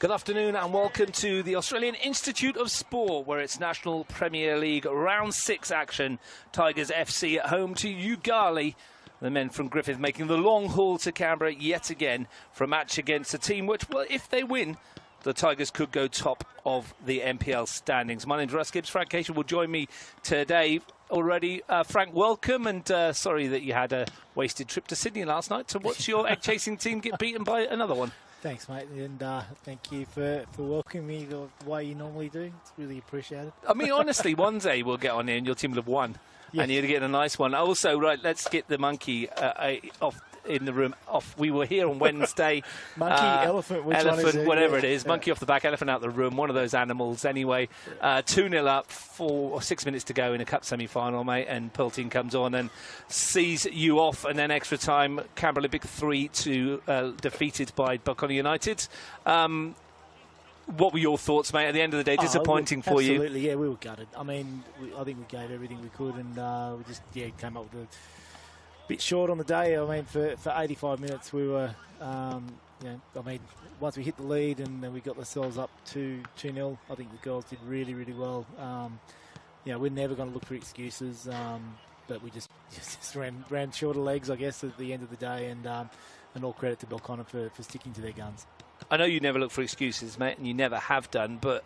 Good afternoon and welcome to the Australian Institute of Sport, where it's National Premier League Round 6 action. Tigers FC at home to Yoogali. The men from Griffith making the long haul to Canberra yet again for a match against a team which, well, if they win, the Tigers could go top of the NPL standings. My name's Russ Gibbs. Frank Cation will join me today already. Frank, welcome, and sorry that you had a wasted trip to Sydney last night to watch your egg-chasing team get beaten by another one. Thanks, mate, and thank you for welcoming me the way you normally do. It's really appreciated. I mean, honestly, one day we'll get on here and your team will have won. Yes. And you'll get a nice one. Also, right, let's get the monkey off in the room. Off. We were here on Wednesday. Monkey, elephant, which elephant, one is it? Whatever it is. Monkey off the back, elephant out the room. One of those animals. Anyway, 2-0 up, 4 or 6 minutes to go in a cup semi-final, mate. And Pultine comes on and sees you off. And then extra time, Canberra Olympic 3-2 defeated by Belconnen United. What were your thoughts, mate? At the end of the day, disappointing for you. Absolutely, yeah, we were gutted. I mean, I think we gave everything we could, and we just came up with a bit short on the day. I mean, for 85 minutes, we were, I mean, once we hit the lead and then we got ourselves up to 2-0, I think the girls did really, really well. We're never going to look for excuses, but we just ran short of legs, I guess, at the end of the day, and all credit to Belconnen for sticking to their guns. I know you never look for excuses, mate, and you never have done, but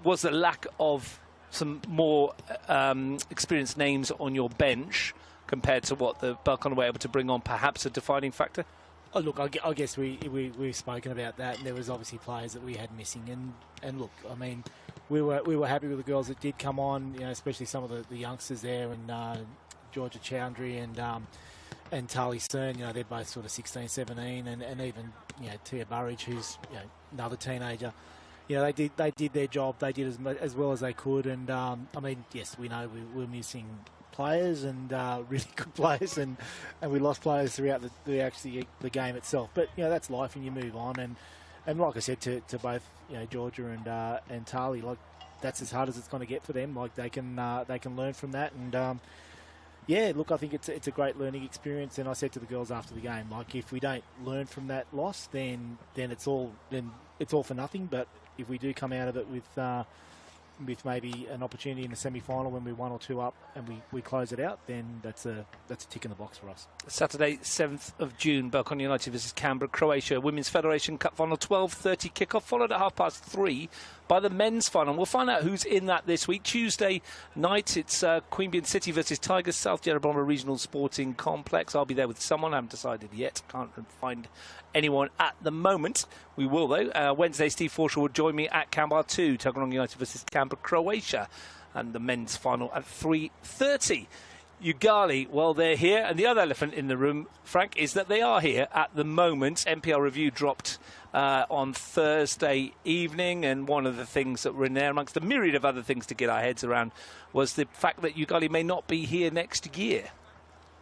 was the lack of some more experienced names on your bench compared to what the Belconnen were able to bring on perhaps a defining factor? Oh, look, I guess we've spoken about that, and there was obviously players that we had missing, and look, I mean, we were happy with the girls that did come on, especially some of the youngsters there, and Georgia Chowdhury and Tali Stern, they're both sort of 16, 17, and even, Tia Burridge, who's, another teenager. They did their job. They did as well as they could. And, I mean, yes, we know we're missing players and really good players, and we lost players throughout the game itself. But, that's life, and you move on. And like I said to both, Georgia and Tali, like, that's as hard as it's going to get for them. Like, they can learn from that. And, yeah, look, I think it's a great learning experience, and I said to the girls after the game, like, if we don't learn from that loss, then it's all for nothing. But if we do come out of it with maybe an opportunity in the semi-final when we're 1 or 2 up and we close it out, then that's a tick in the box for us. Saturday, 7th of June, Belconnen United versus Canberra, Croatia. Women's Federation Cup final, 12:30 kickoff, followed at 3:30 by the men's final. We'll find out who's in that this week. Tuesday night, it's Queanbeyan City versus Tigers, South Jerebroma Regional Sporting Complex. I'll be there with someone. I haven't decided yet. Can't find anyone at the moment. We will, though. Wednesday, Steve Forshaw will join me at Canberra 2, Tuggeranong United versus Canberra, Croatia. And the men's final at 3:30. Yoogali, well, they're here. And the other elephant in the room, Frank, is that they are here at the moment. NPL Review dropped on Thursday evening, and one of the things that were in there, amongst a myriad of other things to get our heads around, was the fact that Yoogali may not be here next year.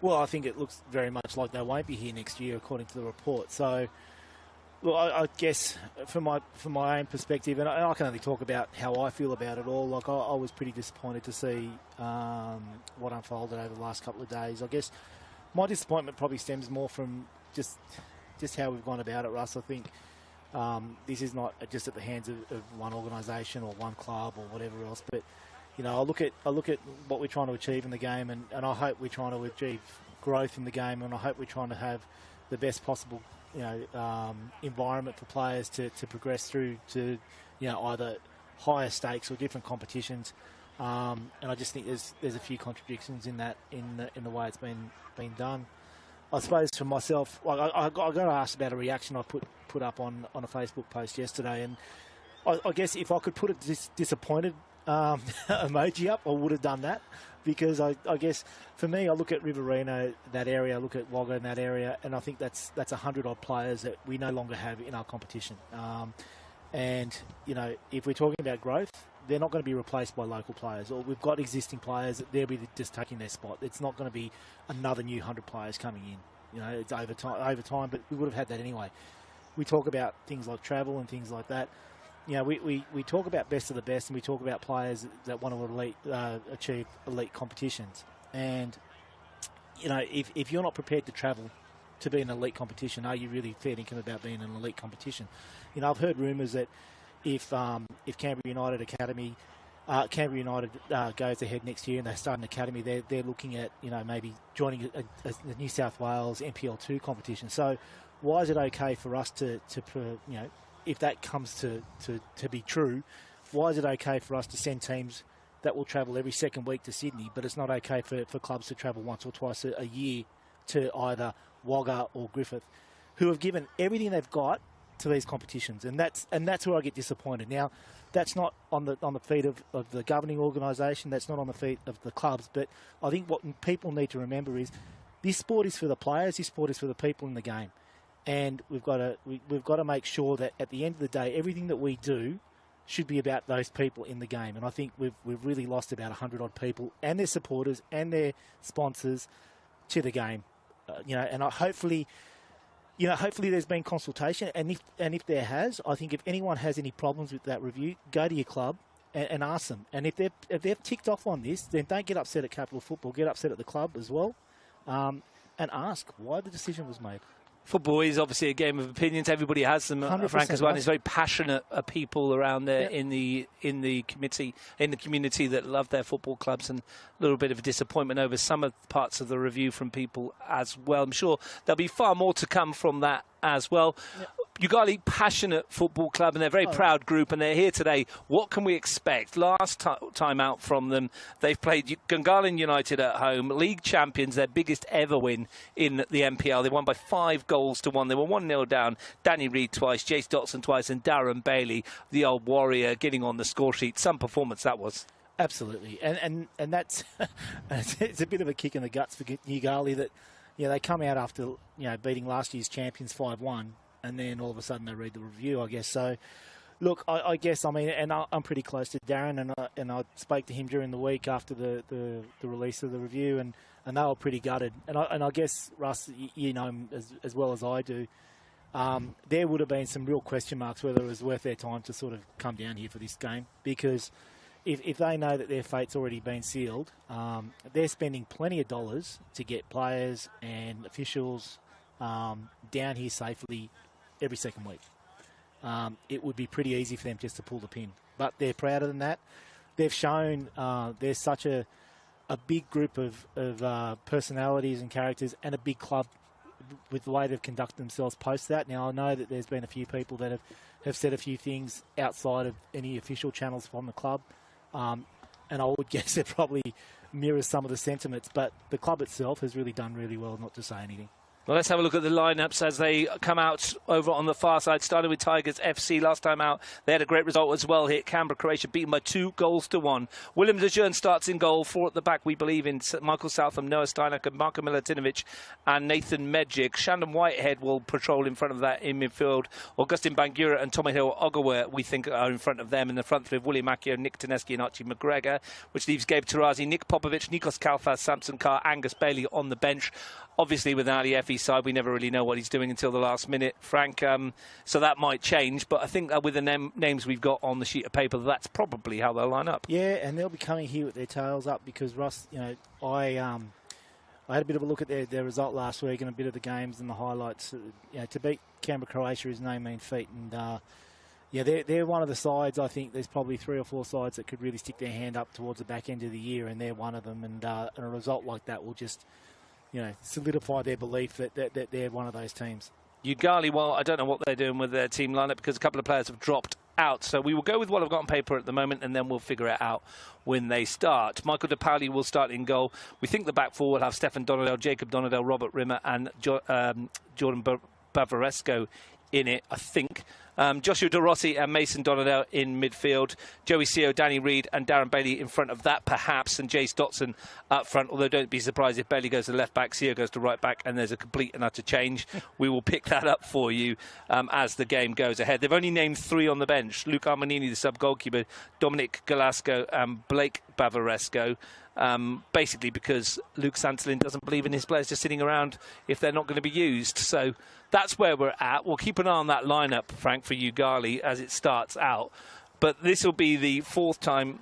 Well, I think it looks very much like they won't be here next year, according to the report. So, well, I guess from my own perspective, and I can only talk about how I feel about it all. Like, I was pretty disappointed to see what unfolded over the last couple of days. I guess my disappointment probably stems more from just how we've gone about it, Russ. I think this is not just at the hands of one organisation or one club or whatever else, but I look at what we're trying to achieve in the game, and I hope we're trying to achieve growth in the game, and I hope we're trying to have the best possible environment for players to progress through to either higher stakes or different competitions. And I just think there's a few contradictions in that in the way it's been done. I suppose for myself, like I got asked about a reaction I put up on a Facebook post yesterday, and I guess if I could put a disappointed emoji up, I would have done that, because I guess for me, I look at Riverina, that area, I look at Wagga in that area, and I think that's 100 odd players that we no longer have in our competition. And if we're talking about growth, they're not going to be replaced by local players, or we've got existing players that they'll be just taking their spot. It's not going to be another new 100 players coming in. It's over time, but we would have had that anyway. We talk about things like travel and things like that. We talk about best of the best, and we talk about players that want to achieve elite competitions. And, if you're not prepared to travel to be an elite competition, are you really fair income about being an elite competition? You know, I've heard rumours that if Canberra United Academy, goes ahead next year and they start an academy, they're looking at, you know, maybe joining a New South Wales NPL 2 competition. So why is it okay for us to you know, if that comes to be true, why is it okay for us to send teams that will travel every second week to Sydney, but it's not okay for clubs to travel once or twice a year to either Wagga or Griffith, who have given everything they've got to these competitions, and that's where I get disappointed. Now, that's not on the feet of the governing organisation, that's not on the feet of the clubs, but I think what people need to remember is this sport is for the players, this sport is for the people in the game, and we've got to make sure that at the end of the day, everything that we do should be about those people in the game. And I think we've really lost about 100 odd people and their supporters and their sponsors to the game. You know, and hopefully there's been consultation. And if there has, I think if anyone has any problems with that review, go to your club and ask them. And if they've ticked off on this, then don't get upset at Capital Football. Get upset at the club as well, and ask why the decision was made. Football is obviously a game of opinions. Everybody has them, Frank, as well. And it's very passionate people around there in the community that love their football clubs, and a little bit of a disappointment over some of the parts of the review from people as well. I'm sure there'll be far more to come from that as well. Yep. Yoogali, passionate football club, and they're a very proud group, and they're here today. What can we expect? Last time out from them, they've played Gungahlin United at home, league champions, their biggest ever win in the NPL. They won by 5-1. They were 1-0 down. Danny Reid twice, Jace Dotson twice, and Darren Bailey, the old warrior, getting on the score sheet. Some performance that was. Absolutely, and that's it's a bit of a kick in the guts for Yoogali that, you know, they come out after, you know, beating last year's champions 5-1. And then all of a sudden they read the review, I guess. So, look, I guess, I mean, and I'm pretty close to Darren, and I spoke to him during the week after the release of the review, and they were pretty gutted. And I guess, Russ, you know him as well as I do, there would have been some real question marks whether it was worth their time to sort of come down here for this game, because if they know that their fate's already been sealed, they're spending plenty of dollars to get players and officials down here safely every second week. It would be pretty easy for them just to pull the pin. But they're prouder than that. They've shown there's such a big group of personalities and characters, and a big club with the way they've conducted themselves post that. Now, I know that there's been a few people that have said a few things outside of any official channels from the club, and I would guess it probably mirrors some of the sentiments, but the club itself has really done really well not to say anything. Well, let's have a look at the lineups as they come out over on the far side. Starting with Tigers FC. Last time out, they had a great result as well here. Canberra, Croatia, beaten by 2-1. William DeJean starts in goal. 4 at the back, we believe, in Michael Southam, Noah Steinaker, Marko Milutinovic and Nathan Medjic. Shandon Whitehead will patrol in front of that in midfield. Augustin Bangura and Tomohiro Ogawa, we think, are in front of them. In the front three of William Akio, Nick Taneski and Archie McGregor, which leaves Gabe Tarazi, Nick Popovic, Nikos Kalfas, Samson Carr, Angus Bailey on the bench. Obviously, with an Ali Effie side, we never really know what he's doing until the last minute, Frank. So that might change. But I think with the names we've got on the sheet of paper, that's probably how they'll line up. Yeah, and they'll be coming here with their tails up because, Russ, you know, I had a bit of a look at their result last week and a bit of the games and the highlights. You know, to beat Canberra, Croatia is no mean feat. And, yeah, they're one of the sides. I think there's probably 3 or 4 sides that could really stick their hand up towards the back end of the year, and they're one of them. And a result like that will just, you know, solidify their belief that they're one of those teams. Yoogali, well, I don't know what they're doing with their team lineup because a couple of players have dropped out. So we will go with what I've got on paper at the moment, and then we'll figure it out when they start. Michael DePauli will start in goal. We think the back four will have Stefan Donadel, Jacob Donadel, Robert Rimmer and Jordan Bavaresco in it, I think. Joshua De Rossi and Mason Donadel in midfield. Joey Seo, Danny Reid and Darren Bailey in front of that, perhaps, and Jace Dotson up front. Although don't be surprised if Bailey goes to left back, Seo goes to right back, and there's a complete and utter change. We will pick that up for you as the game goes ahead. They've only named 3 on the bench. Luke Armanini, the sub-goalkeeper, Dominic Galasco and Blake Bavaresco. Basically because Luke Santolin doesn't believe in his players just sitting around if they're not going to be used. So that's where we're at. We'll keep an eye on that lineup, Frank, for Yoogali as it starts out. But this will be the fifth time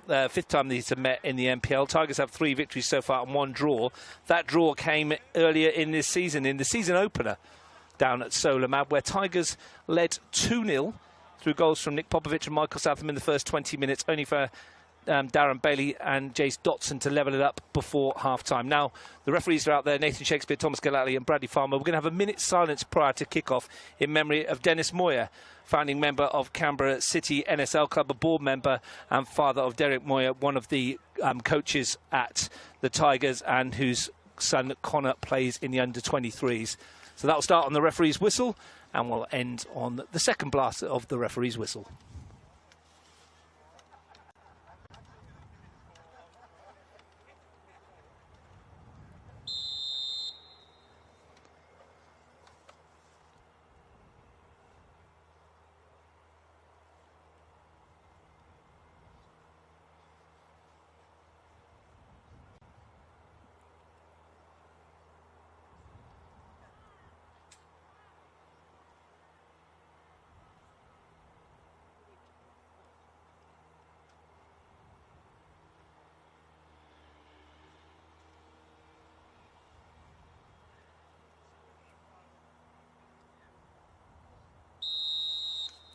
these have met in the NPL. Tigers have 3 victories so far and 1 draw. That draw came earlier in this season, in the season opener down at Solamab, where Tigers led 2-0 through goals from Nick Popovich and Michael Southam in the first 20 minutes, only for Darren Bailey and Jace Dotson to level it up before half-time. Now, the referees are out there, Nathan Shakespeare, Thomas Galati and Bradley Farmer. We're going to have a minute's silence prior to kick-off in memory of Dennis Moyer, founding member of Canberra City NSL Club, a board member and father of Derek Moyer, one of the coaches at the Tigers and whose son Connor plays in the under-23s. So that'll start on the referee's whistle and will end on the second blast of the referee's whistle.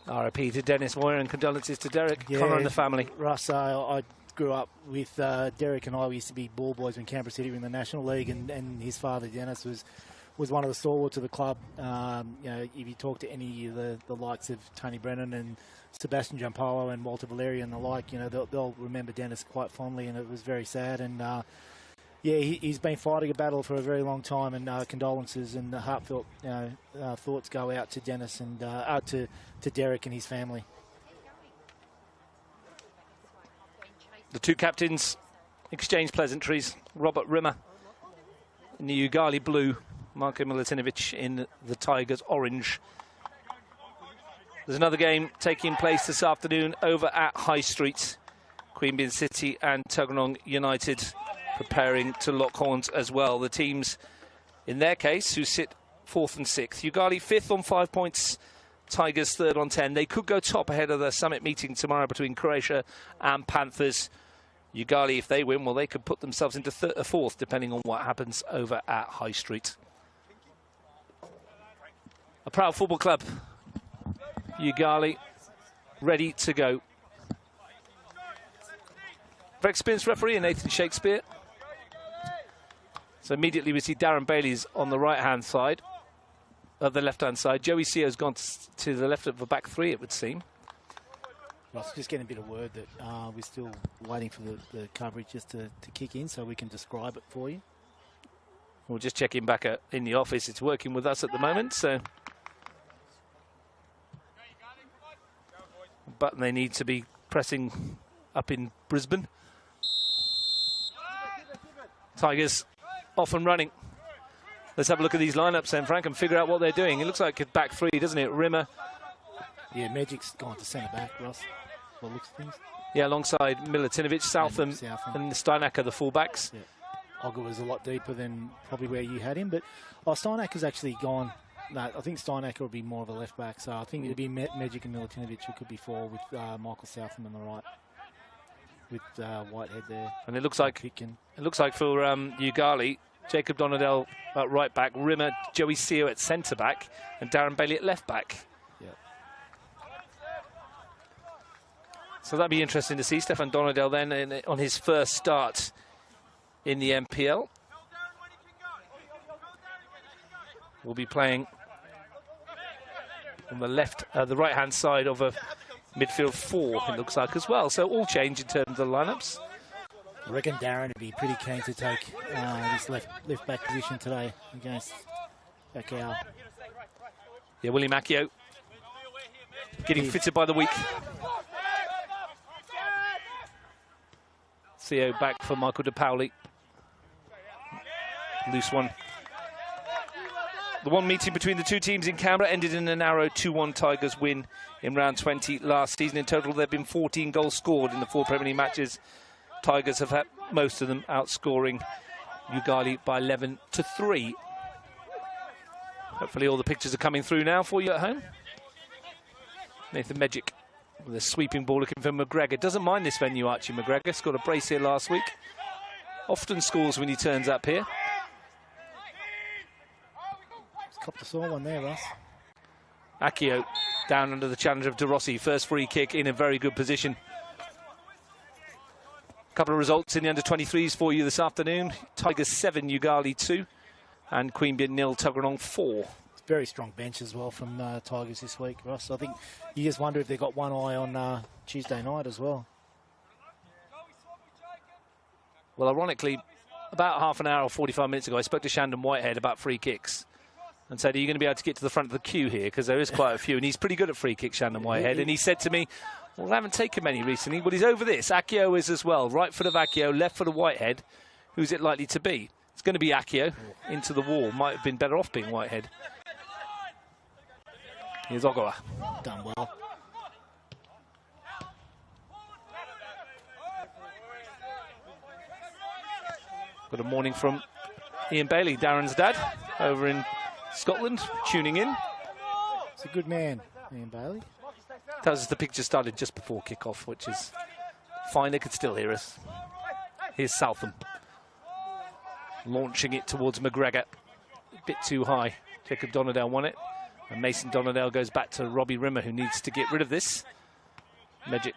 RIP to Dennis Moyer and condolences to Derek, Connor and the family. Russ, I grew up with Derek and I. We used to be ball boys when Canberra City were in the National League, and his father, Dennis, was one of the stalwarts of the club. You know, if you talk to any of the likes of Tony Brennan and Sebastian Giampaolo and Walter Valeri and the like, you know, they'll remember Dennis quite fondly, and it was very sad. And yeah, he's been fighting a battle for a very long time, and condolences and heartfelt thoughts go out to Dennis and to Derek and his family. The two captains exchange pleasantries. Robert Rimmer in the Yoogali blue, Marko Milutinovic in the Tigers orange. There's another game taking place this afternoon over at High Street. Queanbeyan City and Tuggeranong United preparing to lock horns as well. The teams, in their case, who sit 4th and 6th. Yoogali 5th on 5 points, Tigers 3rd on 10. They could go top ahead of the summit meeting tomorrow between Croatia and Panthers. Yoogali, if they win, well, they could put themselves into 4th, depending on what happens over at High Street. A proud football club, Yoogali, ready to go. Very experienced referee, Nathan Shakespeare. So immediately we see Darren Bailey's on the right-hand side, the left-hand side. Joey Seo's gone to the left of the back 3, it would seem. Well, just getting a bit of word that we're still waiting for the coverage just to kick in so we can describe it for you. We'll just check in back in the office. It's working with us at the moment, so... Button they need to be pressing up in Brisbane. Tigers off and running. Let's have a look at these lineups then, Frank, and figure out what they're doing. It looks like a back 3, doesn't it? Rimmer. Yeah, Magic's gone to centre back, Ross. What looks things. Yeah, alongside Milutinovic, Southam and Steinacker, the fullbacks. Yeah. Ogger was a lot deeper than probably where you had him, but Steinacker's actually gone. No, I think Steinacker will be more of a left back, so I think it'll be Magic and Milutinovic who could be 4 with Michael Southam on the right, with Whitehead there. And it looks like for Yoogali, Jacob Donadell at right back, Rimmer, Joey Seo at centre back, and Darren Bailey at left back. Yeah. So that'd be interesting to see Stefan Donadell then on his first start in the NPL. Will be playing on the left, the right-hand side of a midfield 4, it looks like, as well. So all change in terms of the lineups. I reckon Darren would be pretty keen to take this left back position today against Bakau. Yeah, Willie Macchio getting fitted by the week. Theo back for Michael De Pauli. Loose one. The one meeting between the two teams in Canberra ended in a narrow 2-1 Tigers win in round 20 last season. In total, there have been 14 goals scored in the 4 Premier League matches. Tigers have had most of them outscoring Yoogali by 11-3. Hopefully all the pictures are coming through now for you at home. Nathan Medjic With a sweeping ball looking for McGregor. Doesn't mind this venue, Archie McGregor. Scored a brace here last week. Often scores when he turns up here. Copped a sore one there, Russ. Akio down under the challenge of De Rossi. First free kick in a very good position. A couple of results in the under-23s for you this afternoon. Tigers 7, Yoogali 2. And Queanbeyan 0, Tuggeranong 4. Very strong bench as well from Tigers this week, Ross. I think you just wonder if they've got one eye on Tuesday night as well. Well, ironically, about half an hour or 45 minutes ago, I spoke to Shandon Whitehead about free kicks and said, are you going to be able to get to the front of the queue here? Because there is quite a few, and he's pretty good at free kicks, Shandon Whitehead. And he said to me, well, I haven't taken many recently. Well, he's over this. Akio is as well. Right foot of Akio, left foot of Whitehead. Who's it likely to be? It's going to be Akio into the wall. Might have been better off being Whitehead. Here's Ogawa. Done well. Good morning from Ian Bailey, Darren's dad, over in Scotland, tuning in. He's a good man, Ian Bailey. Tells us the picture started just before kick-off, which is fine. They could still hear us. Here's Southam. Launching it towards McGregor. A bit too high. Jacob Donadale won it. And Mason Donadale goes back to Robbie Rimmer, who needs to get rid of this. Magic.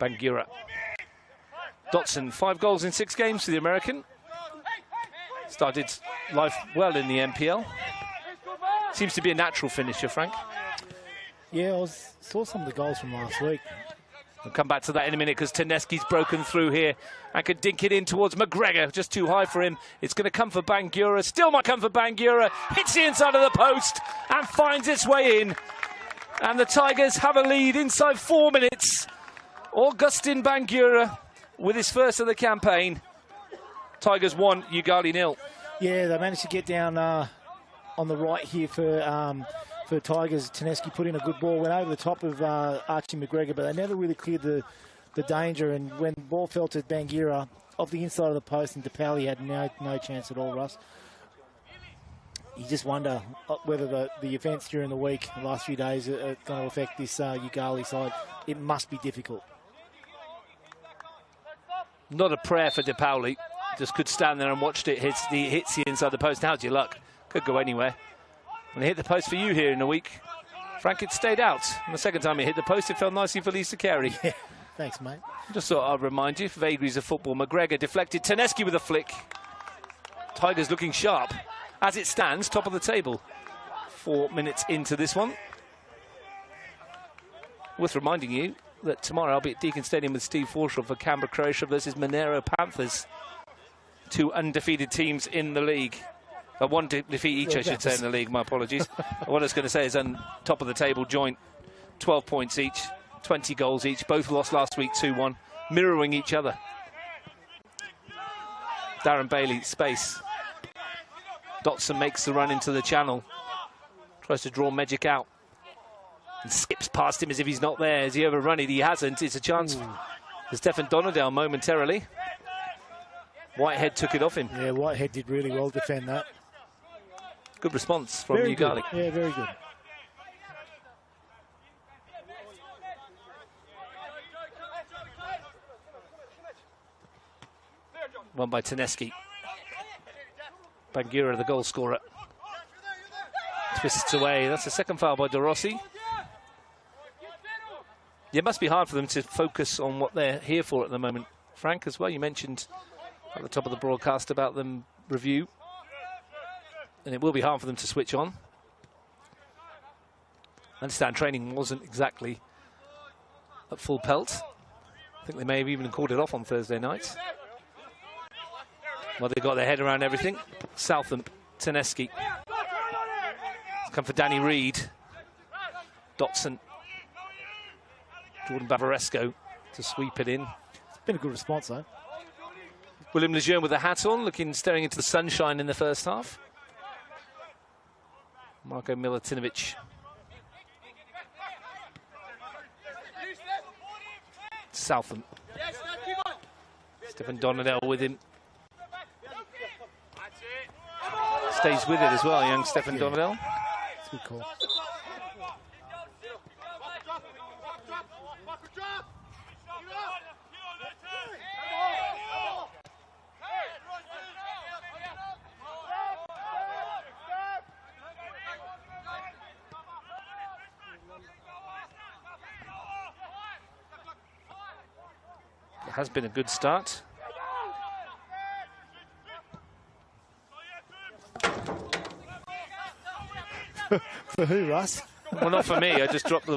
Bangura. Dotson, 5 goals in 6 games for the American. Started life well in the NPL. Seems to be a natural finisher, Frank. Yeah, I saw some of the goals from last week. We'll come back to that in a minute because Teneski's broken through here and could dink it in towards McGregor. Just too high for him. It's going to come for Bangura. Still might come for Bangura. Hits the inside of the post and finds its way in. And the Tigers have a lead inside 4 minutes. Augustin Bangura with his first of the campaign. Tigers 1, Yoogali 0. Yeah, they managed to get down on the right here for Tigers. Teneski put in a good ball, went over the top of Archie McGregor, but they never really cleared the danger. And when the ball fell to Bangura off the inside of the post, and DePauli had no chance at all, Russ. You just wonder whether the events during the week, the last few days, are going to affect this Yoogali side. It must be difficult. Not a prayer for DePauli. Just could stand there and watched it hits the inside the post. How's your luck? Could go anywhere. When it hit the post for you here in the week, Frank, it stayed out. And the second time it hit the post, it fell nicely for Lisa Carey. Yeah. Thanks, mate. Just thought I'd remind you, vagaries of football. McGregor deflected. Teneski with a flick. Tigers looking sharp. As it stands, top of the table. 4 minutes into this one. Worth reminding you that tomorrow I'll be at Deakin Stadium with Steve Forshaw for Canberra Croatia versus Monero Panthers. 2 undefeated teams in the league. One defeat each, I should say, in the league. My apologies. What I was going to say is on top of the table joint, 12 points each, 20 goals each. Both lost last week 2-1, mirroring each other. Darren Bailey, space. Dotson makes the run into the channel. Tries to draw Magic out. And skips past him as if he's not there. Has he overrun it? He hasn't. It's a chance for Stefan Donadale momentarily. Whitehead took it off him. Yeah, Whitehead did really well to defend that. Good response from Yoogali. Yeah, very good. Won by Teneski. Bangura, the goal scorer. Twists away. That's the second foul by De Rossi. It must be hard for them to focus on what they're here for at the moment. Frank, as well, you mentioned at the top of the broadcast about them review. And it will be hard for them to switch on. I understand training wasn't exactly at full pelt. I think they may have even called it off on Thursday night. Well, they've got their head around everything. Southam, Teneski. It's come for Danny Reid. Dotson. Jordan Bavaresco to sweep it in. It's been a good response, though. William Lejeune with a hat on, staring into the sunshine in the first half. Marko Milutinovic. Southam. Stefan Donadale with him. Stays with it as well, young Stefan Donadale. It's a good call. has been a good start. For who, Russ? Well, not for me. I just dropped the.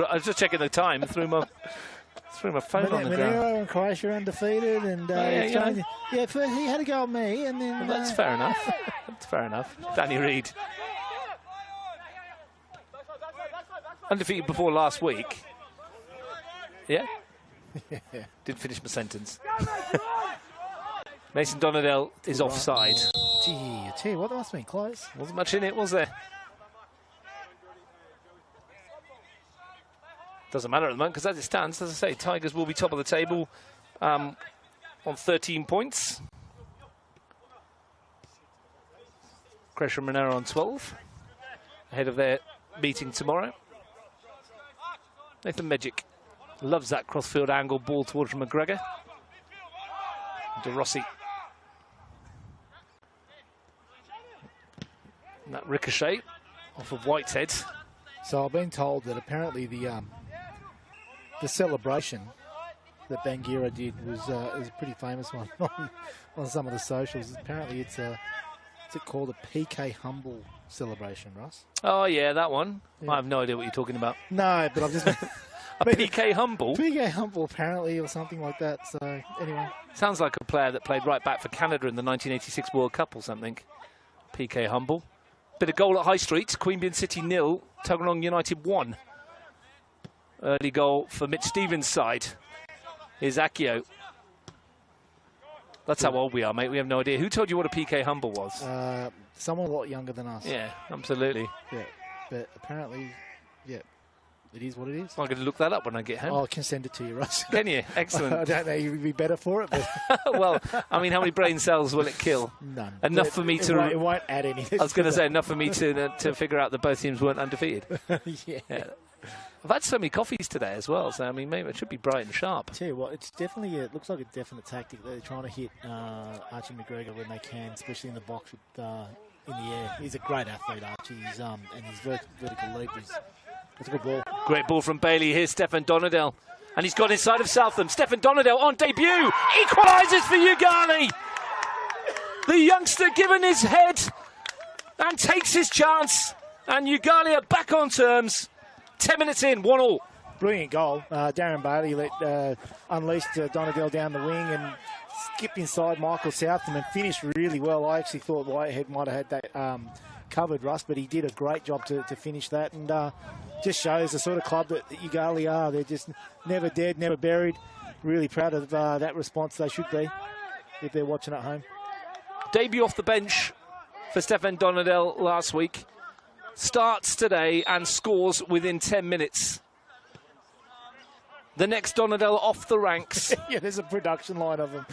I was just checking the time. Threw my phone on the ground. Monero and Croatia undefeated, and first he had a go at me, and then Well, that's fair enough. That's fair enough. Danny Reid, undefeated before last week. Yeah. Didn't finish my sentence. Mason Donadell is offside. Gee, I tell you what, that must have been close. Wasn't much in it, was there? Doesn't matter at the moment, because as it stands, as I say, Tigers will be top of the table on 13 points. Croatia and Monero on 12, ahead of their meeting tomorrow. Nathan Medjic loves that crossfield angle ball towards McGregor. De Rossi. And that ricochet off of Whitehead. So I've been told that apparently the celebration that Bangira did was a pretty famous one on some of the socials. Apparently it's it called a PK Humble celebration, Russ? Oh yeah, that one. Yeah. I have no idea what you're talking about. No, but I've just A PK Humble? PK Humble apparently, or something like that. So anyway, Sounds like a player that played right back for Canada in the 1986 World Cup or something. PK Humble. Bit of goal at High Street. Queanbeyan City 0, Tuggeranong United 1. Early goal for Mitch Stevens' side. Here's Akio. That's how old we are, mate. We have no idea. Who told you what a PK Humble was? someone a lot younger than us. Yeah, absolutely. Yeah, but apparently, yeah, it is what it is. I'm going to look that up when I get home. Oh, I can send it to you, Russ. Can you? Excellent. I don't know, you'd be better for it, but Well, I mean, how many brain cells will it kill? none. Enough for me to... It won't add anything. I was going to say, enough for me to figure out that both teams weren't undefeated. Yeah. I've had so many coffees today as well, so I mean, maybe it should be bright and sharp. Tell you what, it's definitely it looks like a definite tactic. They're trying to hit Archie McGregor when they can, especially in the box with, in the air. He's a great athlete, Archie. He's and his vertical leap is it's a good ball. Great ball from Bailey. Here's Stefan Donadell, and he's got inside of Southam. Stefan Donadell on debut equalises for Yoogali. The youngster given his head and takes his chance, and Yoogali are back on terms. 10 minutes in, 1-1. Brilliant goal. Darren Bailey unleashed Donadell down the wing and skipped inside Michael Southam and finished really well. I actually thought Whitehead might have had that covered, Russ, but he did a great job to finish that, and just shows the sort of club that Yoogali are. They're just never dead, never buried. Really proud of that response. They should be if they're watching at home. Debut off the bench for Stefan Donadell last week. Starts today and scores within 10 minutes. The next Donadell off the ranks. Yeah, there's a production line of him.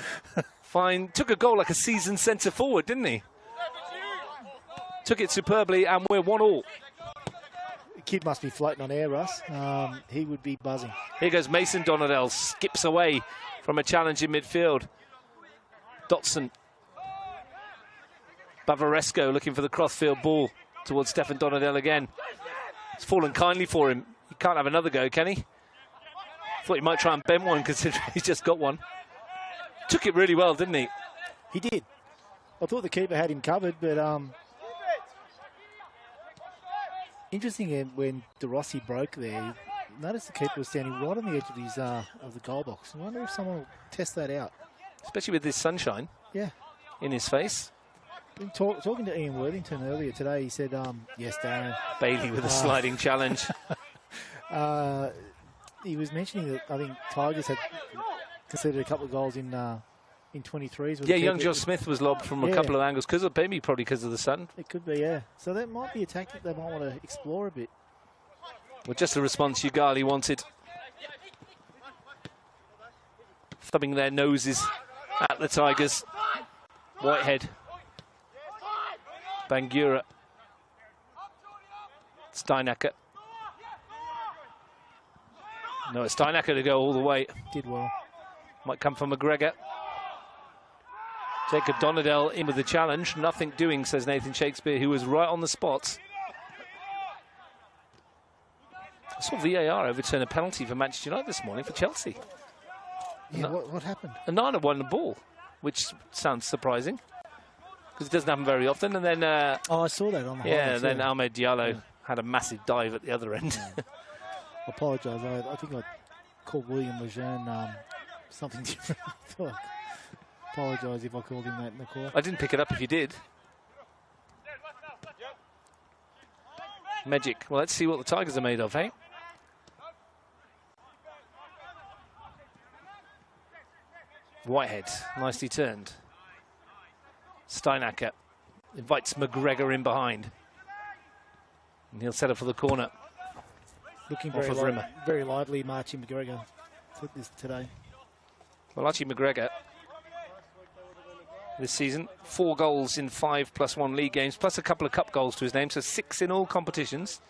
Fine. Took a goal like a seasoned centre forward, didn't he? Took it superbly, and we're 1-1. The kid must be floating on air, Russ. He would be buzzing. Here goes Mason Donadell. Skips away from a challenge in midfield. Dotson. Bavaresco looking for the crossfield ball towards Stefan Donadell again. It's fallen kindly for him. He can't have another go, can he? Thought he might try and bend one considering he's just got one. Took it really well, didn't he? He did. I thought the keeper had him covered, but interesting when De Rossi broke there, notice the keeper was standing right on the edge of his of the goal box. I wonder if someone will test that out. Especially with this sunshine in his face. Been talking to Ian Worthington earlier today. He said, yes, Darren. Bailey with a sliding challenge. He was mentioning that I think Tigers had conceded a couple of goals in 23s. Yeah, young Josh Smith was lobbed from a couple of angles, probably because of the sun. It could be, yeah. So that might be a tactic they might want to explore a bit. Well, just the response Yoogali wanted. Thumbing their noses at the Tigers. Whitehead. Bangura. Steinacker. No, it's Steinacker to go all the way. Did well. Might come from McGregor. Jacob Donadell in with the challenge. Nothing doing, says Nathan Shakespeare, who was right on the spot. I saw VAR overturn a penalty for Manchester United this morning for Chelsea. Yeah, what happened? Anana won the ball, which sounds surprising because it doesn't happen very often. And then I saw that on the highlights, then Ahmed Diallo had a massive dive at the other end. Yeah. I apologise. I think I called William Lejeune something different. Apologise if I called him that in the call. I didn't pick it up if you did. Magic. Well, let's see what the Tigers are made of, eh? Whitehead, nicely turned. Steinacker invites McGregor in behind. And he'll set up for the corner. Looking very lively, Archie McGregor today. Well, Archie McGregor this season, 4 goals in 5+1 league games, plus a couple of cup goals to his name, so 6 in all competitions,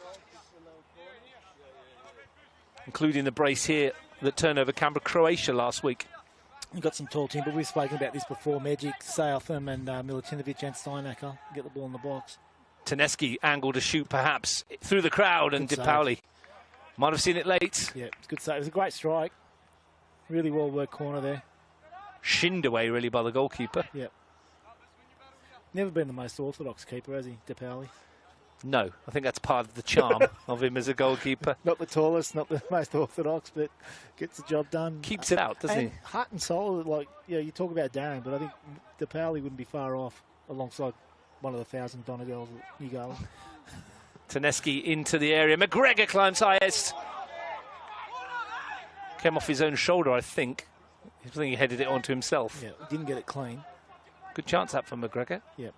including the brace here that turned over Canberra, Croatia last week. You've got some tall team, but we've spoken about this before. Magic, Southam and Milutinovic and Steinacker get the ball in the box. Taneski angled a shoot perhaps through the crowd, and Good DePauli might have seen it late. Yeah, it's good save. It was a great strike. Really well worked corner there. Shinned away really by the goalkeeper. Yep. Never been the most orthodox keeper, has he, DePauli? No, I think that's part of the charm of him as a goalkeeper. Not the tallest, not the most orthodox, but gets the job done. Keeps it out, doesn't he? Heart and soul, like, you talk about Darren, but I think DePauli wouldn't be far off alongside one of the 1,000 Donadels at Yoogali. Taneski into the area. McGregor climbs highest. Came off his own shoulder, I think. I think he headed it onto himself. Yeah, didn't get it clean. Good chance that for McGregor. Yeah.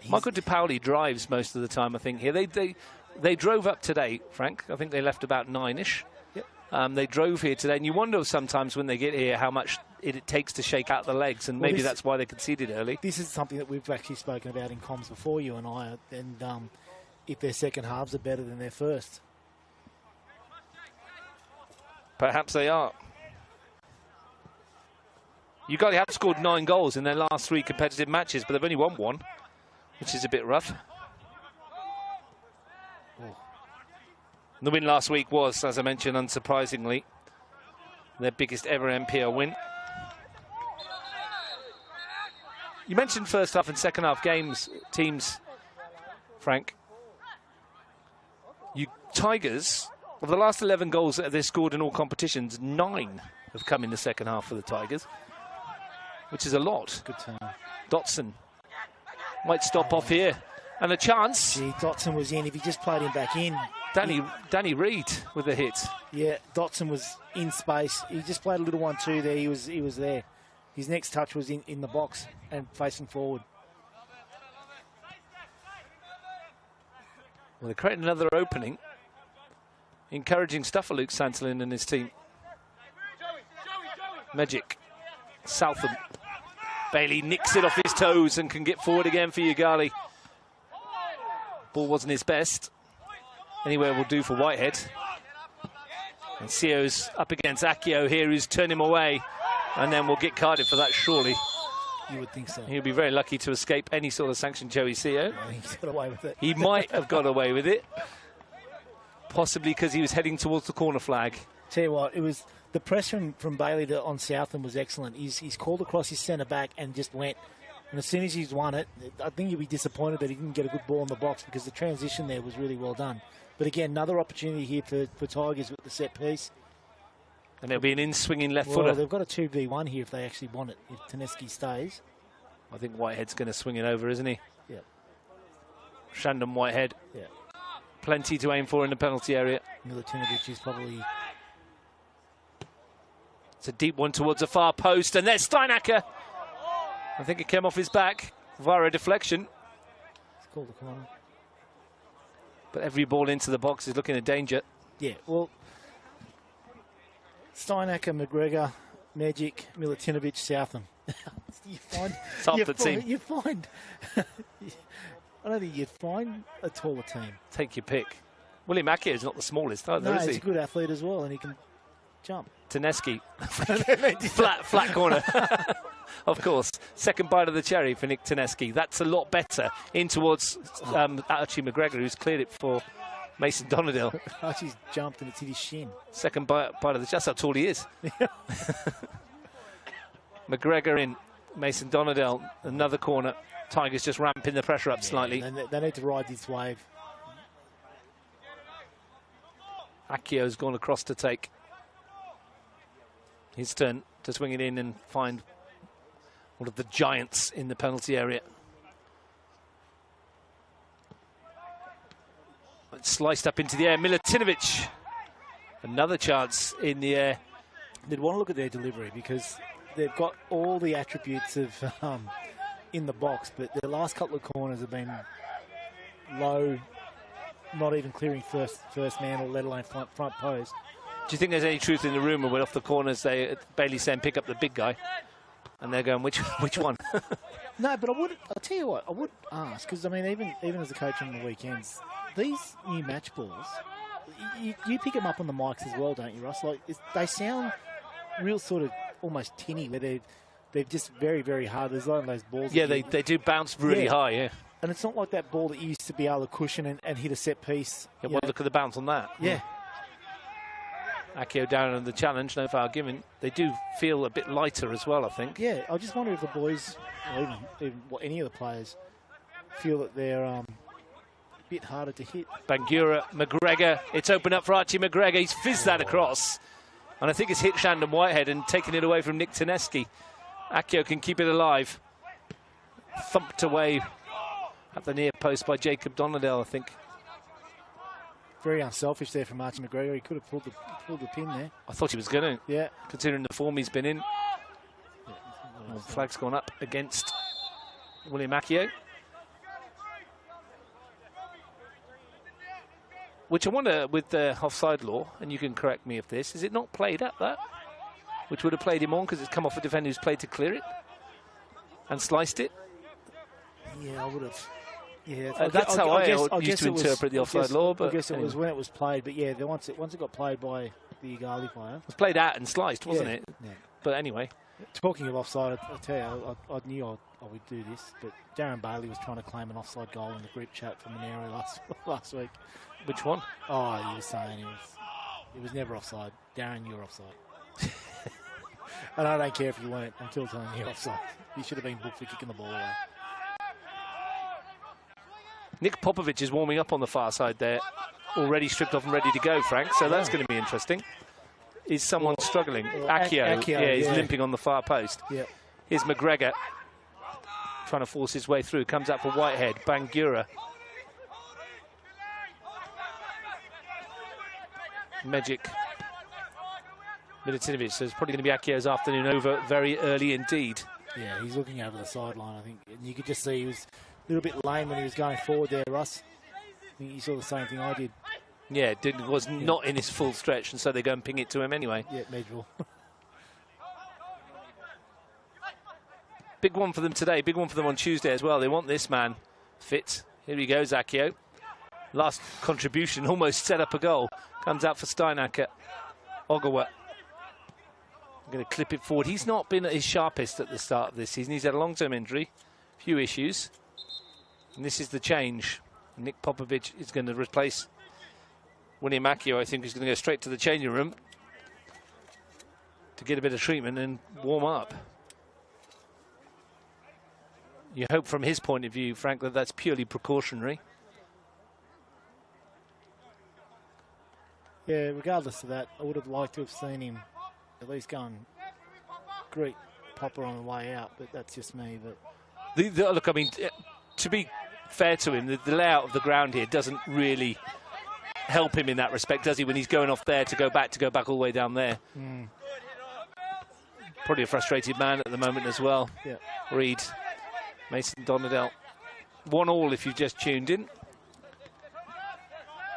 Michael DePauli drives most of the time, I think, here. They drove up today, Frank. I think they left about 9-ish. Yep. They drove here today, and you wonder sometimes when they get here how much it takes to shake out the legs, and maybe that's why they conceded early. This is something that we've actually spoken about in comms before, you and I, and if their second halves are better than their first. Perhaps they are. Yoogali have scored 9 goals in their last 3 competitive matches, but they've only won 1, which is a bit rough. Oh. The win last week was, as I mentioned, unsurprisingly, their biggest ever NPL win. You mentioned first half and second half teams, Frank. Tigers, of the last 11 goals that they've scored in all competitions, 9 have come in the second half for the Tigers, which is a lot. Good turn. Dotson might stop off here. And a chance. Gee, Dotson was in. If he just played him back in. Danny Reid with a hit. Yeah, Dotson was in space. He just played a little 1-2 there. He was there. His next touch was in the box and facing forward. Well, they're creating another opening. Encouraging stuff for Luke Santolin and his team. Magic. Southam. Bailey nicks it off his toes and can get forward again for Yoogali. Ball wasn't his best. Anywhere will do for Whitehead. And Sio's up against Akio here, who's turned him away. And then we'll get carded for that, surely. You would think so. He'll be very lucky to escape any sort of sanction, Joey Sio. Yeah, he's got away with it. He might have got away with it. Possibly because he was heading towards the corner flag. Tell you what, it was the pressure from Bailey on Southam was excellent. He's called across his centre back and just went. And as soon as he's won it, I think he'll be disappointed that he didn't get a good ball in the box because the transition there was really well done. But again, another opportunity here for Tigers with the set piece. And there'll be an in-swinging left well, footer. They've got a 2v1 here if they actually want it, if Taneski stays. I think Whitehead's going to swing it over, isn't he? Yeah. Shandon Whitehead. Yeah. Plenty to aim for in the penalty area. Milutinovic is probably... It's a deep one towards the far post, and there's Steinacker. I think it came off his back via a deflection. It's called a corner. But every ball into the box is looking at danger. Yeah, well, Steinacker, McGregor, Magic, Milutinovic, Southam. You find I don't think you'd find a taller team. Take your pick. William Akio is not the smallest either, is he? He's a good athlete as well, and he can jump. Taneski. flat corner. Of course. Second bite of the cherry for Nick Taneski. That's a lot better. In towards Archie McGregor, who's cleared it for Mason Donadell. Archie's jumped and it's hit his shin. Second bite of the... That's how tall he is. McGregor in. Mason Donadell, another corner. Tigers just ramping the pressure up slightly. They need to ride this wave. Akio's gone across to take his turn to swing it in and find one of the giants in the penalty area. It's sliced up into the air. Milutinovic, another chance in the air. They'd want to look at their delivery because they've got all the attributes of in the box, but their last couple of corners have been low, not even clearing first man or let alone front post. Do you think there's any truth in the rumour when off the corners they Bailey saying pick up the big guy, and they're going which one? No, but I'll tell you what, I would ask, because I mean even as a coach on the weekends, these new match balls, you pick them up on the mics as well, don't you, Russ? Like they sound real sort of almost tinny, where they're just very, very hard. There's like those balls. Yeah, they do bounce really high, yeah. And it's not like that ball that you used to be able to cushion and hit a set piece. Yeah, well, look at the bounce on that. Yeah. Akio down on the challenge, no foul given. They do feel a bit lighter as well, I think. Yeah, I just wonder if the boys, or even any of the players, feel that they're a bit harder to hit. Bangura, McGregor, it's open up for Archie McGregor. He's fizzed that across. And I think it's hit Shandon Whitehead and taken it away from Nick Taneski. Akio can keep it alive. Thumped away at the near post by Jacob Donadell, I think. Very unselfish there from Archie McGregor. He could have pulled the pin there. I thought he was going to. Yeah. Considering the form he's been in. Well, flag's gone up against William Akio. Which I wonder, with the offside law, and you can correct me if this, is it not played at that? Which would have played him on because it's come off a defender who's played to clear it and sliced it? Yeah, I would have. Yeah, that's how I used to interpret the offside law. But I guess it was when it was played. But yeah, once it got played by the Yoogali player. It was played out and sliced, wasn't it? Yeah. But anyway. Talking of offside, I tell you, I knew I would do this, but Darren Bailey was trying to claim an offside goal in the group chat from Monero last week. Which one? Oh, you were saying it was never offside. Darren, you were offside. And I don't care if you weren't. I'm still telling you offside. You should have been booked for kicking the ball away. Nick Popovic is warming up on the far side there, already stripped off and ready to go, Frank. So that's going to be interesting. Is someone struggling? Akio. Yeah, he's limping on the far post. Yeah. Here's McGregor trying to force his way through. Comes out for Whitehead. Bangura. Magic. Milutinovic. So it's probably going to be Akio's afternoon over very early indeed. Yeah, he's looking over the sideline, I think. And you could just see he was a little bit lame when he was going forward there, Russ. I think you saw the same thing I did. Yeah, was not in his full stretch, and so they go and ping it to him anyway. Yeah, Medjugorje. Big one for them today, big one for them on Tuesday as well. They want this man fit. Here he goes, Akio. Last contribution, almost set up a goal. Comes out for Steinacker. Ogawa. Going to clip it forward. He's not been at his sharpest at the start of this season. He's had a long-term injury, few issues. And this is the change. Nick Popovic is going to replace William Akio. I think he's going to go straight to the changing room to get a bit of treatment and warm up. You hope from his point of view, Frank, that that's purely precautionary. Yeah, regardless of that, I would have liked to have seen him at least go and greet Popper on the way out, but that's just me. But look, I mean, to be fair to him, the layout of the ground here doesn't really help him in that respect, does he, when he's going off there to go back all the way down there. Probably a frustrated man at the moment as well. Yeah. Reed, Mason Donadell. 1-1 if you've just tuned in.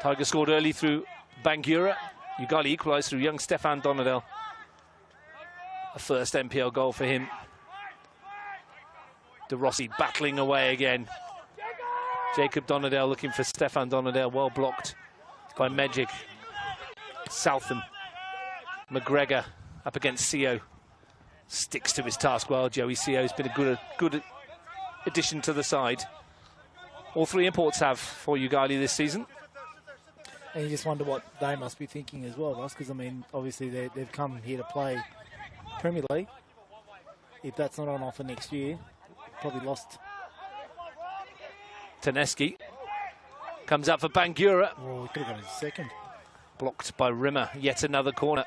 Tiger scored early through Bangura. Yoogali equalised through young Stefan Donadell. A first NPL goal for him. De Rossi battling away again. Jacob Donadell looking for Stefan Donadell. Well blocked by Magic. Southam. McGregor up against Sio. Sticks to his task well. Joey Sio has been a good addition to the side. All three imports have for Yoogali this season. And you just wonder what they must be thinking as well, Ross, because, I mean, obviously they've come here to play Premier League. if that's not on offer next year, probably lost. Taneski comes up for Bangura. Oh, he could have got his second. Blocked by Rimmer. Yet another corner.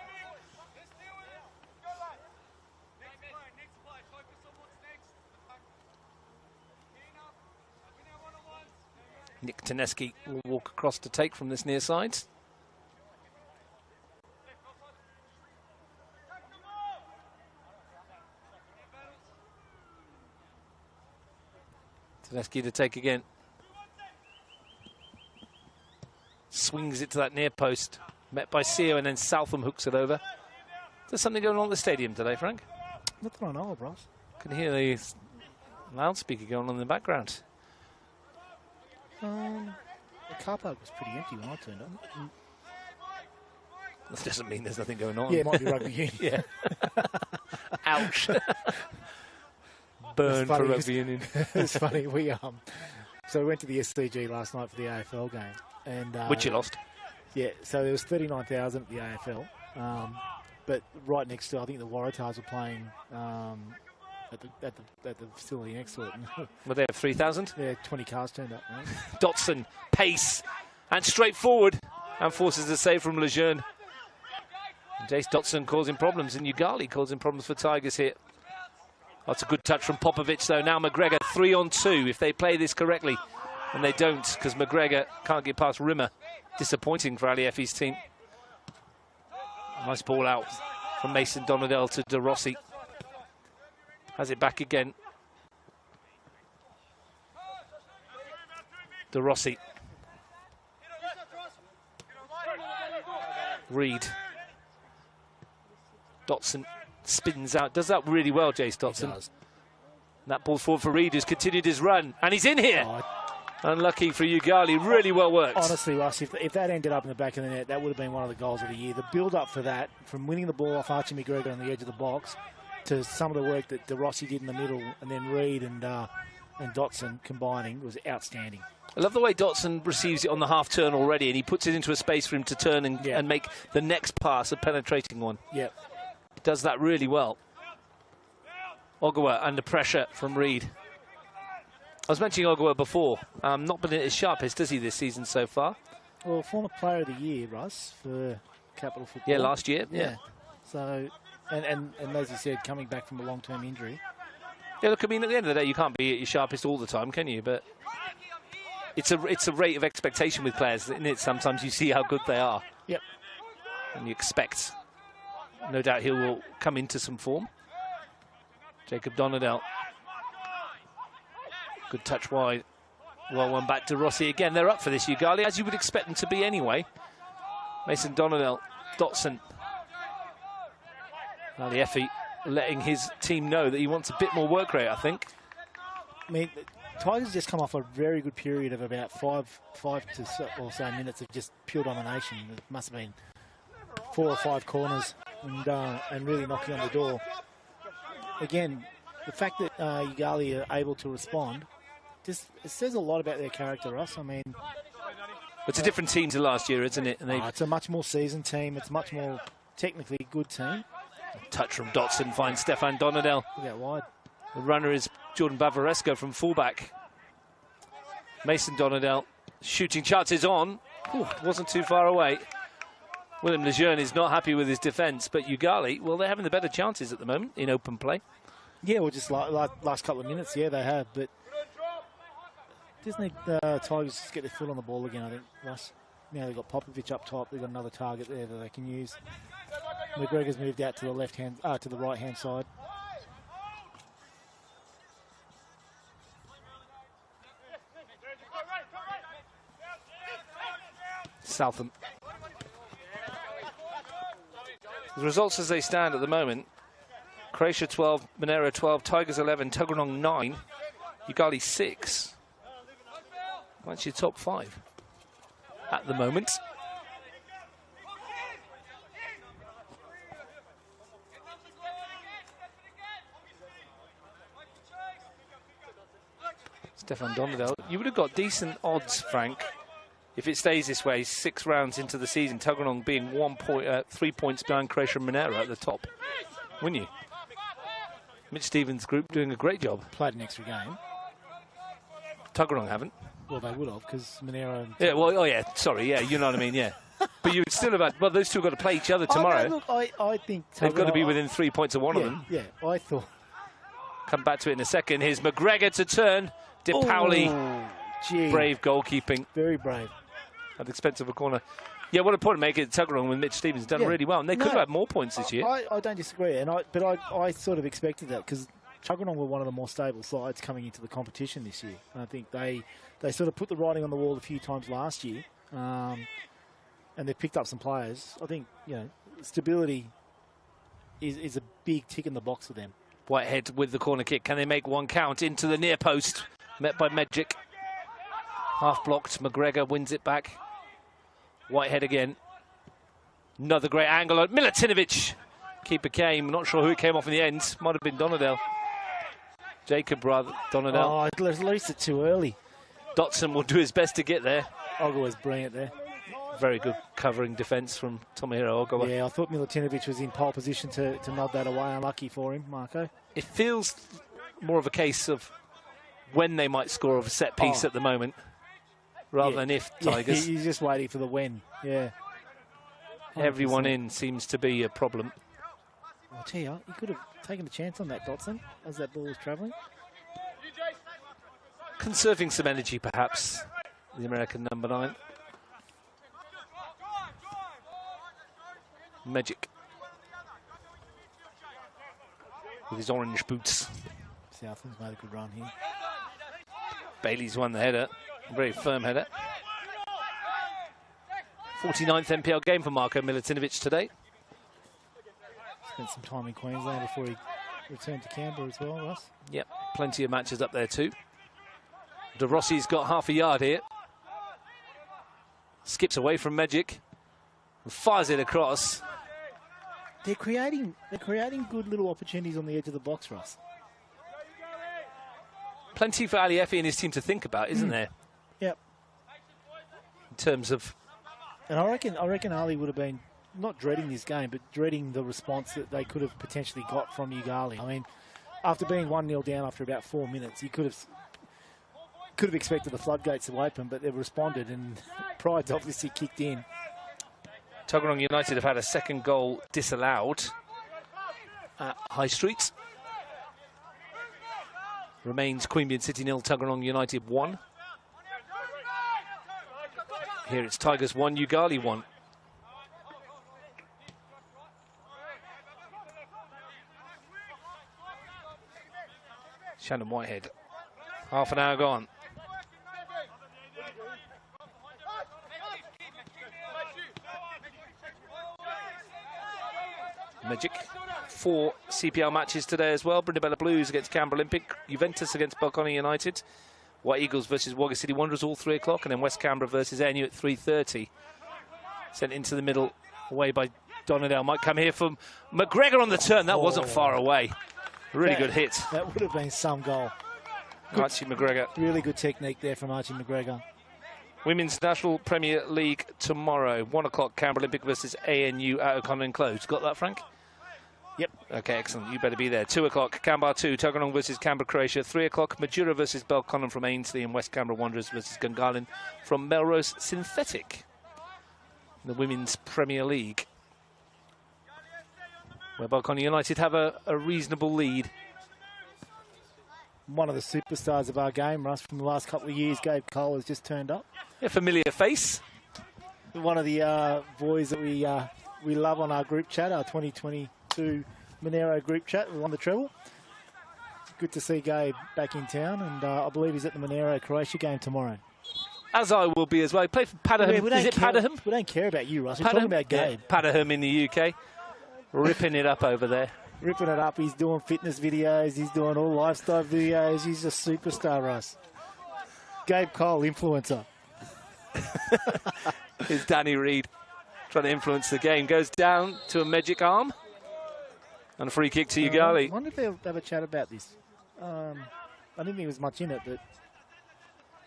Nick Taneski will walk across to take from this near side. Taneski to take again. Swings it to that near post. Met by Seo, and then Southam hooks it over. There's something going on at the stadium today, Frank? Not that I know of, Ross. Can hear the loudspeaker going on in the background. The car park was pretty empty when I turned up. That doesn't mean there's nothing going on. Yeah, it might be rugby union. Yeah. Ouch. Burn for rugby union. It's funny. So we went to the SCG last night for the AFL game, and which you lost. Yeah, so there was 39,000 at the AFL, but right next to, I think the Waratahs were playing at the facility next to it. Were they have 3,000? Yeah, 20 cars turned up. Right? Dotson, pace, and straight forward, and forces a save from Lejeune. Jace Dotson causing problems, and Yoogali causing problems for Tigers here. That's a good touch from Popovic, though. Now McGregor, 3-on-2, if they play this correctly. And they don't, because McGregor can't get past Rimmer. Disappointing for Ali Effie's team. Nice ball out from Mason Donadell to De Rossi. Has it back again. De Rossi. Reed. Dotson spins out. Does that really well, Jace Dotson. Does. That ball forward for Reed, who's continued his run. And he's in here. Oh, Unlucky for Yoogali. Really well worked. honestly, Russ, if that ended up in the back of the net, that would have been one of the goals of the year. The build-up for that, from winning the ball off Archie McGregor on the edge of the box, to some of the work that De Rossi did in the middle, and then Reed and Dotson combining, was outstanding. I love the way Dotson receives it on the half-turn already, and he puts it into a space for him to turn and make the next pass a penetrating one. Yep. He does that really well. Ogawa under pressure from Reed. I was mentioning Ogawa before. Not been at his sharpest, does he, this season so far? Well, former player of the year, Russ, for Capital Football. Yeah, last year. Yeah. So, and as you said, coming back from a long-term injury. Yeah, look, I mean, at the end of the day, you can't be at your sharpest all the time, can you? But it's a rate of expectation with players, isn't it? Sometimes you see how good they are. Yep. And you expect. No doubt he will come into some form. Jacob Donadell. Good touch wide. Well, one back to Rossi again. They're up for this, Yoogali, as you would expect them to be anyway. Mason Donadell, Dotson. Ali Effie letting his team know that he wants a bit more work rate, I think. I mean, Tigers just come off a very good period of about five or so minutes of just pure domination. It must have been 4 or 5 corners and really knocking on the door. Again, the fact that Yoogali are able to respond, it says a lot about their character, Russ. I mean, it's a different team to last year, isn't it? And it's a much more seasoned team. It's a much more technically good team. Touch from Dotson finds Stefan Donadell. Look out wide. The runner is Jordan Bavaresco from fullback. Mason Donadell shooting chances on. Ooh, wasn't too far away. William Lejeune is not happy with his defence, but Yoogali, well, they're having the better chances at the moment in open play. Yeah, well, just like last couple of minutes, yeah, they have. But just need Tigers to get their foot on the ball again, I think, Russ. Now they've got Popovic up top. They've got another target there that they can use. McGregor's moved out to the to the right-hand side. Southam. The results as they stand at the moment: Croatia 12, Monero 12, Tigers 11, Tuggeranong 9, Yoogali 6. That's your top 5 at the moment. Stefan Donadell. You would have got decent odds, Frank, if it stays this way, 6 rounds into the season, Tuggeranong being 3 points behind Croatia and Monero at the top. Wouldn't you? Mitch Stevens' group doing a great job. Played an extra game. Tuggeranong haven't. Well, they would have, because Monero... Yeah, well, oh yeah, sorry, yeah, you know what I mean, yeah. But you would still have had, well, those two have got to play each other tomorrow. No, look, I think... They've got to be within 3 points of one of them. Yeah, I thought... Come back to it in a second. Here's McGregor to turn. DePauli, brave goalkeeping. Very brave. At the expense of a corner. Yeah, what a point to make it. Tuggeranong with Mitch Stevens done really well. And they could have had more points this year. I don't disagree, but I sort of expected that, because Tuggeranong were one of the more stable sides coming into the competition this year. And I think they sort of put the writing on the wall a few times last year, and they've picked up some players. I think, stability is a big tick in the box for them. Whitehead with the corner kick. Can they make one count into the near post? Met by Medjic. Half blocked. McGregor wins it back. Whitehead again. Another great angle. Milutinovic. Keeper came. Not sure who it came off in the end. Might have been Donadell. Jacob, rather. Donadell. Oh, at least it's too early. Dotson will do his best to get there. Ogawa was brilliant there. Very good covering defence from Tomohiro Ogawa. Yeah, I thought Milutinovic was in pole position to nod that away. Unlucky for him, Marco. It feels more of a case of when they might score of a set piece at the moment, rather than if Tigers. Yeah, he's just waiting for the when. Yeah. 100%. Everyone in seems to be a problem. I'll tell you, he could have taken a chance on that Dotson as that ball was travelling. Conserving some energy, perhaps, the American number 9. Magic. With his orange boots. Southland's made a good run here. Bailey's won the header. A very firm header. 49th NPL game for Marko Milutinovic today. Spent some time in Queensland before he returned to Canberra as well, Russ. Yep, plenty of matches up there too. De Rossi's got half a yard here. Skips away from Magic. And fires it across. They're creating good little opportunities on the edge of the box, Russ. Plenty for Ali Effie and his team to think about, isn't there? Yep. In terms of... And I reckon Ali would have been not dreading this game, but dreading the response that they could have potentially got from Yoogali. I mean, after being 1-0 down after about 4 minutes, you could have expected the floodgates to open, but they've responded, and pride's obviously kicked in. Tuggeranong United have had a second goal disallowed at High Street. Remains Queanbeyan City 0, Tuggeranong United 1. Here it's Tigers 1, Yoogali 1. Shannon Whitehead. Half an hour gone. Magic. 4 CPL matches today as well. Brindabella Blues against Canberra Olympic. Juventus against Belconnen United. White Eagles versus Wagga City Wanderers, all 3 o'clock. And then West Canberra versus ANU at 3:30. Sent into the middle, away by Donadell. Might come here from McGregor on the turn. That wasn't far away. Really good hit. That would have been some goal. Archie McGregor. Really good technique there from Archie McGregor. Women's National Premier League tomorrow. 1 o'clock, Canberra Olympic versus ANU at O'Connor Enclosed. Got that, Frank? Yep. Okay, excellent. You better be there. 2 o'clock, Canberra 2, Tuggeranong versus Canberra, Croatia. 3 o'clock, Majura versus Belconnen from Ainsley, and West Canberra Wanderers versus Gungahlin from Melrose Synthetic. The Women's Premier League, where Belconnen United have a reasonable lead. One of the superstars of our game, Russ, from the last couple of years, Gabe Cole, has just turned up. A familiar face. One of the boys that we love on our group chat, our 2022 Monero group chat. We won the treble. Good to see Gabe back in town, and I believe he's at the Monero Croatia game tomorrow. As I will be as well. He played for Padiham. Is it Padiham? We don't care about you, Russ. We're talking about Gabe. Yeah, Padiham in the UK. Ripping it up over there. Ripping it up. He's doing fitness videos. He's doing all lifestyle videos. He's a superstar, Russ. Gabe Cole, influencer. Here's Danny Reid trying to influence the game. Goes down to a magic arm. And a free kick to Yoogali. I wonder if they'll have a chat about this. I didn't think there was much in it, but...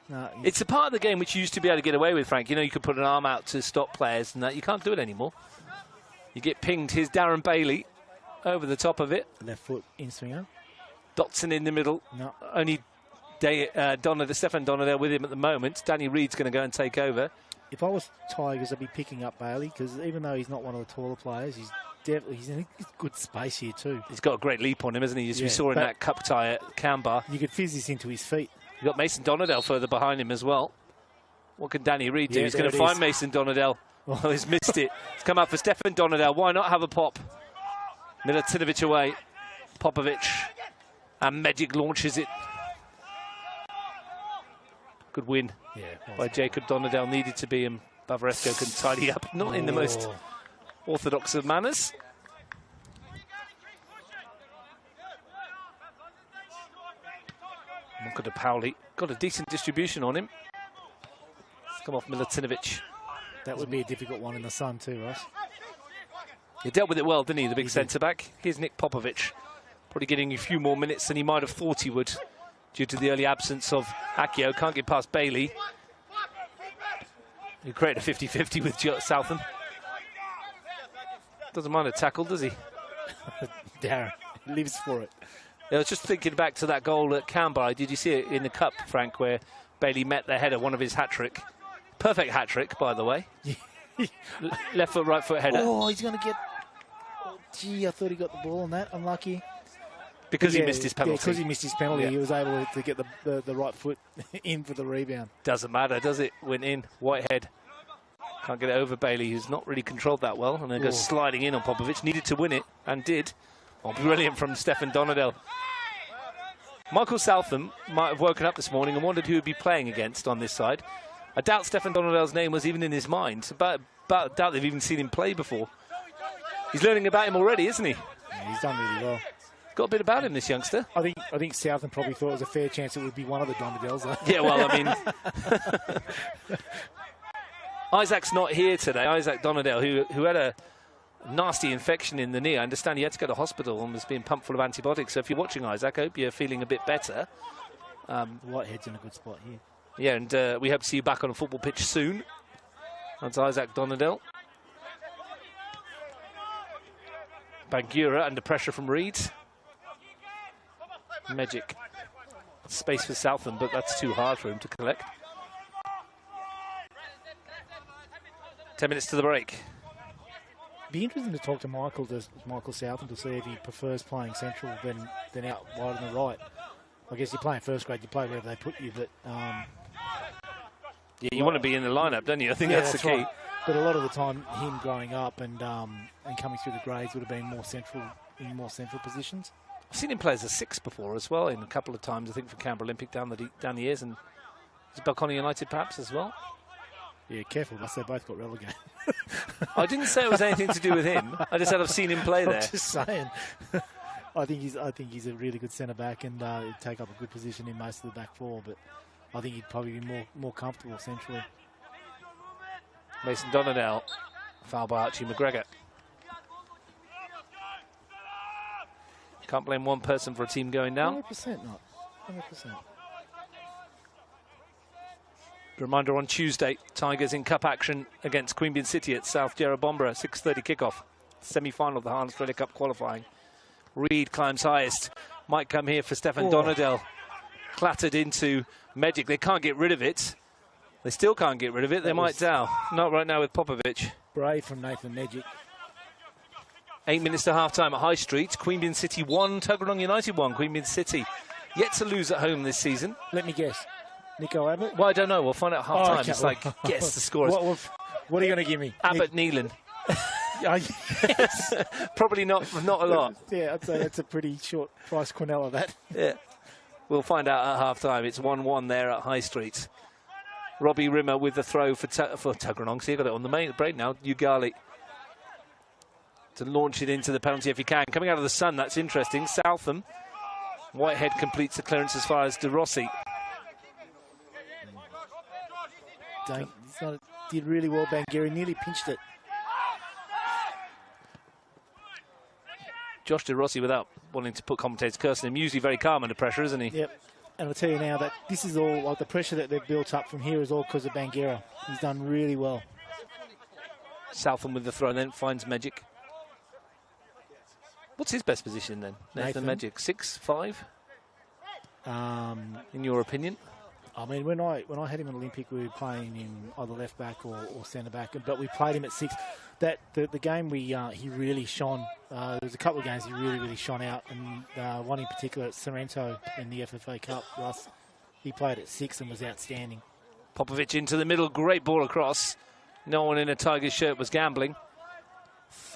No, it's a part of the game which you used to be able to get away with, Frank. You know, you could put an arm out to stop players and that. You can't do it anymore. You get pinged. Here's Darren Bailey over the top of it. Left foot in swinger. Dotson in the middle. No. Only Stefan Donadell with him at the moment. Danny Reed's going to go and take over. If I was Tigers, I'd be picking up Bailey, because even though he's not one of the taller players, he's in a good space here too. He's got a great leap on him, hasn't he? As we saw in that cup tie at Canberra. You could fizz this into his feet. You've got Mason Donadell further behind him as well. What can Danny Reed do? He's going to find Mason Donadell. Oh, he's missed it. It's come out for Stefan Donadell. Why not have a pop? Milutinovic away. Popovic. And Magic launches it. Good win by Jacob Donadell. Needed to be, and Bavaresco can tidy up. Not in the most orthodox of manners. Look at the Powley. Got a decent distribution on him. It's come off Milutinovic. That would be a difficult one in the sun too, Ross. He dealt with it well, didn't he, the big centre-back? Here's Nick Popovic. Probably getting a few more minutes than he might have thought he would due to the early absence of Akio. Can't get past Bailey. He created a 50-50 with Southam. Doesn't mind a tackle, does he? Darren lives for it. I was just thinking back to that goal at Canberra. Did you see it in the cup, Frank, where Bailey met the header, one of his hat-trick? Perfect hat-trick, by the way. Left foot, right foot header. Oh, he's going to get... Oh, gee, I thought he got the ball on that. Unlucky. Because he missed his penalty. Because he missed his penalty, he was able to get the right foot in for the rebound. Doesn't matter, does it? Went in. Whitehead. Can't get it over Bailey, who's not really controlled that well. And then goes sliding in on Popovic. Needed to win it, and did. Oh, brilliant from Stefan Donadell. Michael Southam might have woken up this morning and wondered who he'd be playing against on this side. I doubt Stefan Donadell's name was even in his mind, but I doubt they've even seen him play before. He's learning about him already, isn't he? Yeah, he's done really well. Got a bit about him, this youngster. I think Southam probably thought it was a fair chance it would be one of the Donadells. Yeah, well, I mean... Isaac's not here today, Isaac Donadell, who had a nasty infection in the knee. I understand he had to go to hospital and was being pumped full of antibiotics. So if you're watching Isaac, I hope you're feeling a bit better. Whitehead's in a good spot here. Yeah, and we hope to see you back on a football pitch soon. That's Isaac Donadell. Bangura under pressure from Reed. Magic. Space for Southam, but that's too hard for him to collect. 10 minutes to the break. Be interesting to talk to Michael Southam to see if he prefers playing central than out wide on the right. I guess you're playing first grade, you play wherever they put you, but... yeah, you want to be in the lineup, don't you? I think that's the key. Right. But a lot of the time, him growing up and coming through the grades would have been in more central positions. I've seen him play as a 6 before as well, in a couple of times, I think, for Canberra Olympic down the years, and Balcony United perhaps as well. Yeah, careful, unless they both got relegated. I didn't say it was anything to do with him. I just said I've seen him play there. I'm just saying. I think he's a really good centre back and he'd take up a good position in most of the back four, but I think he'd probably be more comfortable centrally. Mason Donadell, foul by Archie McGregor. Can't blame one person for a team going down. 100% not. 100%. Reminder on Tuesday, Tigers in cup action against Queanbeyan City at South Jerrabomberra, 6:30 kickoff. Semi-final of the Hahn Australia Cup qualifying. Reed climbs highest. Might come here for Stefan Donadell. Clattered into Magic. They can't get rid of it. They still can't get rid of it. They might now. Not right now with Popovic. Brave from Nathan Magic. 8 minutes to half-time at High Street. Queanbeyan City 1, Tuggeranong United 1. Queanbeyan City yet to lose at home this season. Let me guess. Nico Abbott? Well, I don't know. We'll find out at half-time. Okay. It's like, guess the scores. What are you going to give me? Abbott Neelan. Yes. Probably not a lot. Yeah, I'd say that's a pretty short price Quinella, that. Yeah. We'll find out at half-time. It's 1-1 there at High Street. Robbie Rimmer with the throw for Tuggeranong. See, got it on the main brain now. Yoogali to launch it into the penalty if he can. Coming out of the sun, that's interesting. Southam. Whitehead completes the clearance as far as De Rossi. Did really well, Bangiri. Nearly pinched it. Josh De Rossi, without wanting to put commentators cursing him, usually very calm under pressure, isn't he? Yep. And I'll tell you now that this is all, like the pressure that they've built up from here is all because of Bangira. He's done really well. Southam with the throw and then finds Magic. What's his best position then? Nathan Magic, 6'5"? in your opinion? I mean, when I had him in Olympic, we were playing him either left back or centre back, but we played him at 6. The game he really shone. There was a couple of games he really shone out, and one in particular at Sorrento in the FFA Cup. Russ, he played at 6 and was outstanding. Popovic into the middle, great ball across. No one in a Tigers shirt was gambling.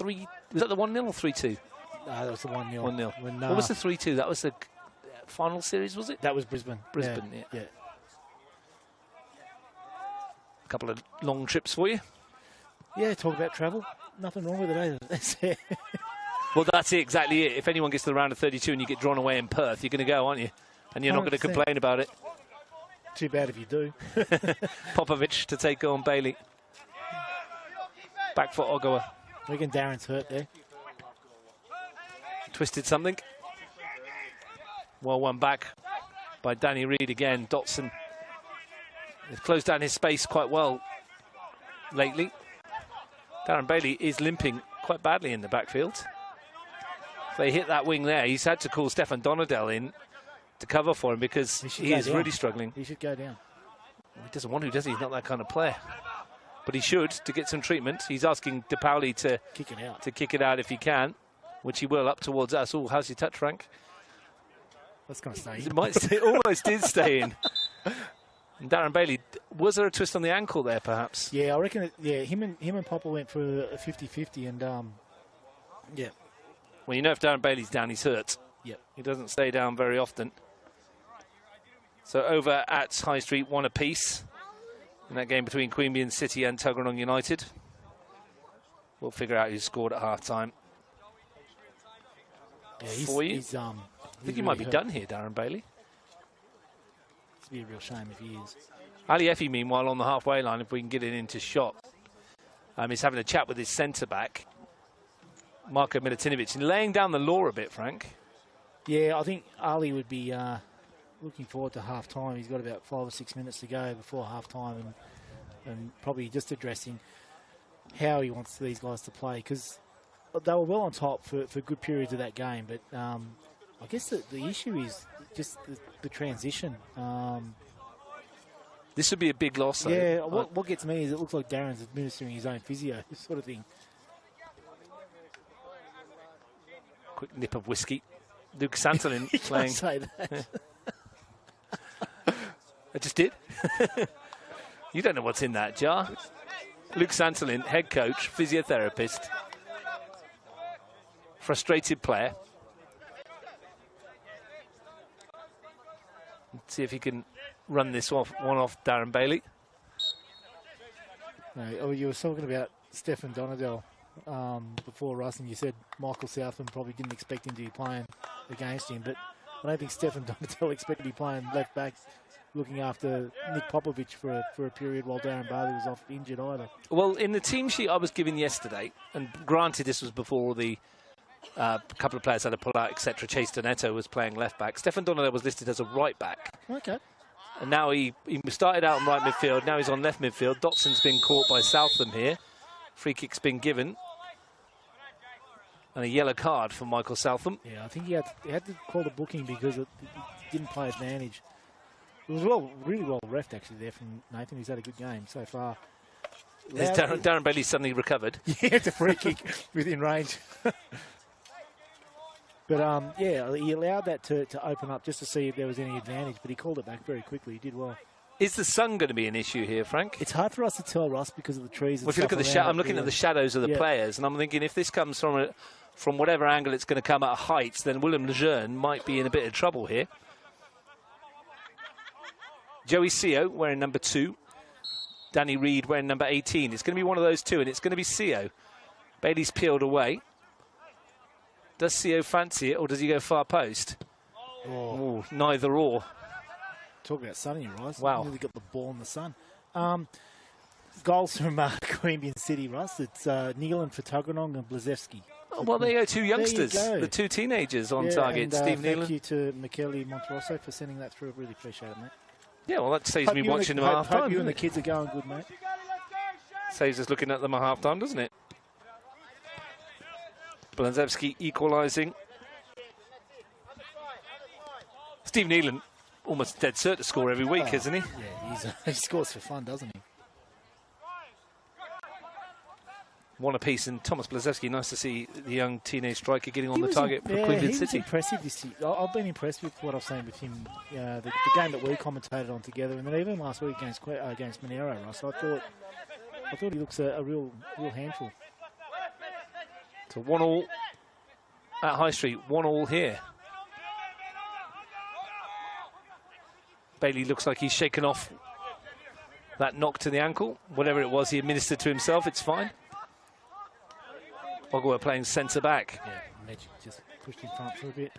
Was that the 1-0 or 3-2? That was the 1-0. 1-0. What was the 3-2? That was the final series, was it? That was Brisbane. Brisbane, yeah. A couple of long trips for you. Yeah, talk about travel. Nothing wrong with it either. Well, that's it, exactly it. If anyone gets to the round of 32 and you get drawn away in Perth, you're going to go, aren't you? And you're not going to complain about it. Too bad if you do. Popovic to take on Bailey. Back for Ogawa. I reckon Darren's hurt there. Twisted something. Well, one back by Danny Reid again. Dotson. They've closed down his space quite well lately. Darren Bailey is limping quite badly in the backfield. If they hit that wing there, he's had to call Stefan Donadell in to cover for him because he is really struggling. He should go down. Well, he doesn't want to, does he? He's not that kind of player. But he should, to get some treatment. He's asking De Pauli to kick it out if he can, which he will up towards us. Oh, how's your touch, Frank? That's going to stay in. It might stay, almost did stay in. And Darren Bailey, was there a twist on the ankle there, perhaps? Yeah, I reckon. Him and Popper went for a 50-50, and yeah. Well, you know, if Darren Bailey's down, he's hurt. Yep. He doesn't stay down very often. So over at High Street, 1 apiece in that game between Queanbeyan City and Tuggeranong United. We'll figure out who scored at half-time. Yeah, I think he might be done here, Darren Bailey. It'd be a real shame if he is. Ali Effie, meanwhile, on the halfway line, if we can get it into shot. He's having a chat with his centre-back, Marko Milutinovic, and laying down the law a bit, Frank. Yeah, I think Ali would be looking forward to half-time. He's got about 5 or 6 minutes to go before half-time, and probably just addressing how he wants these guys to play, because they were well on top for good periods of that game, but I guess the issue is just the transition. This would be a big loss, though. Yeah, what gets me is it looks like Darren's administering his own physio, this sort of thing. Quick nip of whiskey. Luke Santolin playing. Say that. I just did. You don't know what's in that jar. Luke Santolin, head coach, physiotherapist, frustrated player. Let's see if he can run this one off Darren Bailey. No, you were talking about Stefan Donadell before, Russ, and you said Michael Southam probably didn't expect him to be playing against him, but I don't think Stefan Donadell expected to be playing left back, looking after Nick Popovic for a period while Darren Bailey was off injured either. Well, in the team sheet I was given yesterday, and granted this was before the couple of players had to pull out, etc. Chase Doneto was playing left back. Stefan Donadell was listed as a right back. Okay. And now he started out on right midfield. Now he's on left midfield. Dotson's been caught by Southam here. Free kick's been given. And a yellow card for Michael Southam. Yeah, I think he had to call the booking because it didn't play advantage. It was really well reffed actually there from Nathan. He's had a good game so far. Darren Bailey suddenly recovered. Yeah, it's a free kick within range. But, yeah, he allowed that to open up just to see if there was any advantage, but he called it back very quickly. He did well. Is the sun going to be an issue here, Frank? It's hard for us to tell, Russ, because of the trees and if you look at the I'm looking at the shadows of the Yeah. players, and I'm thinking if this comes from whatever angle it's going to come at heights, then William Lejeune might be in a bit of trouble here. Joey Seo wearing number 2. Danny Reid wearing number 18. It's going to be one of those two, and it's going to be Seo. Bailey's peeled away. Does Seo fancy it, or does he go far post? Oh. Ooh, neither or. Talk about sun in your eyes. Wow. Nearly got the ball in the sun. Goals from Queanbeyan City, Russ. It's Nealon for Tuggeranong and Blazewski. Oh, well, there you go, 2 youngsters. There you go. The 2 teenagers on Yeah, target. and, Steve thank Nealon. you to Michele Monterosso for sending that through. Really appreciate it, mate. Yeah, well, that saves me watching them at half-time. Hope you and the kids are going good, mate. Saves us looking at them at half-time, doesn't it? Blazewski equalising. Steve Nealon almost dead cert to score every week, isn't he? Yeah, he scores for fun, doesn't he? One apiece, and Thomas Blazewski, nice to see the young teenage striker getting on the target for Cleveland City. He was impressive this year. I've been impressed with what I've seen with him. The game that we commentated on together, and then even last week against Monero, Russ. I thought he looks a real handful. So 1-1 at High Street, 1-1 here. Bailey looks like he's shaken off that knock to the ankle. Whatever it was he administered to himself, it's fine. Ogwa playing centre back. Yeah, Magic just pushed in front for a bit.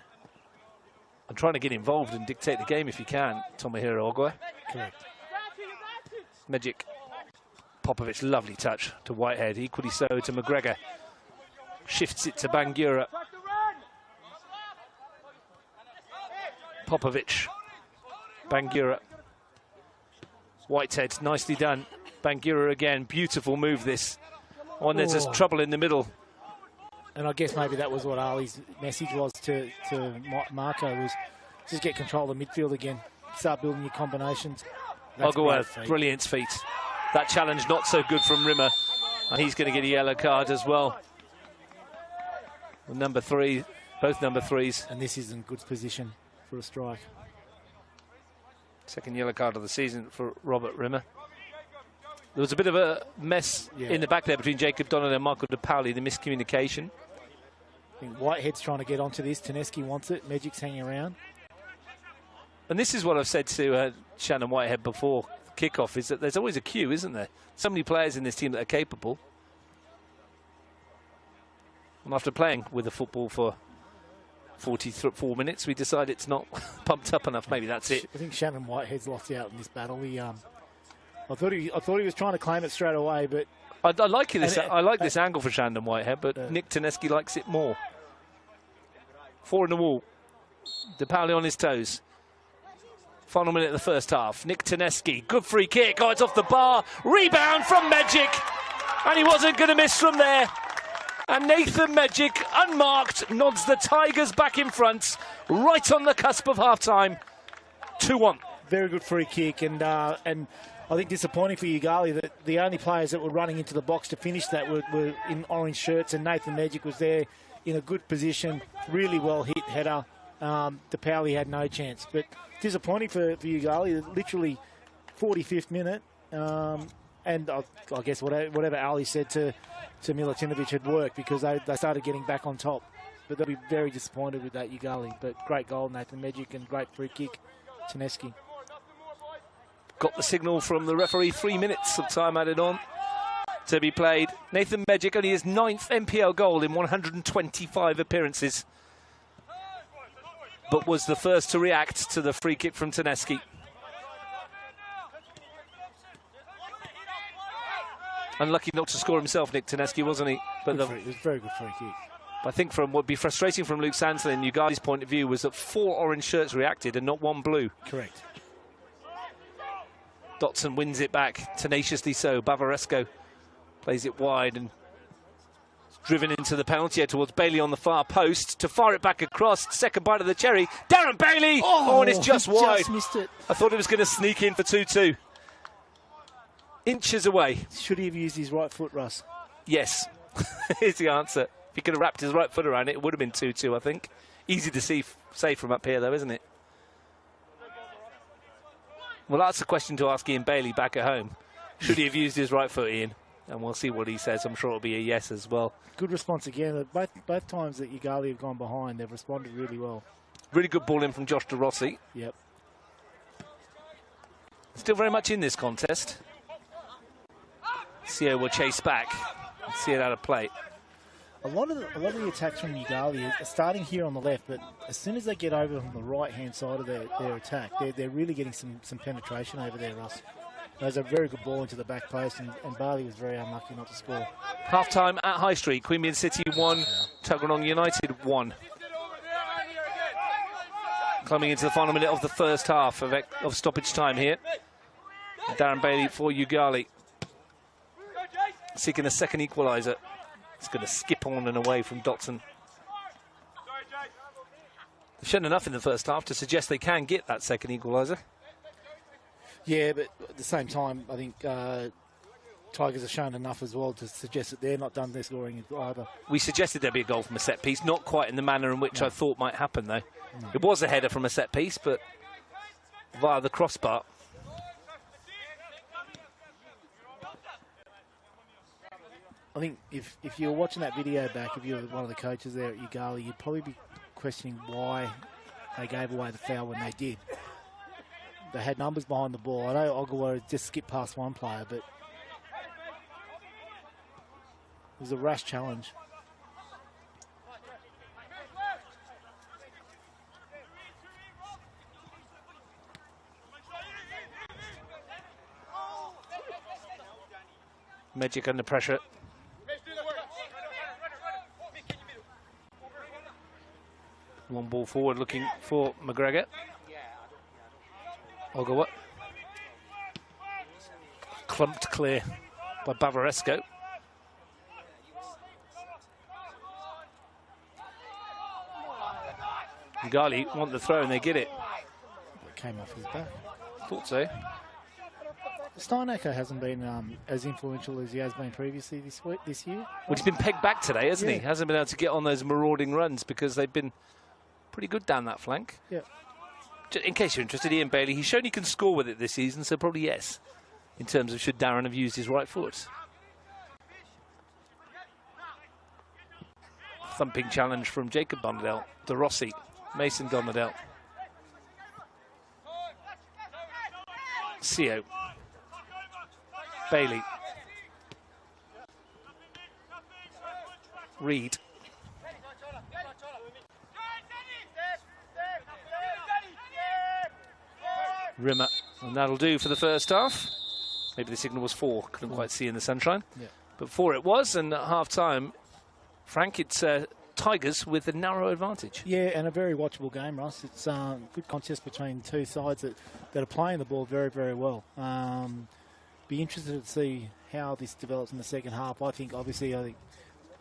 I'm trying to get involved and dictate the game if you can, Tomohiro Ogwa. Correct. Magic. Popovic, lovely touch to Whitehead, equally so to McGregor. Shifts it to Bangura. Popovic. Bangura. Whitehead, nicely done. Bangura again, beautiful move this. There's just trouble in the middle. And I guess maybe that was what Ali's message was to Marco, was just get control of the midfield again. Start building your combinations. Ogwa, brilliant feet. That challenge not so good from Rimmer. And he's going to get a yellow card as well. Number 3, both number 3s. And this is in good position for a strike. Second yellow card of the season for Robert Rimmer. There was a bit of a mess in the back there between Jacob Donald and Michael De Pauli, the miscommunication. I think Whitehead's trying to get onto this. Taneski wants it. Magic's hanging around. And this is what I've said to Shannon Whitehead before kickoff, is that there's always a queue, isn't there? So many players in this team that are capable. And after playing with the football for 44 minutes, we decide it's not pumped up enough. Maybe that's it. I think Shannon Whitehead's lost out in this battle. I thought he was trying to claim it straight away, but I like this. I like this angle for Shandon Whitehead, but Nick Taneski likes it more. 4 in the wall. De Pauli on his toes. Final minute of the first half. Nick Taneski, good free kick. Oh, it's off the bar. Rebound from Magic, and he wasn't going to miss from there. And Nathan Magic, unmarked, nods the Tigers back in front, right on the cusp of half-time. 2-1. Very good free kick, and I think disappointing for Yoogali that the only players that were running into the box to finish that were in orange shirts, and Nathan Magic was there in a good position, really well hit header. De Pauli had no chance, but disappointing for Yoogali, literally 45th minute, and I guess whatever Ali said to Milutinovic had worked, because they started getting back on top. But they'll be very disappointed with that, Yoogali. But great goal, Nathan Magic, and great free kick, Taneski. Got the signal from the referee, 3 minutes of time added on to be played. Nathan Magic, only his 9th NPL goal in 125 appearances, but was the first to react to the free kick from Taneski. Unlucky not to score himself, Nick Taneski, wasn't he? But it was a very good free kick. I think from what would be frustrating from Luke Sansley and Yoogali's point of view was that 4 orange shirts reacted and not 1 blue. Correct. Dotson wins it back, tenaciously so. Bavaresco plays it wide and driven into the penalty area towards Bailey on the far post to fire it back across. Second bite of the cherry. Darren Bailey! Oh, and it's just wide. Just missed it. I thought it was going to sneak in for 2-2. Inches away. Should he have used his right foot, Russ? Yes, here's the answer. If he could have wrapped his right foot around it, it would have been 2-2, I think. Easy to say from up here, though, isn't it? Well, that's a question to ask Ian Bailey back at home. Should he have used his right foot, Ian? And we'll see what he says. I'm sure it'll be a yes as well. Good response again. Both times that Yoogali have gone behind, they've responded really well. Really good ball in from Josh De Rossi. Yep. Still very much in this contest. Sio will chase back and see it out of play. A lot of the attacks from Yoogali are starting here on the left, but as soon as they get over on the right-hand side of their attack, they're really getting some penetration over there, Russ. There's a very good ball into the back post, and Barley was very unlucky not to score. Half-time at High Street. Queanbeyan City 1, Tuggeranong United 1. Coming into the final minute of the first half of stoppage time here. Darren Bailey for Yoogali. Seeking a second equaliser. It's going to skip on and away from Dotson. They've shown enough in the first half to suggest they can get that second equaliser. Yeah, but at the same time, I think Tigers have shown enough as well to suggest that they're not done their scoring either. We suggested there'd be a goal from a set piece, not quite in the manner in which I thought might happen, though. It was a header from a set piece, but via the crossbar. I think if you were watching that video back, if you were one of the coaches there at Yoogali, you'd probably be questioning why they gave away the foul when they did. They had numbers behind the ball. I know Ogawa just skipped past one player, but it was a rash challenge. Magic under pressure. One ball forward looking for McGregor. Ogawa. Clumped clear by Bavaresco. Yoogali want the throw and they get it. It came off his back. Thought so. Steinecker hasn't been as influential as he has been previously this year. Well, he's been pegged back today, hasn't he? Hasn't been able to get on those marauding runs because they've been pretty good down that flank. Yeah. In case you're interested, Ian Bailey, he's shown he can score with it this season, so probably yes, in terms of should Darren have used his right foot. Thumping challenge from Jacob Bondell, De Rossi, Mason Gomadell. Sio. Bailey. Reed. Rimmer. And that'll do for the first half. Maybe the signal was 4. Couldn't quite see in the sunshine. Yeah. But 4 it was. And at half-time, Frank, it's Tigers with a narrow advantage. Yeah, and a very watchable game, Ross. It's a good contest between two sides that are playing the ball very, very well. Be interested to see how this develops in the second half. I think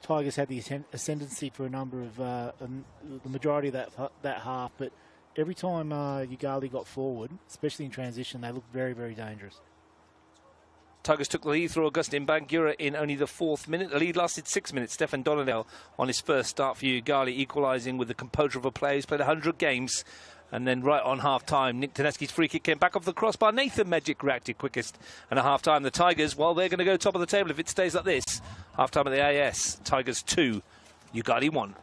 Tigers had the ascendancy for a number of the majority of that half, but every time Yoogali got forward, especially in transition, they looked very, very dangerous. Tigers took the lead through Augustine Bangura in only the 4th minute. The lead lasted 6 minutes. Stefan Donadell on his first start for Yoogali, equalising with the composure of a player who's played 100 games. And then right on half-time, Nick Tedeschi's free kick came back off the crossbar. Nathan Magic reacted quickest. And at half-time, the Tigers, well, they're going to go top of the table if it stays like this. Half-time at the AIS, Tigers 2, Yoogali 1.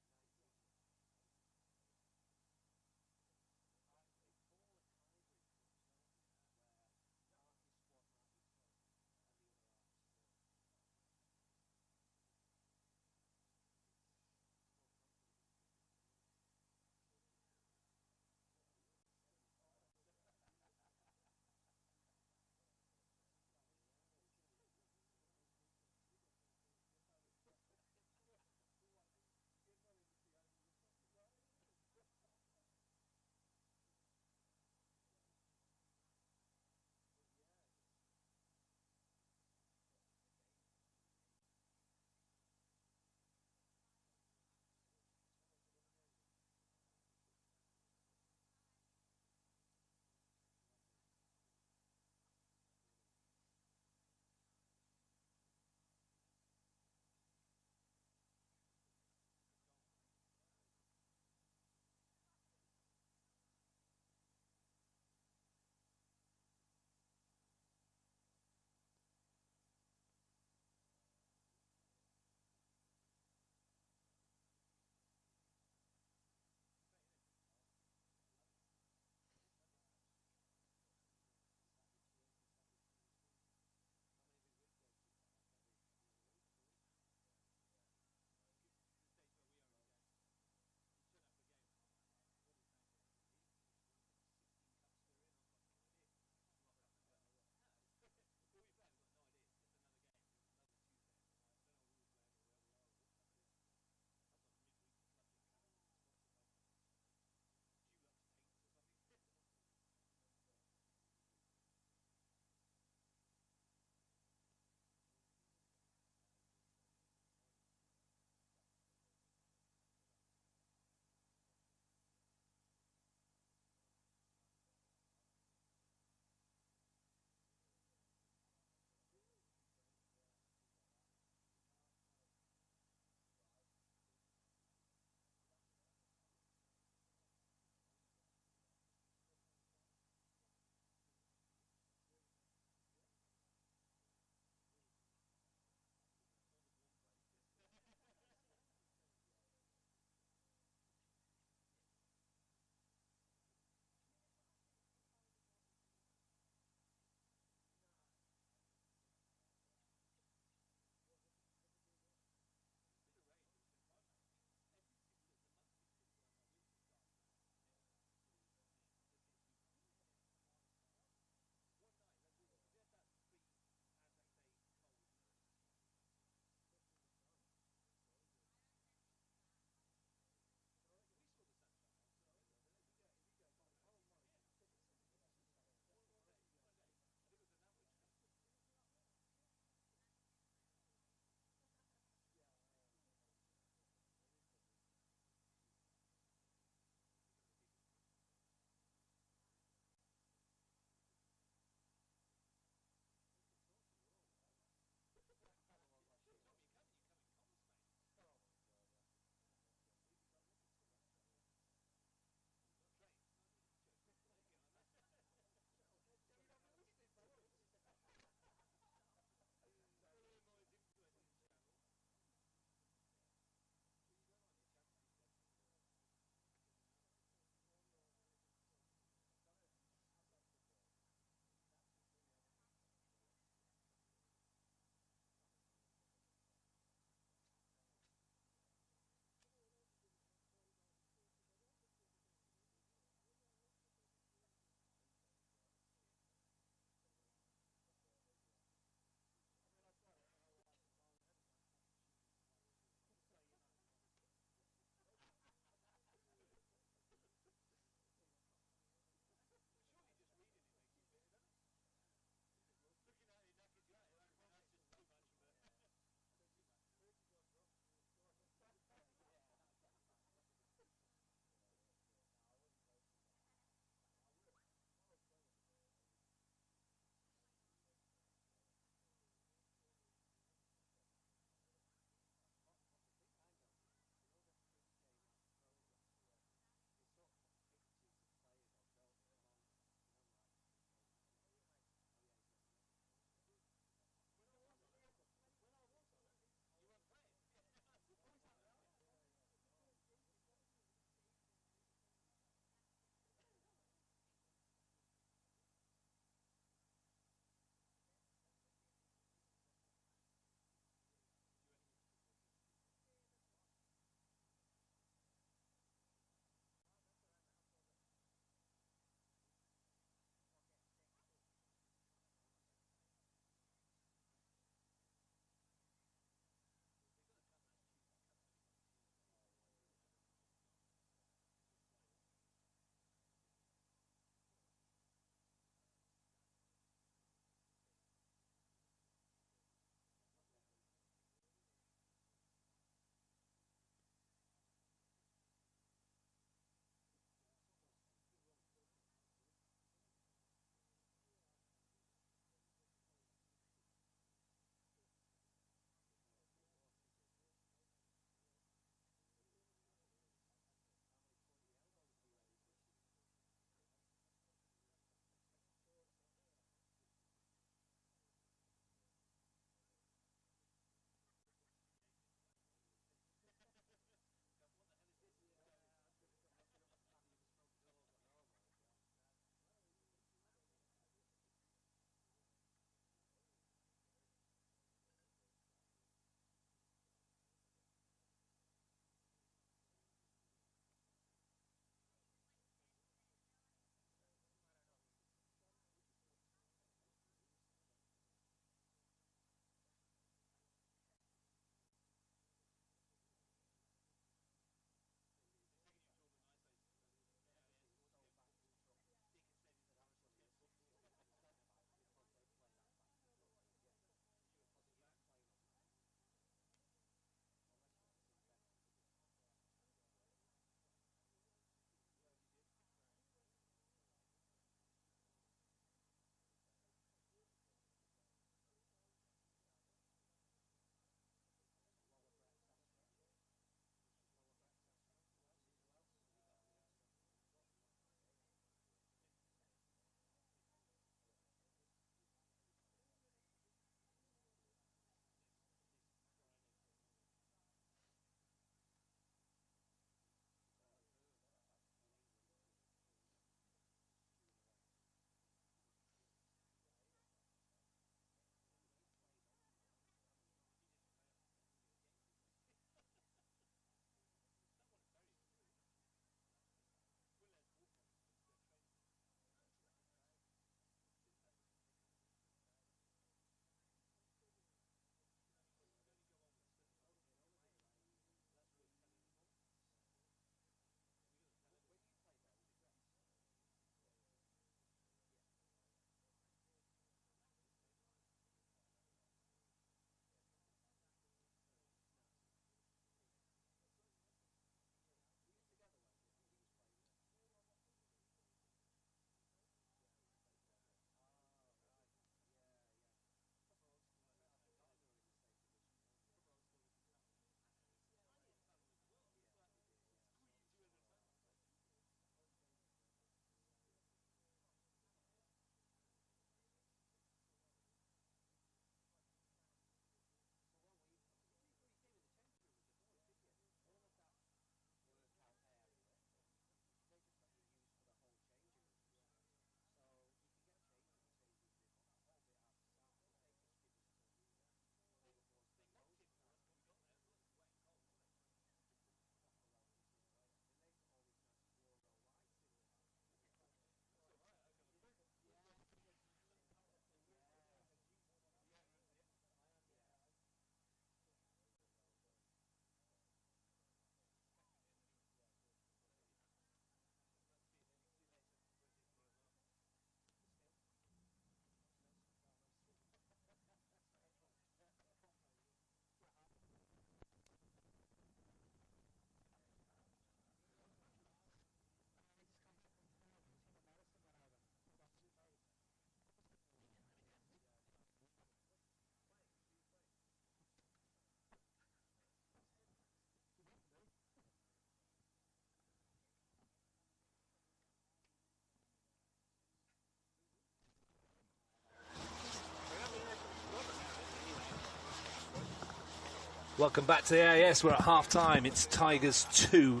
Welcome back to the AIS. We're at half-time. It's Tigers 2,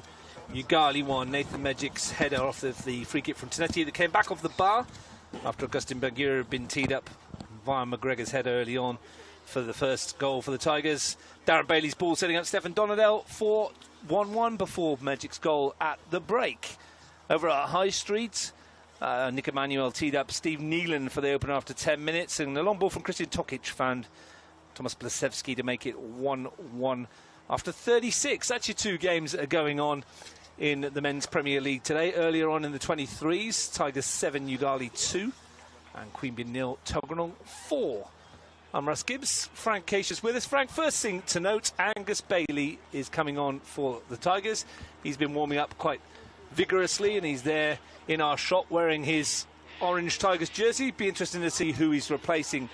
Yoogali 1. Nathan Magic's header off the free kick from Tanetti that came back off the bar after Augustin Bangira had been teed up via McGregor's header early on for the first goal for the Tigers. Darren Bailey's ball setting up Stefan Donadell for 1-1 before Magic's goal at the break. Over at High Street, Nick Emanuel teed up Steve Neelan for the opener after 10 minutes, and the long ball from Christian Tokic found Tomas Blasevski to make it 1-1 after 36. Actually, 2 games are going on in the Men's Premier League today. Earlier on in the 23s, Tigers 7, Yoogali 2, and Queanbeyan 0, Tuggeranong 4. I'm Russ Gibbs. Frank Cacius with us. Frank, first thing to note, Angus Bailey is coming on for the Tigers. He's been warming up quite vigorously, and he's there in our shop wearing his orange Tigers jersey. Be interesting to see who he's replacing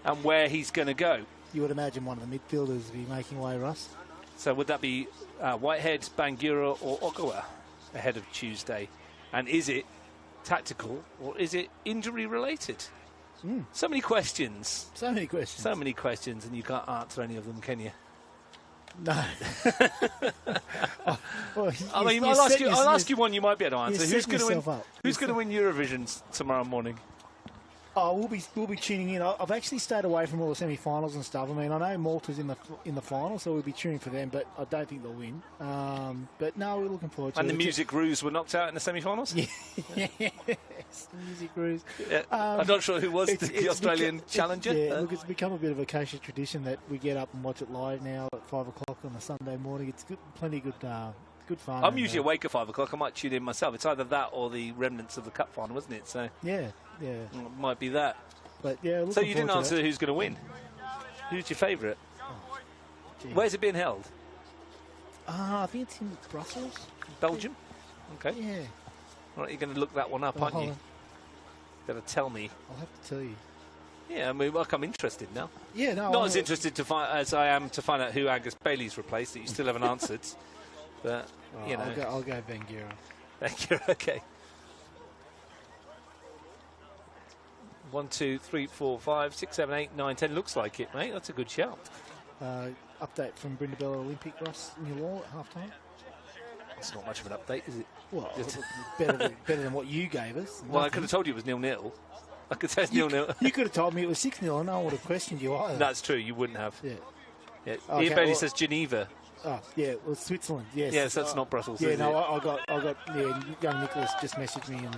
and where he's going to go. You would imagine one of the midfielders would be making way, Russ. So would that be Whitehead, Bangira or Ogawa ahead of Tuesday? And is it tactical or is it injury related? So many questions. So many questions. So many questions, and you can't answer any of them, can you? No. I mean, I'll ask you one you might be able to answer. Who's going to win Eurovision tomorrow morning? Oh, we'll be tuning in. I've actually stayed away from all the semi-finals and stuff. I mean, I know Malta's in the final, so we'll be cheering for them, but I don't think they'll win. But no, we're looking forward to it. And the Music Roos were knocked out in the semi-finals? Yes, the Music Roos. Yeah. I'm not sure who was the Australian challenger. Look, it's become a bit of a kosher tradition that we get up and watch it live now at 5 o'clock on a Sunday morning. It's good, plenty good fun. I'm usually awake at 5 o'clock. I might tune in myself. It's either that or the remnants of the cup final, wasn't it? So yeah, it might be that. But yeah. So you didn't answer who's going to win. Who's your favourite? Oh, where's it being held? I think it's in Brussels. Belgium. Okay. Yeah. All right, you're going to look that one up, aren't you? Got to tell me. I'll have to tell you. Yeah, I mean, I'm interested now. Yeah, no. Not as interested as I am to find out who Angus Bailey's replaced that you still haven't answered. But you know, I'll go Bangira. Thank you. Okay. 1, 2, 3, 4, 5, 6, 7, 8, 9, 10. Looks like it, mate. That's a good shout. Update from Brindabella Olympic, Ross, in your law at half-time. It's not much of an update, is it? Well, better than what you gave us. Well, I could have told you it was 0-0. I could say it's 0-0. You could have told me it was 6-0 and no one would have questioned you either. That's true. You wouldn't have. Yeah. Okay, Ian Bailey says Geneva. Oh, yeah, well, Switzerland, yes. Yes, that's not Brussels, yeah, is no, it? I got, young Nicholas just messaged me and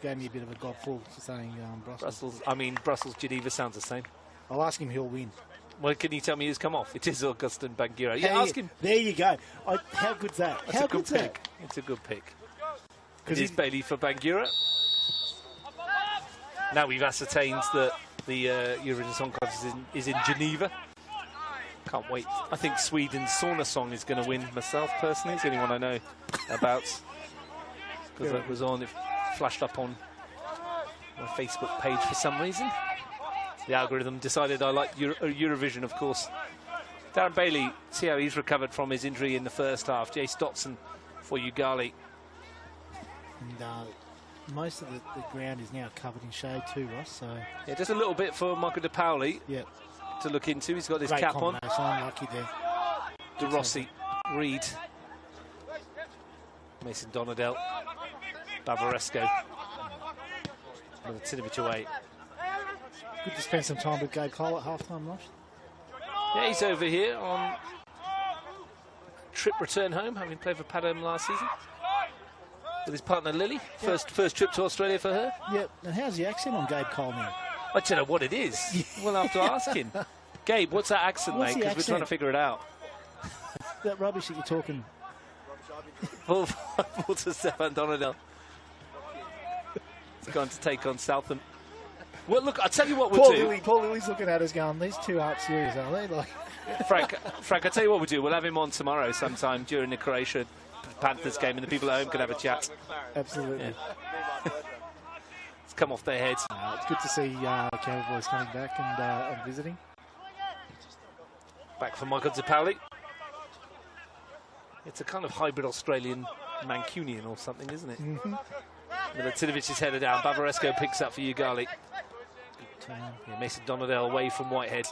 gave me a bit of a gobful saying Brussels. Brussels, Geneva sounds the same. I'll ask him who'll win. Well, can you tell me who's come off? It is Augustin Bangira. Yeah, ask him. There you go. How good's that? That's a good pick. It's a good pick. It is Bailey for Bangira. Now we've ascertained that the Eurovision Song Contest is in Geneva. Can't wait. I think Sweden's Sauna Song is going to win myself, personally. It's the only one I know about. Because it was on, it flashed up on my Facebook page for some reason. The algorithm decided I like Eurovision, of course. Darren Bailey, see how he's recovered from his injury in the first half. Jace Dotson for Yoogali. And most of the ground is now covered in shade too, Ross. So yeah, just a little bit for Michael De Pauli to look into. He's got this cap on. Unlucky there. De Rossi, Reed, Mason Donadell, Bavaresco. Milutinovic away. Good to spend some time with Gabe Cole at half-time, Ross. Yeah, he's over here on trip return home, having played for Padam last season. With his partner Lily. First trip to Australia for her. Yep. And how's the accent on Gabe Cole now? I don't know what it is. We'll have to ask him. Gabe, what's that accent, mate? Because we're trying to figure it out. That rubbish that you're talking. Ball to Stefan Donadell. It's going to take on Southam. Well, look, I'll tell you what we'll do. Paul Lily's looking at us going, these two aren't serious, are they? Frank, I'll tell you what we'll do. We'll have him on tomorrow sometime during the Croatia Panthers game, and the people at home can have a chat. Absolutely. Yeah. It's come off their heads. It's good to see Canberra boys coming back and visiting. Back for Michael De Pauli. It's a kind of hybrid Australian Mancunian or something, isn't it? Mm-hmm. Milutinovic is headed down. Bavaresco picks up for Yoogali. Yeah, Mason Donadell away from Whitehead.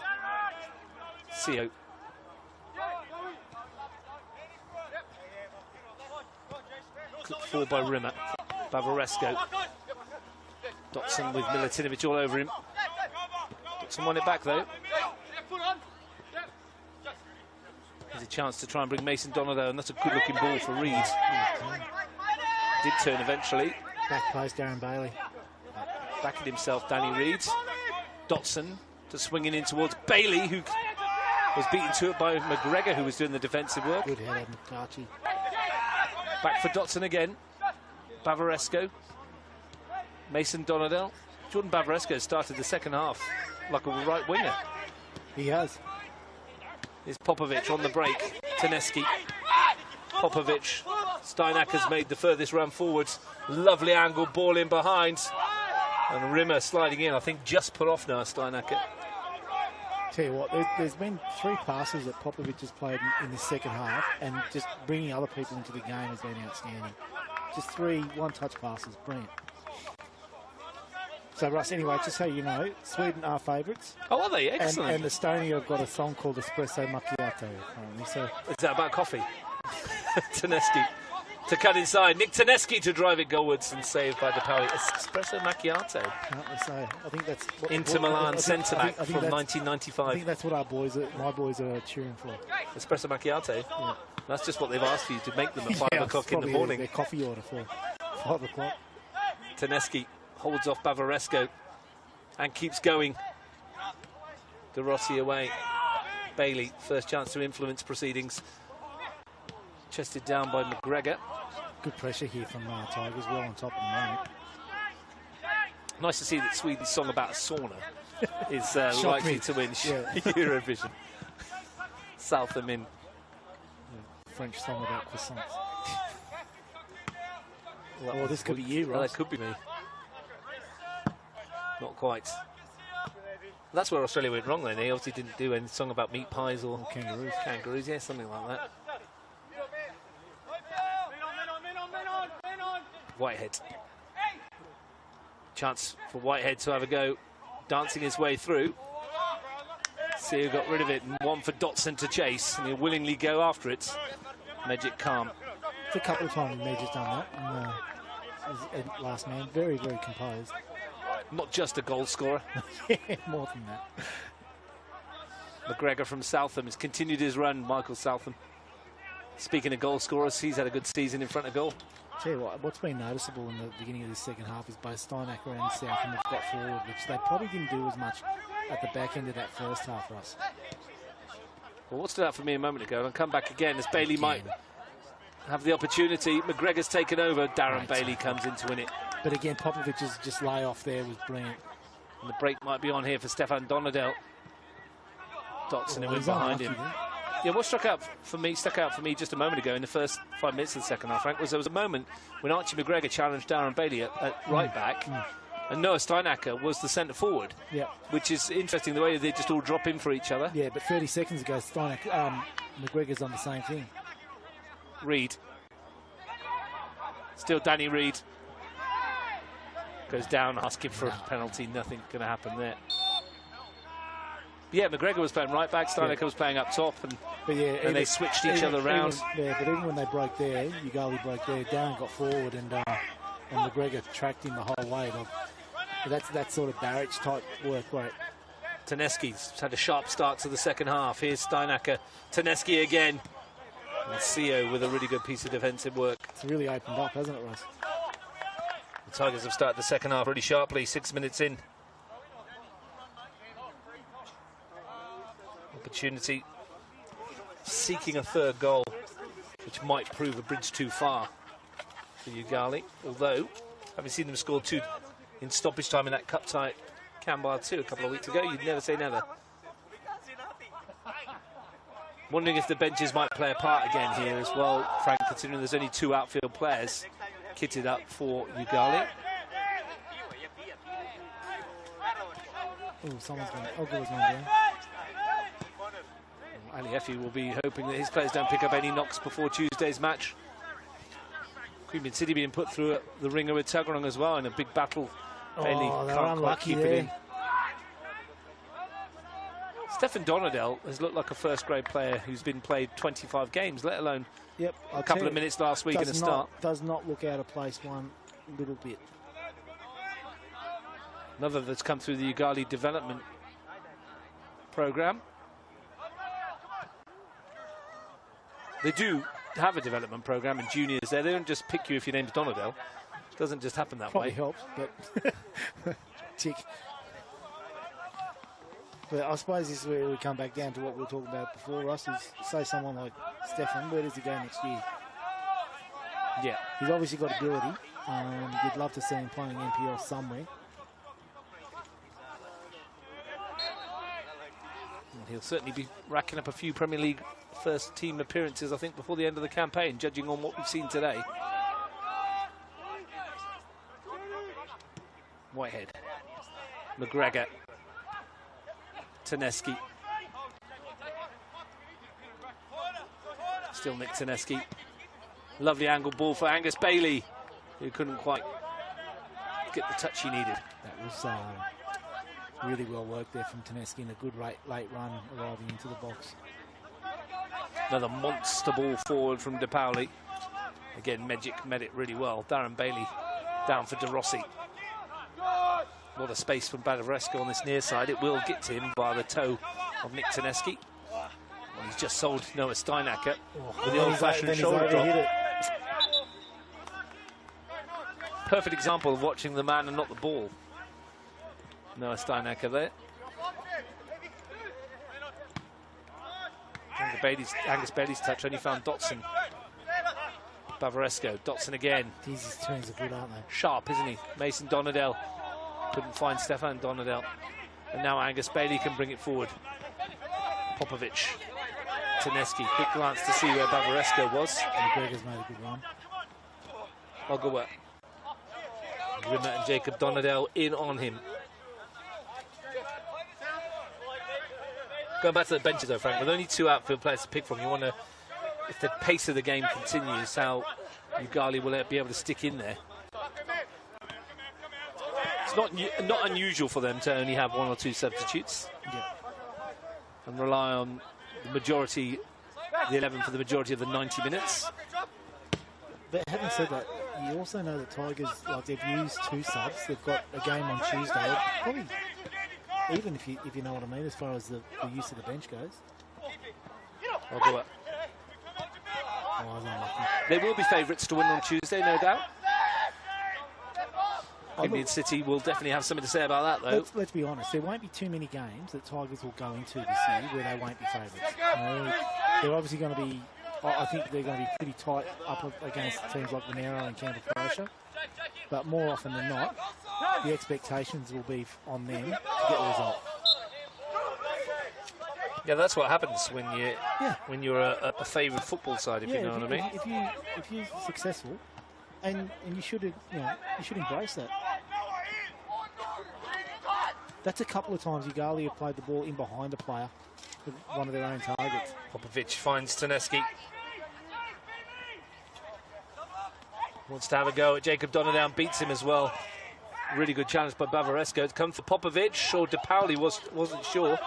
CO. looked for by Rimmer. Bavaresco. Dotson with Milutinovic all over him. Dotson won it back though. There's a chance to try and bring Mason Donato, and that's a good looking ball for Reed. Did turn eventually. Back post, Darren Bailey. Back at himself, Danny Reed. Dotson to swinging in towards Bailey, who was beaten to it by McGregor, who was doing the defensive work. Good header, McCarthy. Back for Dotson again. Bavaresco. Mason Donadell. Jordan Bavaresco started the second half like a right winger. He has. Here's Popovic on the break. Taneski. Popovic. Steinacker's made the furthest run forwards. Lovely angle, ball in behind. And Rimmer sliding in. I think just put off now, Steinacker. Tell you what, there's been 3 passes that Popovic has played in the second half, and just bringing other people into the game has been outstanding. Just 3 one-touch passes, brilliant. So, Russ, anyway, just so you know, Sweden are favourites. Oh, are they? Excellent. And Estonia have got a song called Espresso Macchiato, apparently. So, is that about coffee? Taneski to cut inside. Nick Taneski to drive it goalwards and saved by DePauli. Espresso Macchiato. So I think that's what Inter Milan centre back from 1995. I think that's what my boys are cheering for. Espresso Macchiato. Yeah. That's just what they've asked for you to make them at 5 o'clock in the morning. Their coffee order for 5 o'clock. Taneski holds off Bavaresco and keeps going. De Rossi away. Bailey, first chance to influence proceedings. Chested down by McGregor. Good pressure here from Tigers, well on top at the moment. Nice to see that Sweden's song about a sauna is likely to win Eurovision. Southam in. French song about croissants. Well, this could be you, right? Well, that could be me. Not quite. That's where Australia went wrong then. They obviously didn't do any song about meat pies or kangaroos. Kangaroos, yeah, something like that. Whitehead. Chance for Whitehead to have a go, dancing his way through. See who got rid of it, and one for Dotson to chase, and he'll willingly go after it. Magic calm. It's a couple of times Major's done that. And, last man, very, very composed. Not just a goal scorer. Yeah, more than that. McGregor from Southam has continued his run, Michael Southam. Speaking of goal scorers, he's had a good season in front of goal. Tell you what, what's been noticeable in the beginning of this second half is both Steinacker and Southam have got forward, which they probably didn't do as much at the back end of that first half for us. Well, what stood out for me a moment ago, and I'll come back again as Bailey might have the opportunity. McGregor's taken over. Darren Bailey comes in to win it. But again, Popovic's just lay off there was brilliant. And the break might be on here for Stefan Donadell. Dotson who went behind him. Yeah, what stuck out for me just a moment ago in the first 5 minutes of the second half, Frank, was there was a moment when Archie McGregor challenged Darren Bailey at right back, and Noah Steinacker was the centre forward. Yeah, which is interesting the way they just all drop in for each other. Yeah, but 30 seconds ago, McGregor's on the same thing. Reed, still Danny Reed goes down asking for a penalty. Nothing going to happen there. Yeah, McGregor was playing right back, Steinacker was playing up top, and they switched each other around. But even when they broke there, Yoogali broke there, Darren got forward, and McGregor tracked him the whole way. That's that sort of barrage type work, right? Taneski's had a sharp start to the second half. Here's Steinacker, Taneski again, and CEO with a really good piece of defensive work. It's really opened up, hasn't it, Russ? The Tigers have started the second half really sharply, 6 minutes in. Opportunity, seeking a third goal, which might prove a bridge too far for Yoogali. Although, having seen them score 2 in stoppage time in that cup tie at Canberra 2 a couple of weeks ago, you'd never say never. Wondering if the benches might play a part again here as well, Frank, considering there's only 2 outfield players kitted up for Yoogali. Oh, someone's going to... Ogle's on there. Ali Effie will be hoping that his players don't pick up any knocks before Tuesday's match. Queanbeyan City being put through the ringer with Tuggeranong as well in a big battle. Bailey can't quite keep it in. Stefan Donadell has looked like a first-grade player who's been played 25 games, let alone Yep. A couple of minutes last week in the start. Does not look out of place one little bit. Another that's come through the Yoogali development program. They do have a development program in juniors there. They don't just pick you if your name's Donadell. It doesn't just happen that Probably way. helps, but tick. But I suppose this is where we come back down to what we were talking about before, Russ, is say someone like Stefan, where does he go next year? Yeah. He's obviously got ability. You'd love to see him playing NPL somewhere. And he'll certainly be racking up a few Premier League first team appearances, I think, before the end of the campaign, judging on what we've seen today. Whitehead. McGregor. Taneski. Still Nick Taneski. Lovely angle ball for Angus Bailey, who couldn't quite get the touch he needed. That was really well worked there from Taneski and a good late run arriving into the box. Another monster ball forward from De Pauli. Again, Magic met it really well. Darren Bailey down for De Rossi. What a space from Badaveresco on this near side. It will get to him by the toe of Nick Taneski. Well, he's just sold Noah Steinacker with the old-fashioned shoulder drop. Perfect example of watching the man and not the ball. Noah Steinacker there. Angus Bailey's touch only found Dotson. Bavaresco, Dotson again. These turns are good, aren't they? Sharp, isn't he? Mason Donadell couldn't find Stefan Donadell. And now Angus Bailey can bring it forward. Popovic, Taneski, quick glance to see where Bavaresco was. McGregor's made a good run. Ogawa. Rimmer and Jacob Donadell in on him. Going back to the benches though, Frank, with only two outfield players to pick from, you wonder if the pace of the game continues, how Yoogali will be able to stick in there. It's not unusual for them to only have one or two substitutes. Yeah. And rely on the majority, the 11 for the majority of the 90 minutes. But having said that, you also know that Tigers, like, they've used two subs. They've got a game on Tuesday. Probably, even if you know what I mean, as far as the use of the bench goes. I'll do it. They will be favourites to win on Tuesday, no doubt. Indian City will definitely have something to say about that, though. Let's be honest, there won't be too many games that Tigers will go into this year where they won't be favourites. They're obviously going to be, I think they're going to be pretty tight up against teams like Monero and Canberra Croatia. But more often than not, the expectations will be on them to get a result. Yeah, that's what happens when you're a favoured football side, if you know what I mean. If you're successful, and you should embrace that. That's a couple of times Yoogali have played the ball in behind a player with one of their own targets. Popovic finds Taneski. Wants to have a go at Jacob Donadell, beats him as well. Really good challenge by Bavaresco. It's come for Popovic, or De Pauli wasn't sure.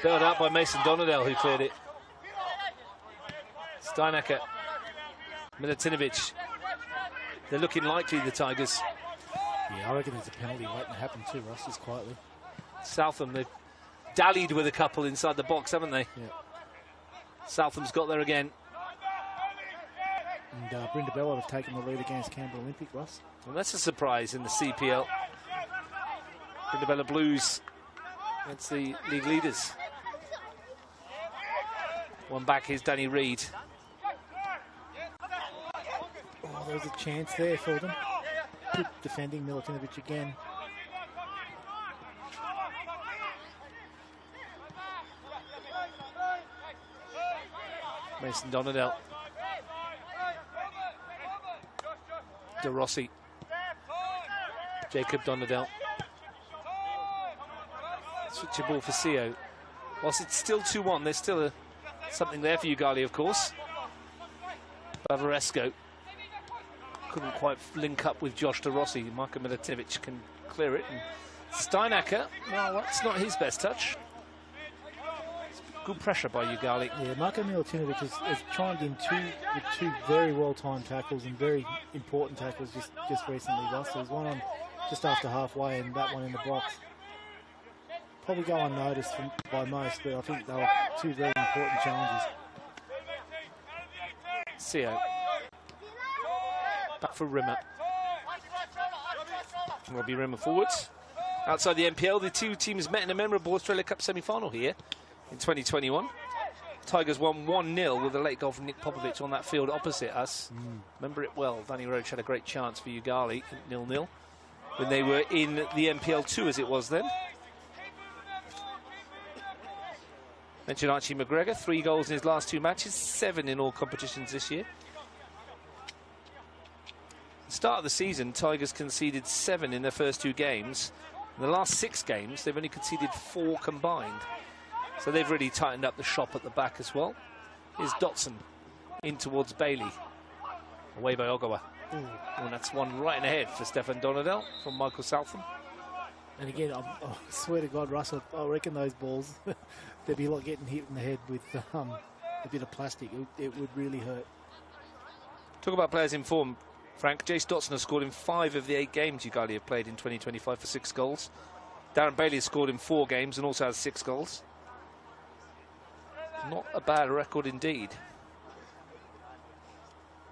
Bailed out by Mason Donadell, who cleared it. Steinacker, Milutinovic. They're looking likely, the Tigers. Yeah, I reckon there's a penalty waiting to happen too, Ross, just quietly. Southam, they've dallied with a couple inside the box, haven't they? Yeah. Southam's got there again. And Brindabella have taken the lead against Canberra Olympic, Ross. Well, that's a surprise in the CPL. Brindabella Blues against the league leaders. One back, here's Danny Reid. Oh, there's a chance there for them. Good defending, Milutinovic again. Mason Donadell. De Rossi. Jacob Donadell. Switch a ball for CO. Whilst it's still 2-1, there's still something there for Yoogali, of course. Bavaresco couldn't quite link up with Josh De Rossi. Marko Milutinovic can clear it. And Steinacker, well, that's not his best touch. Good pressure by Yoogali. Yeah, Marko Milutinovic has chimed in with two very well-timed tackles and very important tackles just recently, Ross. There's one on just after halfway and that one in the box. Probably go unnoticed by most, but I think they were two very important challenges. Seo. Back for Rimmer. Robbie Rimmer forwards. Outside the NPL, the two teams met in a memorable Australia Cup semi-final here in 2021. Tigers won 1-0 with a late goal from Nick Popovic on that field opposite us. Remember it well. Danny Roach had a great chance for Yoogali at 0-0 when they were in the NPL 2 as it was then. Mentioned Archie McGregor, 3 goals in his last 2 matches, 7 in all competitions this year. At the start of the season, Tigers conceded 7 in their first 2 games. In the last 6 games, they've only conceded 4 combined. So they've really tightened up the shop at the back as well. Here's Dotson in towards Bailey. Away by Ogawa. And that's one right in the head for Stefan Donadell from Michael Southam. And again, I swear to God, Russell, I reckon those balls, they'd be like getting hit in the head with a bit of plastic. It would really hurt. Talk about players in form, Frank. Jace Dotson has scored in 5 of the 8 games Yoogali have played in 2025 for 6 goals. Darren Bailey has scored in 4 games and also has 6 goals. Not a bad record indeed.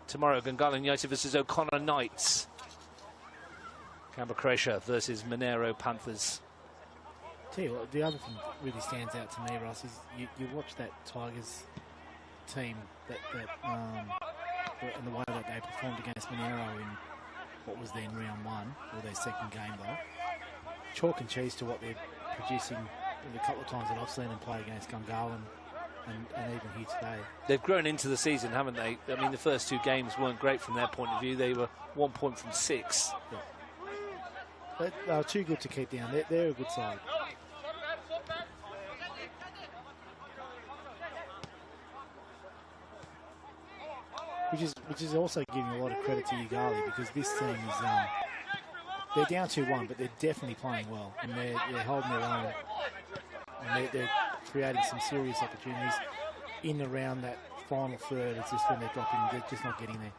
Tomorrow, Gungahlin United versus O'Connor Knights. Canberra Croatia versus Monero Panthers. Tell you what, the other thing that really stands out to me, Ross, is you watch that Tigers team and the way that they performed against Monero in what was then round 1, or their second game though. Chalk and cheese to what they're producing in a couple of times that I've seen them play against Gungahlin and even here today. They've grown into the season, haven't they? I mean, the first 2 games weren't great from their point of view. They were 1 point from 6. Yeah. They're too good to keep down. They're a good side. Which is also giving a lot of credit to Yoogali, because this team is they're down 2-1, but they're definitely playing well and they're holding their own and they're creating some serious opportunities in around that final third. It's just when they're dropping, they're just not getting there.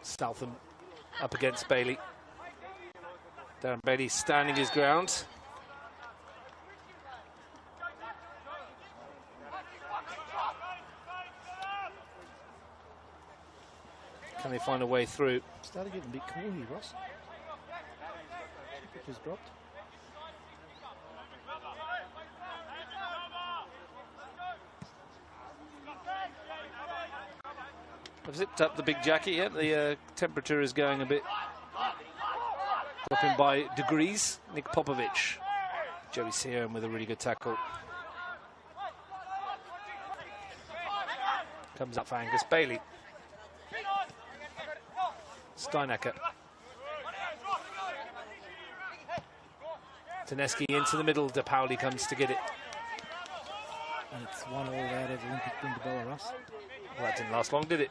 Southam up against Bailey. Darren Bailey standing his ground. Can they find a way through? Started getting a bit cool here, Ross. Temperature's dropped. I've zipped up the big jacket yet. The temperature is going a bit, dropping by degrees. Nick Popovic. Joey Seoane with a really good tackle. Comes up for Angus Bailey. Steinacker. Taneski into the middle. De Pauli comes to get it. And it's 1-1 out of Olympic Bindabella, Russ. Well, that didn't last long, did it?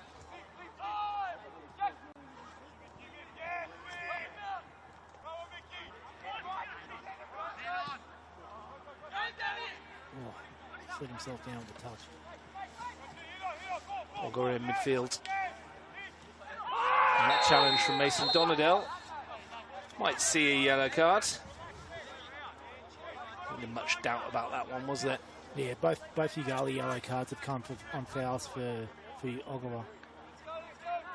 Slid himself down with the touch. Ogura in midfield. And that challenge from Mason Donadell. Might see a yellow card. Wasn't much doubt about that one, was there? Yeah, both Yoogali yellow cards have come on fouls for Ogura.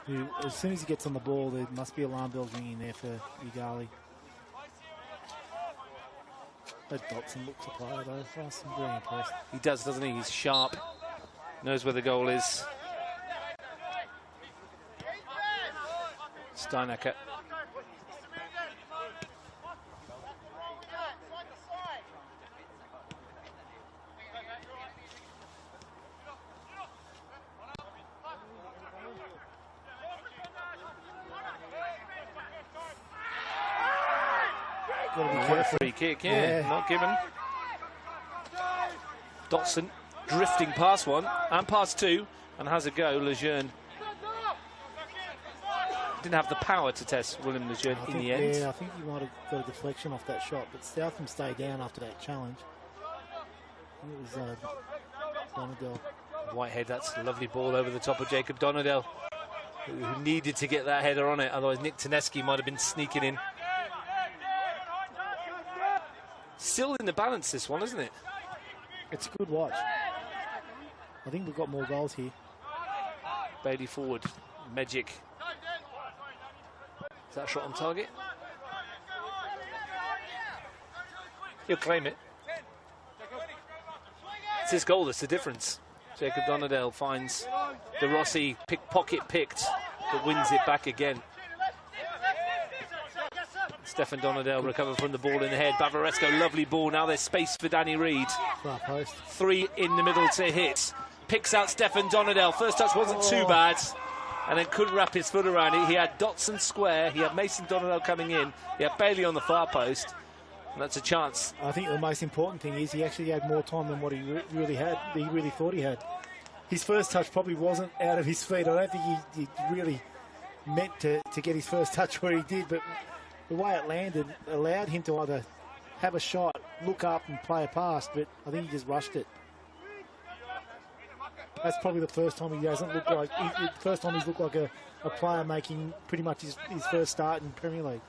Who, as soon as he gets on the ball, there must be alarm bells ringing there for Yoogali. That Dotson looks a player though. I'm very impressed. He does, doesn't he? He's sharp. Knows where the goal is. Steinacker. Free kick, yeah, not given. Dotson drifting past one and past 2 and has a go. Lejeune didn't have the power to test William Lejeune in the end. Yeah, I think he might have got a deflection off that shot, but Southam stayed down after that challenge. It was Donadell. Whitehead, that's a lovely ball over the top of Jacob Donadell, who needed to get that header on it, otherwise Nick Taneski might have been sneaking in. Still in the balance, this one, isn't it? It's a good watch. I think we've got more goals here. Bailey forward, Magic. Is that a shot on target? He'll claim it. It's his goal that's the difference. Jacob Donadell finds De Rossi, pocket picked, but wins it back again. Stefan Donadell recovered from the ball in the head. Bavaresco, lovely ball. Now there's space for Danny Reid. Post. 3 in the middle to hit. Picks out Stefan Donadell. First touch wasn't too bad. And then couldn't wrap his foot around it. He had Dotson square. He had Mason Donadell coming in. He had Bailey on the far post. And that's a chance. I think the most important thing is he actually had more time than what he really had. He really thought he had. His first touch probably wasn't out of his feet. I don't think he really meant to get his first touch where he did. But the way it landed allowed him to either have a shot, look up and play a pass. But I think he just rushed it. That's probably the first time he hasn't looked like... first time he's looked like a player making pretty much his first start in Premier League.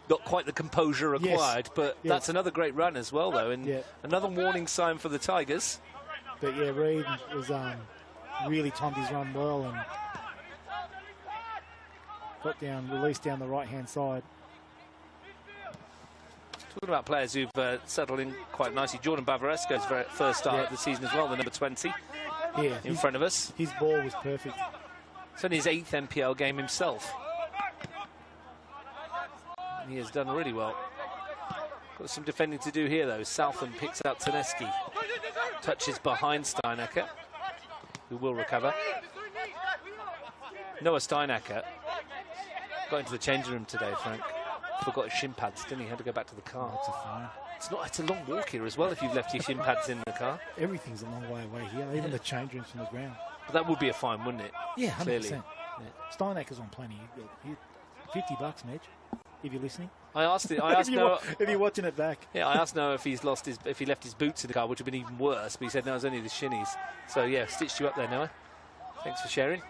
Not quite the composure required, yes. but yes. That's another great run as well, though. And another warning sign for the Tigers. But yeah, Reid was really timed his run well and got down, released down the right-hand side. Talking about players who've settled in quite nicely. Jordan Bavaresco's first start of the season as well, the number 20 in front of us. His ball was perfect. It's only his 8th NPL game himself. He has done really well. Got some defending to do here, though. Southam picks out Taneski. Touches behind Steinacker, who will recover. Noah Steinacker got into the changing room today, Frank. Forgot his shin pads, didn't he? Had to go back to the car. That's a fine. It's a long walk here as well if you've left your shin pads in the car. Everything's a long way away here, even the change rooms from the ground. But that would be a fine, wouldn't it? Yeah, 100%. Clearly. Yeah. Steinacker's on plenty. $50, Midge, if you're listening. I asked Noah if you're watching it back. Yeah, I asked Noah if he left his boots in the car, which would have been even worse. But he said no, it's only the shinnies. So yeah, stitched you up there, Noah. Thanks for sharing.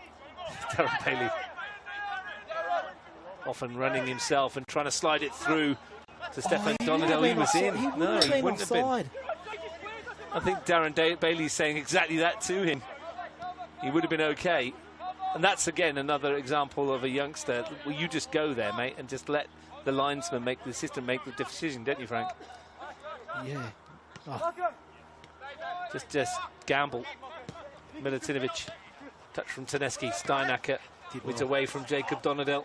Darren Bailey often running himself and trying to slide it through to Stefan Donadell. He was in. No, he wouldn't have been. I think Darren Bailey's saying exactly that to him. He would have been okay. And that's, again, another example of a youngster. Well, you just go there, mate, and just let the linesman make the assistant make the decision, don't you, Frank? Yeah. Oh. Just gamble. Milutinovic. Touch from Taneski. Steinacker was away from Jacob Donadell.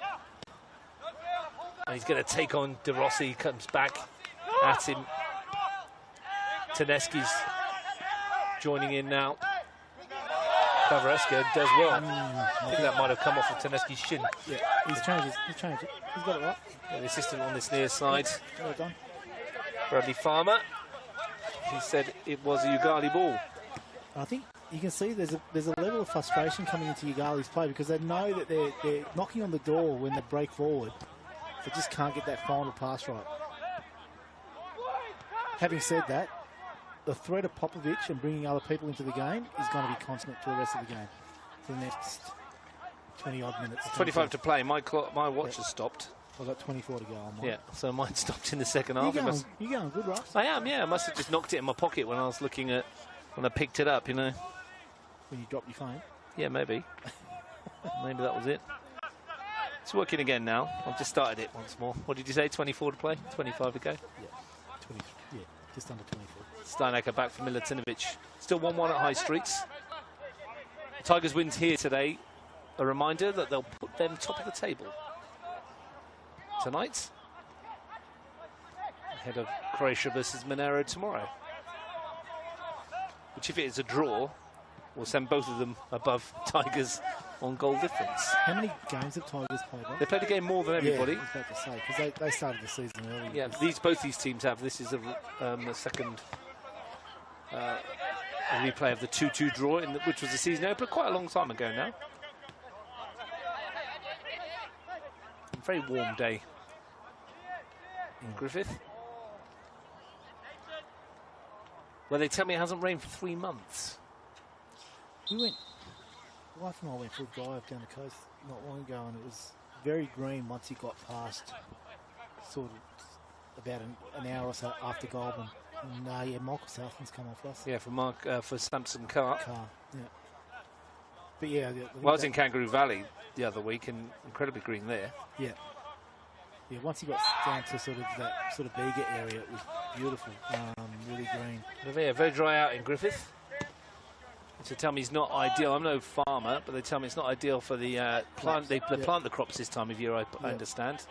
And he's going to take on De Rossi. Comes back at him. Taneski's joining in now. Bavaresco does well. I think that might have come off of Taneski's shin. Yeah, he's changed it. He's got it right. Yeah, the assistant on this near side. Well done. Bradley Farmer. He said it was a Yoogali ball. I think you can see there's a level of frustration coming into Yoogali's play because they know that they're knocking on the door when they break forward. They just can't get that final pass right. Having said that, the threat of Popovic and bringing other people into the game is going to be constant for the rest of the game. For the next 20-odd minutes. 25 to play. My watch has stopped. I've got 24 to go on mine. Yeah, so mine stopped in the second half. You're going good, right? I am, yeah. I must have just knocked it in my pocket when I was looking at, when I picked it up, you know. When you dropped your phone? Yeah, maybe. Maybe that was it. It's working again now. I've just started it once more. What did you say, 24 to play? 25 to go? Yeah, just under 24. Steinacker back for Milutinovic. Still 1-1 at High Streets. Tigers wins here today. A reminder that they'll put them top of the table tonight, ahead of Croatia versus Monero tomorrow. Which, if it is a draw, will send both of them above Tigers on goal difference. How many games have Tigers played? They played a game more than everybody. Yeah, I was about to say, because they started the season early. Yeah, both these teams have. This is a second replay of the 2-2 draw, which was the season opener quite a long time ago now. very warm day in Griffith. Well, they tell me it hasn't rained for 3 months. Wife and I went for a drive down the coast not long ago, and it was very green once you got past sort of about an hour or so after Goulburn. And yeah, Michael Southland's come off us. Yeah, for Samson Carr. Yeah. But yeah, well, I was in Kangaroo Valley the other week, and incredibly green there. Yeah. Yeah, once you got down to sort of that sort of Bega area, it was beautiful, really green. But yeah, very dry out in Griffith. So tell me it's not ideal. I'm no farmer, but they tell me it's not ideal for the plant. They plant the crops this time of year, I understand.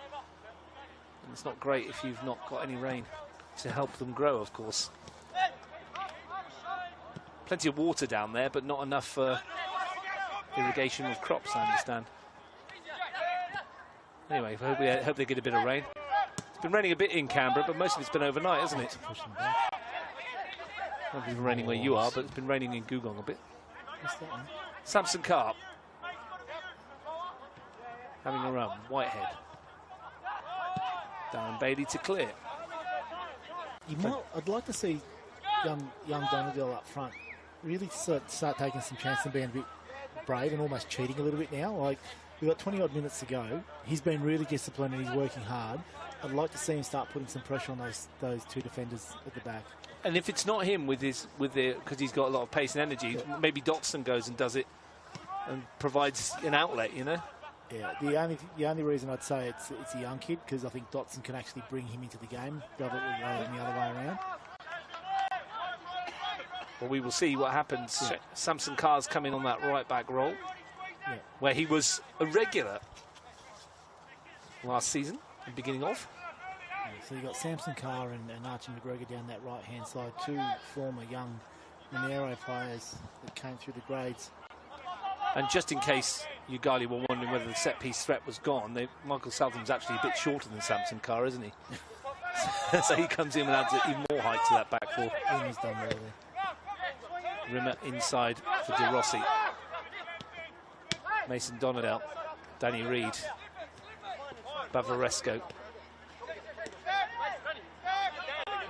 And it's not great if you've not got any rain to help them grow, of course. Plenty of water down there, but not enough for irrigation of crops, I understand. Anyway, I hope they get a bit of rain. It's been raining a bit in Canberra, but most of it's been overnight, hasn't it? Not been raining where you are, but it's been raining in Googong a bit. What's that one? Samson Carr having a run. Whitehead. Darren Bailey to clear. I'd like to see young Donadell up front really start taking some chances and being a bit brave and almost cheating a little bit now. Like, we've got 20 odd minutes to go. He's been really disciplined and he's working hard. I'd like to see him start putting some pressure on those two defenders at the back. because if it's not him because he's got a lot of pace and energy, maybe Dotson goes and does it and provides an outlet, you know. Yeah, the only reason I'd say it's a young kid, because I think Dotson can actually bring him into the game rather than the other way around. Well, we will see what happens. Yeah. Samson Carr's coming on that right back role, where he was a regular last season, the beginning of. So you've got Samson Carr and Archie McGregor down that right-hand side, two former young Monero players that came through the grades. And just in case Yoogali were wondering whether the set-piece threat was gone, Michael Southland's actually a bit shorter than Samson Carr, isn't he? So he comes in and adds even more height to that back four. He's done well there. Rimmer inside for De Rossi. Mason Donadell, Danny Reid, Bavaresco.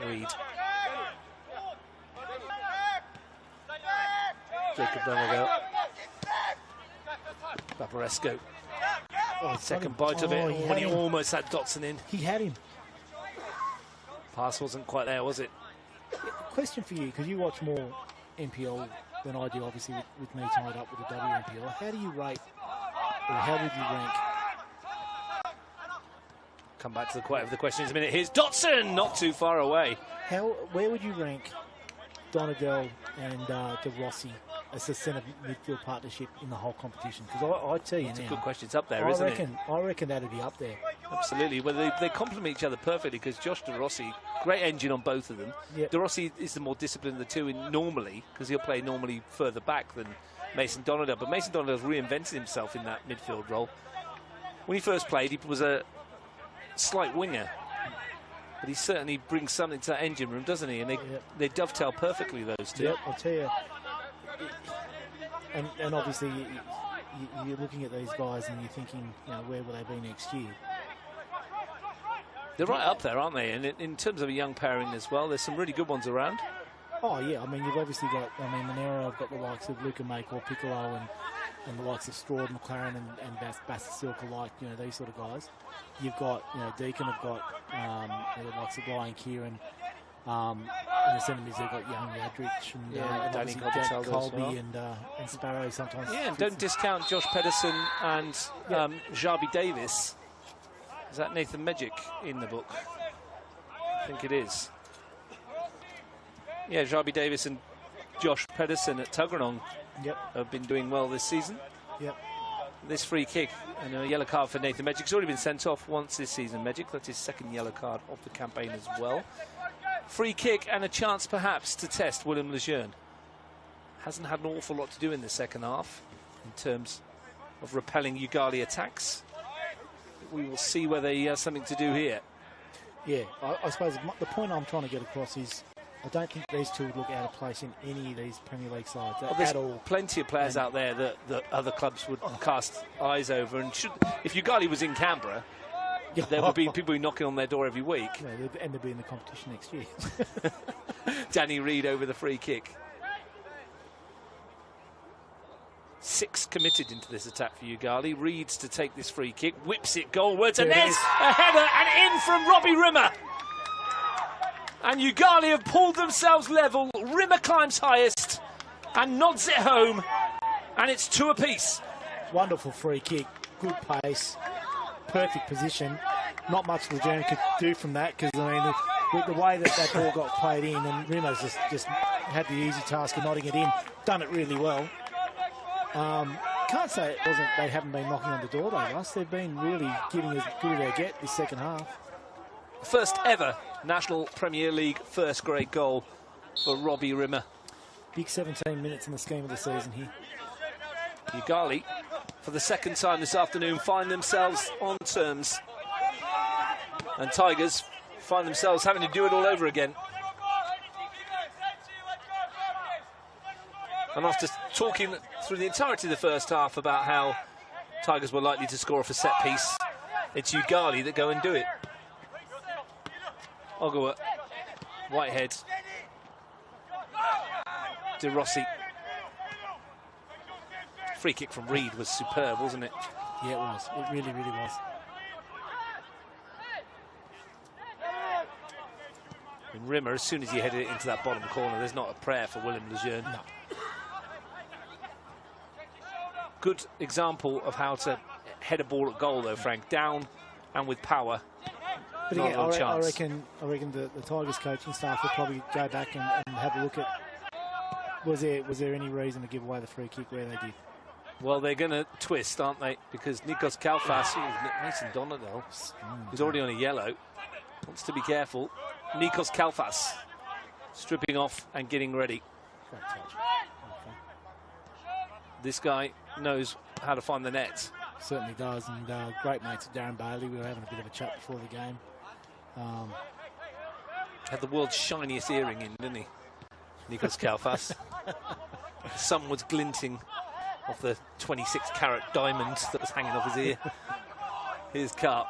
Reid. Jacob Donadell. Bavaresco. Second bite of it when he almost had Dotson in. He had him. Pass wasn't quite there, was it? Question for you, because you watch more NPL than I do, obviously, with me tied up with the WNPL. How do you rate, or how would you rank? Come back to the question in a minute. Here's Dotson, not too far away. Where would you rank Donadell and De Rossi as a centre midfield partnership in the whole competition? Because I tell you now, it's a good question. It's up there, isn't it? I reckon that'd be up there. Absolutely. Well, they complement each other perfectly, because Josh De Rossi, great engine on both of them. Yep. De Rossi is the more disciplined of the two normally, because he'll play normally further back than Mason Donadell. But Mason Donadell's reinvented himself in that midfield role. When he first played, he was a slight winger, but he certainly brings something to that engine room, doesn't he? And they dovetail perfectly, those two. Yep, I'll tell you. And obviously, you're looking at these guys and you're thinking, where will they be next year? They're right up there, aren't they? And in terms of a young pairing as well, there's some really good ones around. Oh, yeah. I mean, you've obviously got, Monero, I've got the likes of Luca Make or Piccolo and the likes of Straud, McLaren and Bastasilk alike, these sort of guys. You've got, Deacon have got the likes of Ryan Kieran. In the centre mids, they've got young Yadrich and Danny Colby well. and Sparrow sometimes. Yeah, and don't discount Josh Pedersen and Jabi Davis. Is that Nathan Medjic in the book? I think it is. Yeah, Jabi Davis and Josh Pedersen at Tuggeranong have been doing well this season. Yep. This free kick and a yellow card for Nathan Medjic. He's already been sent off once this season, Medjic. That's his second yellow card of the campaign as well. Free kick and a chance perhaps to test William Lejeune. Hasn't had an awful lot to do in the second half in terms of repelling Yoogali attacks. We will see whether he has something to do here. Yeah, I suppose the point I'm trying to get across is I don't think these two would look out of place in any of these Premier League sides at all. Plenty of players out there that other clubs would cast eyes over. And if Yoogali was in Canberra, there would be people knocking on their door every week. Yeah, and they'll be in the competition next year. Danny Reid over the free kick. 6 committed into this attack for Yoogali. Reid's to take this free kick, whips it goalwards, and there's a header and in from Robbie Rimmer. And Yoogali have pulled themselves level. Rimmer climbs highest and nods it home, and it's 2 apiece. Wonderful free kick, good pace, perfect position. Not much Lejeune could do from that, because I mean the way that ball got played in, and Rimmer's just had the easy task of nodding it in, done it really well. Can't say they haven't been knocking on the door, though, Russ. They've been really giving as good as they get this second half. First ever National Premier League first grade goal for Robbie Rimmer. Big 17 minutes in the scheme of the season here. Yoogali, for the second time this afternoon, find themselves on terms. And Tigers find themselves having to do it all over again. And after talking through the entirety of the first half about how Tigers were likely to score off a set piece, it's Yoogali that go and do it. Ogawa, Whitehead, De Rossi. Free kick from Reid was superb, wasn't it? Yeah, it was. It really, really was. And Rimmer, as soon as he headed it into that bottom corner, there's not a prayer for William Lejeune. No. Good example of how to head a ball at goal, though, Frank. Down and with power. But again, I reckon the Tigers coaching staff will probably go back and have a look at was there any reason to give away the free kick where they did. Well, they're going to twist, aren't they? Because Nikos Kalfas, Mason Donadell, who's already on a yellow, wants to be careful. Nikos Kalfas stripping off and getting ready. Great touch. Okay. This guy knows how to find the net. Certainly does, and great mates with Darren Bailey. We were having a bit of a chat before the game. Had the world's shiniest earring in, didn't he? Nikos Kalfas. The sun was glinting off the 26-carat diamond that was hanging off his ear. Here's Carp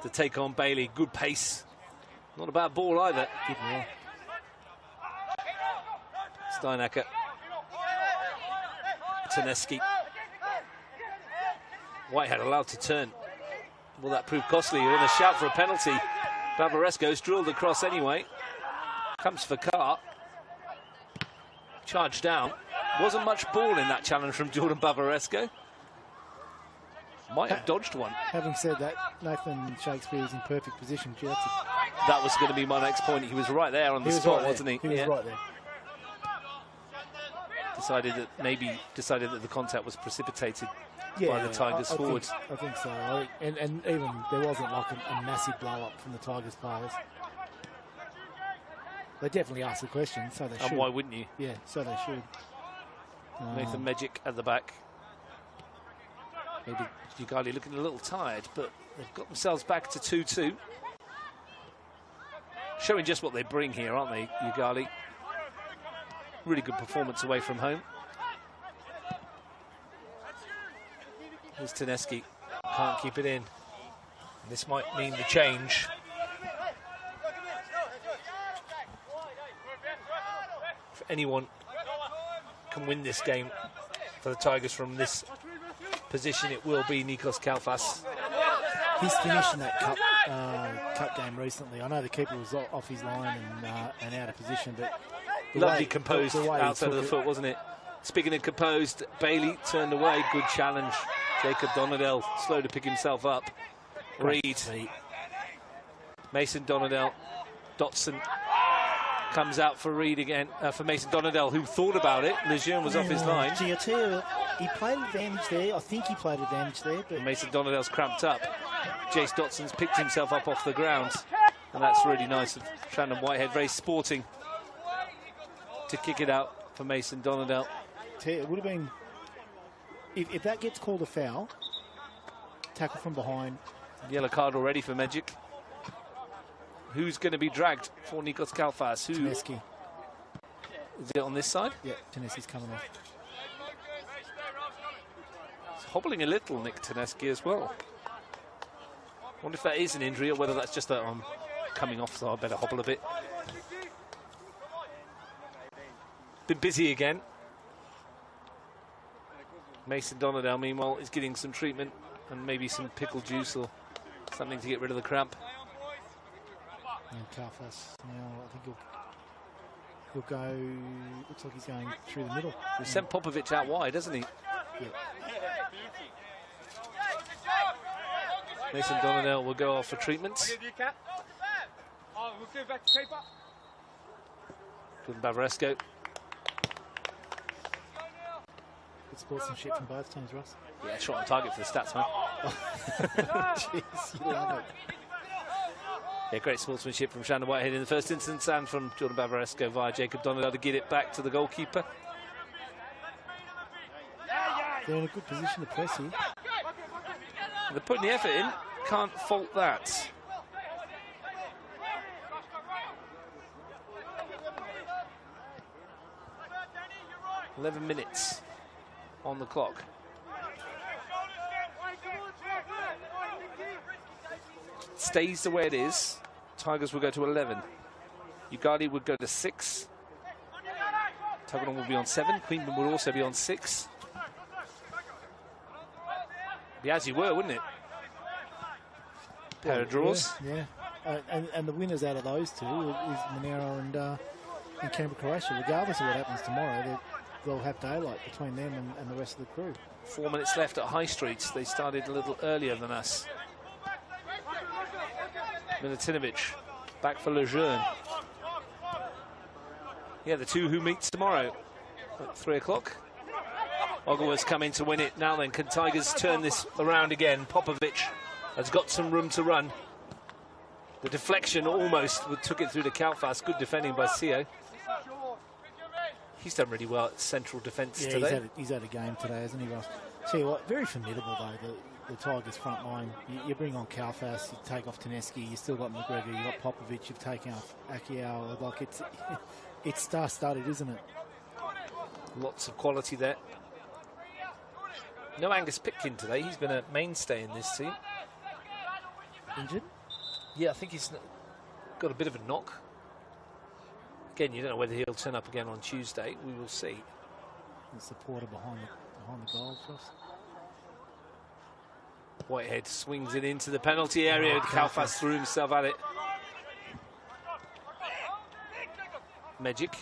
to take on Bailey. Good pace. Not a bad ball either. Good ball. Steinacker. Taneski. Whitehead allowed to turn. Will that prove costly? You're in a shout for a penalty. Barbaresco's drilled across anyway. Comes for Carr. Charged down. Wasn't much ball in that challenge from Jordan Barbaresco. Might have dodged one. Having said that, Nathan Shakespeare was in perfect position. Gee, that was going to be my next point. He was right there on the spot, wasn't he? He was right there. Decided that the contact was precipitated by the Tigers forwards. I think so. And even there wasn't like a massive blow-up from the Tigers players. They definitely asked the question, so they should. And why wouldn't you? Yeah, so they should. Nathan Mejic at the back. Maybe Yoogali looking a little tired, but they've got themselves back to 2-2. Showing just what they bring here, aren't they, Yoogali? Really good performance away from home. Here's Taneski. Can't keep it in. This might mean the change. If anyone can win this game for the Tigers from this position, it will be Nikos Kalfas. He's finished in that cup game recently. I know the keeper was off his line and out of position, but lovely composed outside of the foot, wasn't it? Speaking of composed, Bailey turned away. Good challenge. Jacob Donadell slow to pick himself up. Reid. Mason Donadell. Dotson comes out for Reid again, for Mason Donadell, who thought about it. Lejeune was off his line. Gee, I tell you, he played advantage there. I think he played advantage there. But Mason Donadell's cramped up. Jace Dotson's picked himself up off the ground. And that's really nice of Shannon Whitehead. Very sporting to kick it out for Mason Donadell. It would have been, if that gets called a foul, tackle from behind. Yellow card already for Mejic. Who's going to be dragged for Nikos Kalfas? Taneski. Is it on this side? Yeah, Taneski's coming off. He's hobbling a little, Nick Taneski, as well. Wonder if that is an injury or whether that's just that I'm coming off, so I better hobble a bit. Been busy again. Mason Donadell, meanwhile, is getting some treatment and maybe some pickle juice or something to get rid of the cramp. And Kalfas now, I think he'll go. Looks like he's going through the middle. He sent Popovic out wide, hasn't he? Yeah. Mason Donadell will go off for treatments. Jordan Bavaresco. Good sportsmanship from both teams, Ross. Yeah, shot on target for the stats, man. Jeez, you love it. Yeah, great sportsmanship from Shannon Whitehead in the first instance and from Jordan Bavaresco via Jacob Donadell to get it back to the goalkeeper. They're in a good position to press here. They're putting the effort in, can't fault that. $11 minutes on the clock. Stays the way it is. Tigers will go to 11. Yoogali would go to 6. Tuggeranong will be on 7. Queensland would also be on 6. Be as you were, wouldn't it? Pair of draws. Yeah. And the winners out of those two is Monero and Canberra Croatia. Regardless of what happens tomorrow, they'll have daylight between them and the rest of the crew. 4 minutes left at High Street. They started a little earlier than us. Milutinovic back for Lejeune. Yeah, the two who meets tomorrow at 3 o'clock. Ogleworth's come in to win it. Now then, can Tigers turn this around again? Popovic has got some room to run. The deflection almost took it through to Kalfas. Good defending by Sio. He's done really well at central defence today. He's had a game today, hasn't he, Ross? Tell you what, very formidable though, the Tigers front line. You bring on Kalfas, you take off Tedeschi, you still got McGregor, you got Popovic, you've taken off Akiao. Like it's star-studded, isn't it? Lots of quality there. No Angus Pitkin today. He's been a mainstay in this team. Injured? Yeah, I think he's got a bit of a knock. Again, you don't know whether he'll turn up again on Tuesday. We will see. The supporter behind the goals, Ross. Whitehead swings it into the penalty area. Kalfas threw himself at it. Magic.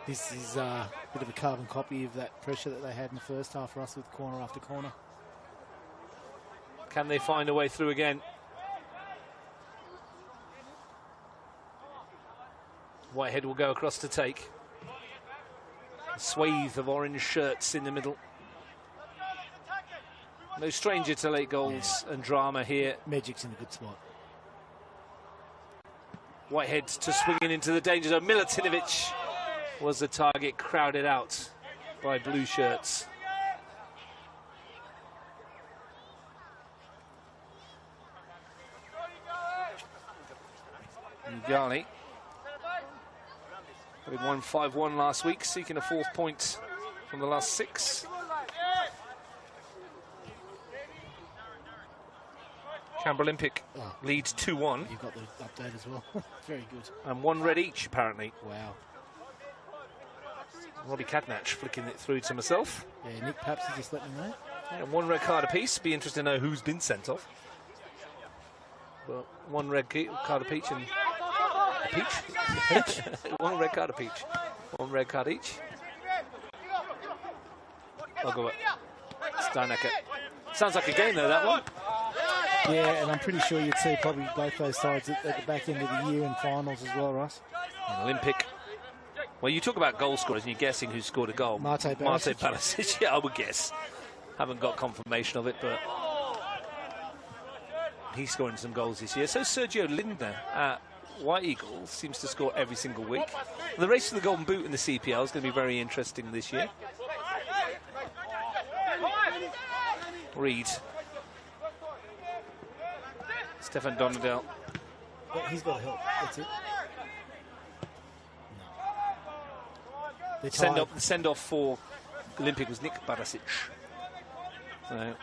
This is a bit of a carbon copy of that pressure that they had in the first half for us with corner after corner. Can they find a way through again? Whitehead will go across to take. A swathe of orange shirts in the middle. No stranger to late goals and drama here. Magic's in a good spot. Whitehead to swinging into the danger zone. Milutinovic was the target, crowded out by blue shirts. Yoogali having won 5-1 last week, seeking a 4th point from the last 6. Canberra Olympic leads 2-1. You've got the update as well. Very good. And 1 red each, apparently. Wow. Robbie Cadnach flicking it through to myself. Yeah, Nick Paps has just let me know. Yeah, 1 red card apiece. Be interested to know who's been sent off. Well, 1 red card apiece and a peach. 1 red card apiece. 1 red card each. I'll go Steinecker. Sounds like a game though, that one. Yeah, and I'm pretty sure you'd see probably both those sides at the back end of the year in finals as well, Ross. And Olympic. Well, you talk about goal scorers and you're guessing who scored a goal. Mate Barisic. Yeah, I would guess. Haven't got confirmation of it, but he's scoring some goals this year. So Sergio Lindner at White Eagles seems to score every single week. The race for the Golden Boot in the CPL is going to be very interesting this year. Reed. Stefan Donadell. Well, he's got to help. That's it. No. The send-off for Olympic was Nick Barisic. So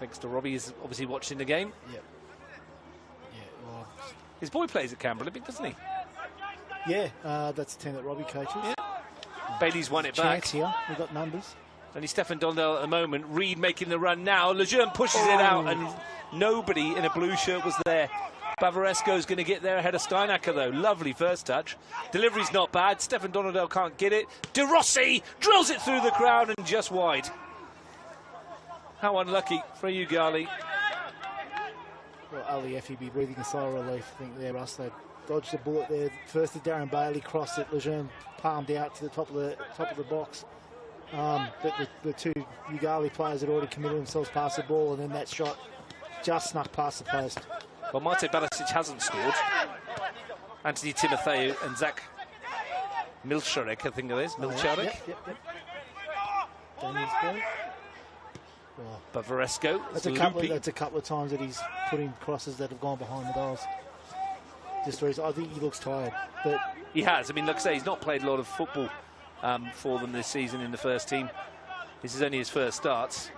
Thanks to Robbie, he's obviously watching the game. Yep. Yeah, well, His boy plays at Canberra a bit, doesn't he? yeah, that's the team that Robbie coaches. Yeah. Bailey's won it back. Chance here, we've got numbers. Only Stefan Dondell at the moment. Reed making the run now. Lejeune pushes it out, and nobody in a blue shirt was there. Bavaresco's going to get there ahead of Steinacker, though. Lovely first touch. Delivery's not bad. Stefan Dondell can't get it. De Rossi drills it through the crowd and just wide. How unlucky for Yoogali. Well, Ali Effie be breathing a sigh of relief, I think, there, Russ. They dodged the bullet there. First, Darren Bailey crossed it. Lejeune palmed out to the top of the box. But the two Yoogali players had already committed themselves past the ball, and then that shot just snuck past the post. Well, Mate Balasic hasn't scored. Anthony Timotheu and Zach Milcharek, I think it is. Milcharek. Yep. Daniel's ball. Oh. Bavaresco. That's a couple of times that he's put in crosses that have gone behind the goals. Just I think he looks tired. But he has. I mean, like I say, he's not played a lot of football for them this season in the first team. This is only his first starts.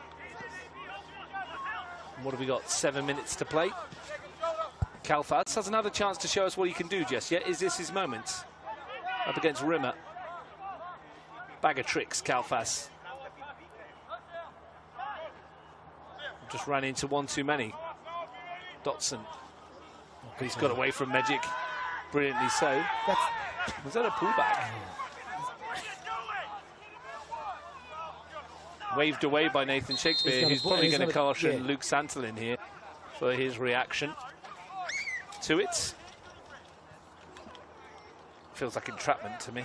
And what have we got? 7 minutes to play. Kalfas has another chance to show us what he can do just yet. Is this his moment? Up against Rimmer. Bag of tricks, Kalfas. Just ran into one too many. Dotson. He's got away from Magic. Brilliantly so. Was that a pullback? Waved away by Nathan Shakespeare, who's probably going to caution Luke Santolin here for his reaction to it. Feels like entrapment to me.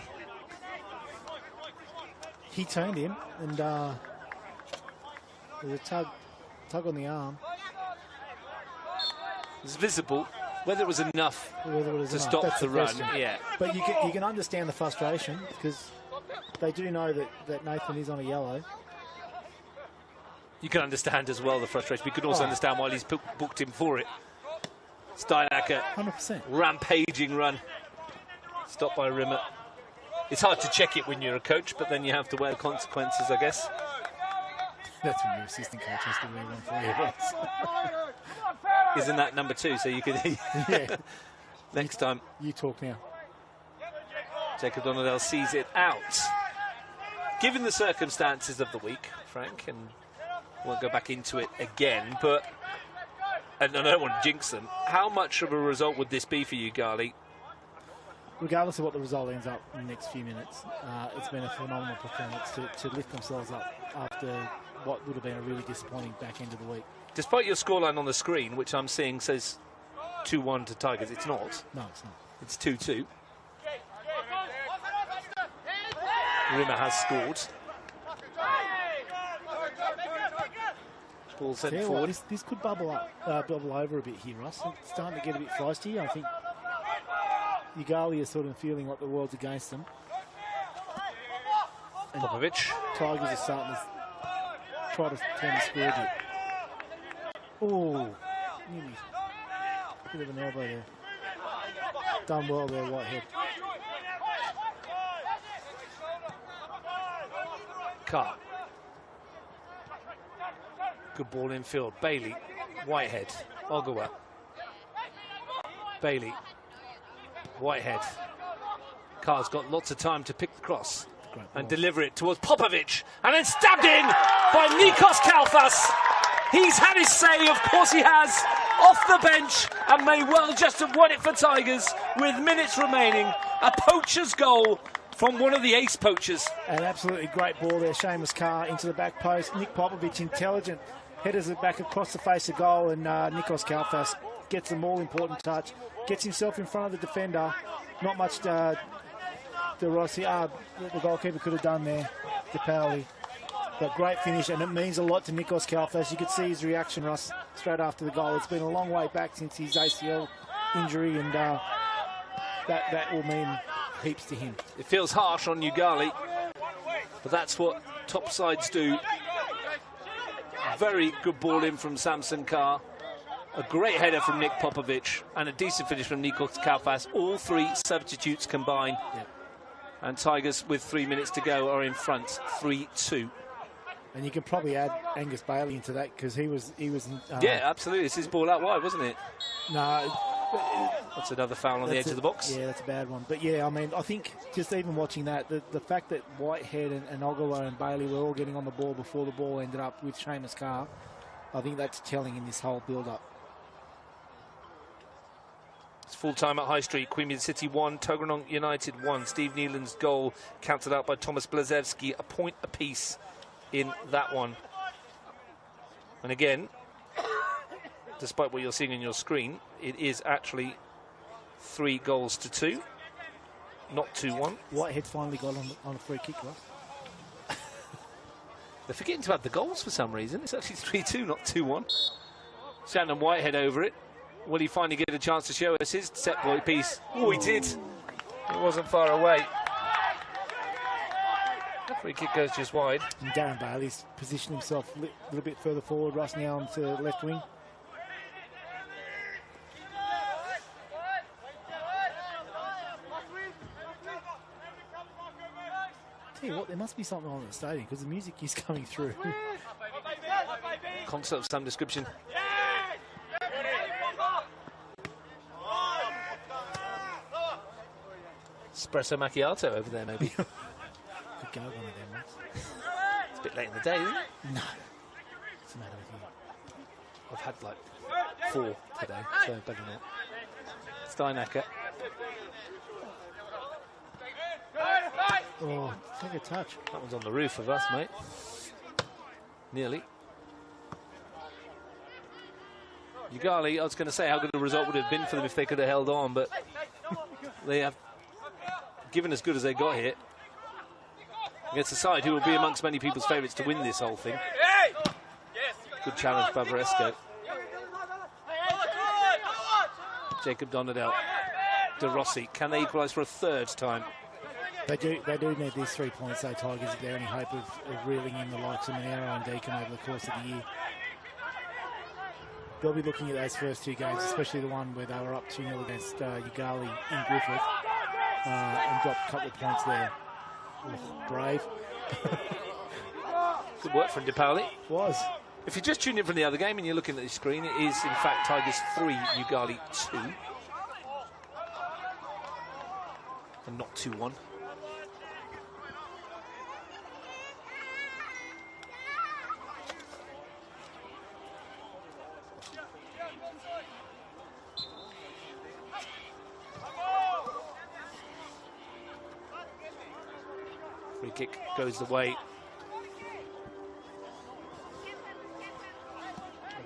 He turned him, and there was a tug on the arm. It's visible. Whether it was enough to stop the run, yeah. But you can understand the frustration, because they do know that Nathan is on a yellow. You can understand as well the frustration. We can also understand why he's booked him for it. Steinacker, 100%. Rampaging run. Stopped by Rimmer. It's hard to check it when you're a coach, but then you have to wear the consequences, I guess. That's when your assistant coach has to wear one for you. Isn't that number 2? So you can... Yeah. Next time. You talk now. Jacob Donadell sees it out. Given the circumstances of the week, Frank, and won't go back into it again, but... And I don't want to jinx them. How much of a result would this be for you, Yoogali? Regardless of what the result ends up in the next few minutes, it's been a phenomenal performance to lift themselves up after what would have been a really disappointing back end of the week. Despite your scoreline on the screen, which I'm seeing says 2-1 to Tigers, it's not. No, it's not. It's 2-2. Rimmer has scored. Ball sent forward. This could bubble over a bit here, Russ. It's starting to get a bit feisty. I think Yoogali is sort of feeling like the world's against them. And Popovic. Tigers are starting to try to turn the score a bit. Oh, nearly. Bit of an elbow there. Done well there, Whitehead. Carr. Good ball in field. Bailey. Whitehead. Ogawa. Bailey. Whitehead. Carr's got lots of time to pick the cross and deliver it towards Popovic, and then stabbed in by Nikos Kalfas. He's had his say, of course he has, off the bench, and may well just have won it for Tigers with minutes remaining. A poacher's goal from one of the ace poachers. An absolutely great ball there, Seamus Carr into the back post. Nick Popovic, intelligent, headers it back across the face of goal, and Nikos Kalfas gets the all-important touch, gets himself in front of the defender. Not much De Rossi, the goalkeeper could have done there, DePaoli. But great finish, and it means a lot to Nikos Kalfas. You could see his reaction, Russ, straight after the goal. It's been a long way back since his ACL injury, and that will mean heaps to him. It feels harsh on Yoogali, but that's what top sides do. Very good ball in from Samson Carr. A great header from Nick Popovic, and a decent finish from Nikos Kalfas. All three substitutes combined. Yep. And Tigers, with 3 minutes to go, are in front, 3-2. And you can probably add Angus Bailey into that because he was. Yeah, absolutely. It's his ball out wide, wasn't it? No. That's another foul on the edge of the box. Yeah, that's a bad one. But yeah, I mean, I think just even watching that, the fact that Whitehead and Ogilvie and Bailey were all getting on the ball before the ball ended up with Seamus Carr, I think that's telling in this whole build-up. It's full time at High Street. Queen City 1, Togrenong United 1. Steve Nealon's goal counted out by Thomas Blazewski. A point apiece in that one. And again, despite what you're seeing on your screen, it is actually 3 goals to 2, not 2-1. Whitehead finally got on a free kick, right? They're forgetting to add the goals for some reason. It's actually 3-2, not 2-1. Shannon Whitehead over it. Will he finally get a chance to show us his set boy piece? Oh, he did. It wasn't far away. The free kick goes just wide. And Darren Bailey's positioned himself a little bit further forward. Russ now onto left wing. Tell you what, there must be something on at the stadium because the music is coming through. Concert of some description. Espresso macchiato over there, maybe. Could go one of them ones. It's a bit late in the day, isn't it? No. What's the matter with you? I've had like 4 today, so better not. Steinacker. Oh, take a touch. That one's on the roof of us, mate. Nearly. Yoogali, I was going to say how good a result would have been for them if they could have held on, but they have given as good as they got here against a side who will be amongst many people's favourites to win this whole thing. Good challenge by Varesco. Jacob Donadell. De Rossi. Can they equalise for a 3rd time? They do need these 3 points, though, Tigers, if there any hope of reeling in the likes of Monero and Deacon over the course of the year. They'll be looking at those first 2 games, especially the one where they were up 2-0 against Yoogali in Griffith and dropped a couple of points there. Oh, brave. Good work from DePaoli. Was. If you just tune in from the other game and you're looking at the screen, it is in fact Tigers 3, Yoogali 2. And not 2-1. Free kick goes the way of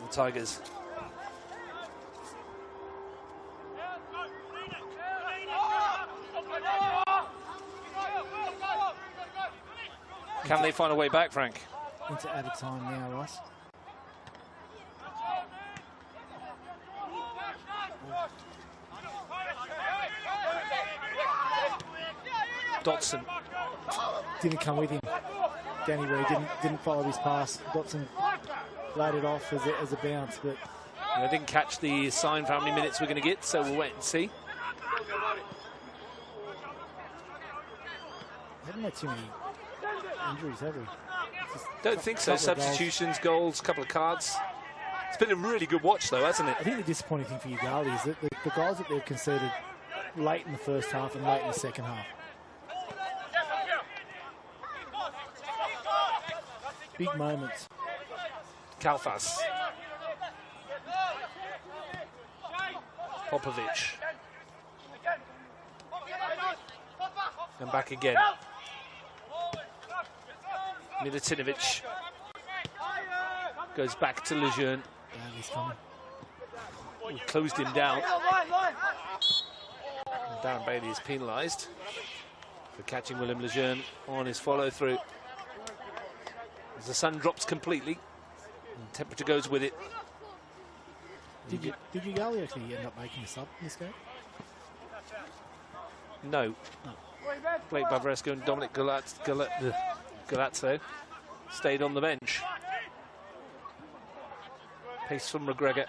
the Tigers. Can they find a way back, Frank? Into added time now, Ross. Dotson. Didn't come with him. Danny Reid didn't follow his pass. Dotson laid it off as a bounce, but I didn't catch the sign for how many minutes we're going to get, so we'll wait and see. Haven't had too many injuries, have we? Don't think so. Substitutions, goals, couple of cards. It's been a really good watch, though, hasn't it? I think the disappointing thing for Yoogali is that the goals that they've conceded late in the first half and late in the second half. Big moments. Kalfas. Popovic. And back again. Milutinovic. Goes back to Lejeune. He closed him down. And Darren Bailey is penalised for catching William Lejeune on his follow-through. As the sun drops completely, and temperature goes with it. Did Yoogali actually end up making a sub in this game? No. Blake Bavaresco and Dominic Galazzo stayed on the bench. Pace from McGregor.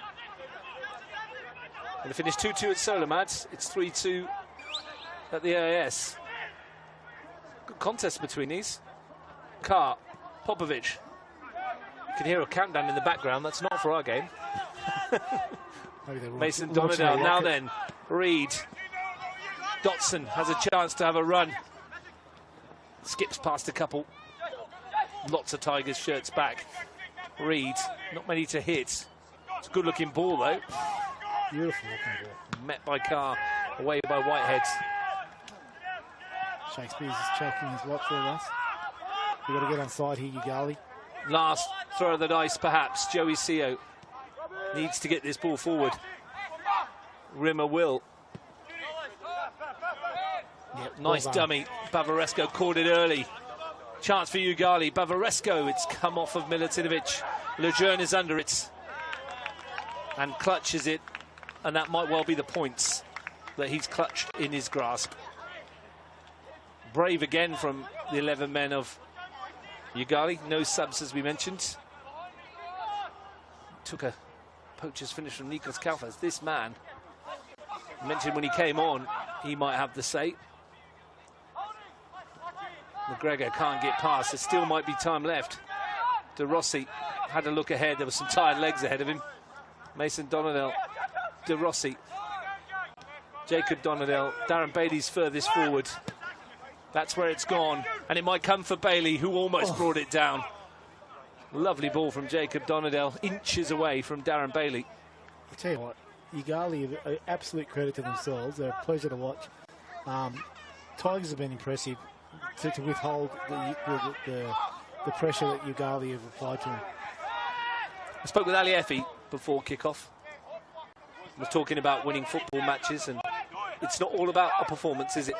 And to finish 2-2 at Solomad. It's 3-2 at the AIS. Good contest between these. Carr, Popovic, You can hear a countdown in the background. That's not for our game. Mason launching Donadell. a Now rocket. then, Reed. Dotson has a chance to have a run. Skips past a couple. Lots of Tigers shirts back. Reed, not many to hit. It's a good-looking ball, though. Beautiful looking ball. Met by Carr, away by Whitehead. Shakespeare's is checking his watch for us. We've got to get on side here, Yoogali. Last throw of the dice, perhaps. Joey Seo needs to get this ball forward. Rimmer will. Yep, Nice well done. dummy. Bavaresco caught it early. Chance for Yoogali. Bavaresco, it's come off of Milutinovic. Lejeune is under it. And clutches it. And that might well be the points that he's clutched in his grasp. Brave again from the 11 men of Yoogali. No subs, as we mentioned. Took a poacher's finish from Nikos Kalfas. This man, I mentioned when he came on, he might have the say. McGregor can't get past. There still might be time left. De Rossi had a look ahead. There were some tired legs ahead of him. Mason Donadell, De Rossi, Jacob Donadell. Darren Bailey's furthest forward. That's where it's gone. And it might come for Bailey, who almost brought it down. Lovely ball from Jacob Donadell, inches away from Darren Bailey. I tell you what, Yoogali are absolute credit to themselves. They're a pleasure to watch. Tigers have been impressive to withhold the pressure that Yoogali have applied to them. I spoke with Ali Effie before kick-off. We're talking about winning football matches, and it's not all about a performance, is it?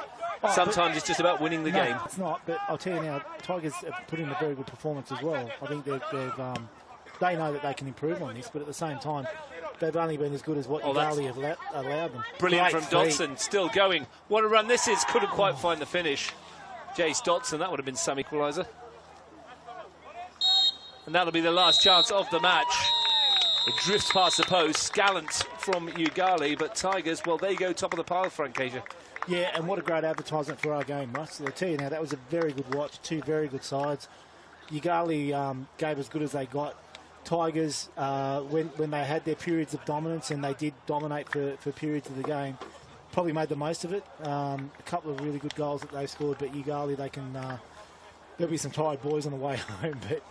Sometimes it's just about winning the game. It's not, but I'll tell you now, Tigers have put in a very good performance as well. I think they know that they can improve on this, but at the same time, they've only been as good as what Yoogali have allowed them. Brilliant Great from feet. Dotson, still going. What a run this is. Couldn't quite find the finish. Jace Dotson, that would have been some equaliser. And that'll be the last chance of the match. It drifts past the post. Gallant from Yoogali, but Tigers, well, they go top of the pile, Frank Asia. Yeah, and what a great advertisement for our game, Russ. I'll tell you now, that was a very good watch. Two very good sides. Yoogali gave as good as they got. Tigers, when they had their periods of dominance, and they did dominate for periods of the game, probably made the most of it. A couple of really good goals that they scored, but Yoogali, they can. There'll be some tired boys on the way home, but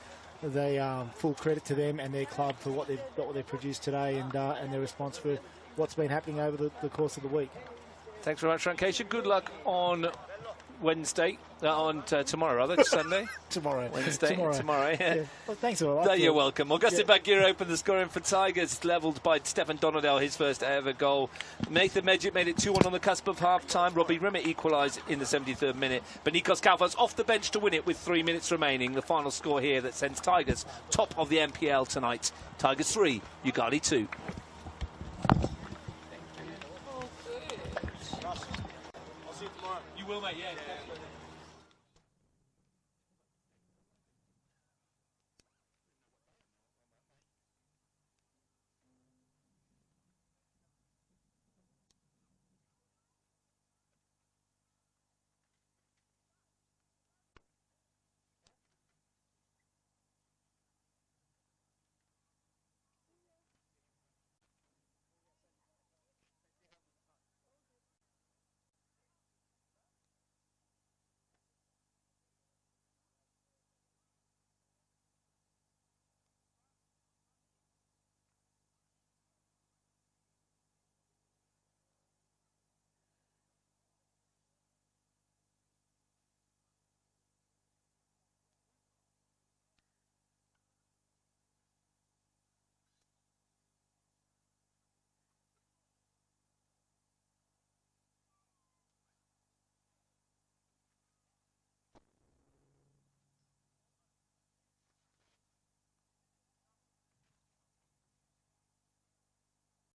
they full credit to them and their club for what they've produced today, and their response for what's been happening over the course of the week. Thanks very much, Frank Asia. Good luck on Wednesday, tomorrow, rather, Sunday. Wednesday, tomorrow. Yeah. Well, thanks a lot. You're welcome. Augusta Bagheera opened the scoring for Tigers, levelled by Stefan Donadell, his first ever goal. Nathan Medjit made it 2-1 on the cusp of half-time. Robbie Rimmer equalised in the 73rd minute. But Nikos Kalfas off the bench to win it with 3 minutes remaining. The final score here that sends Tigers top of the NPL tonight. Tigers 3, Yoogali 2. You will, mate, yeah.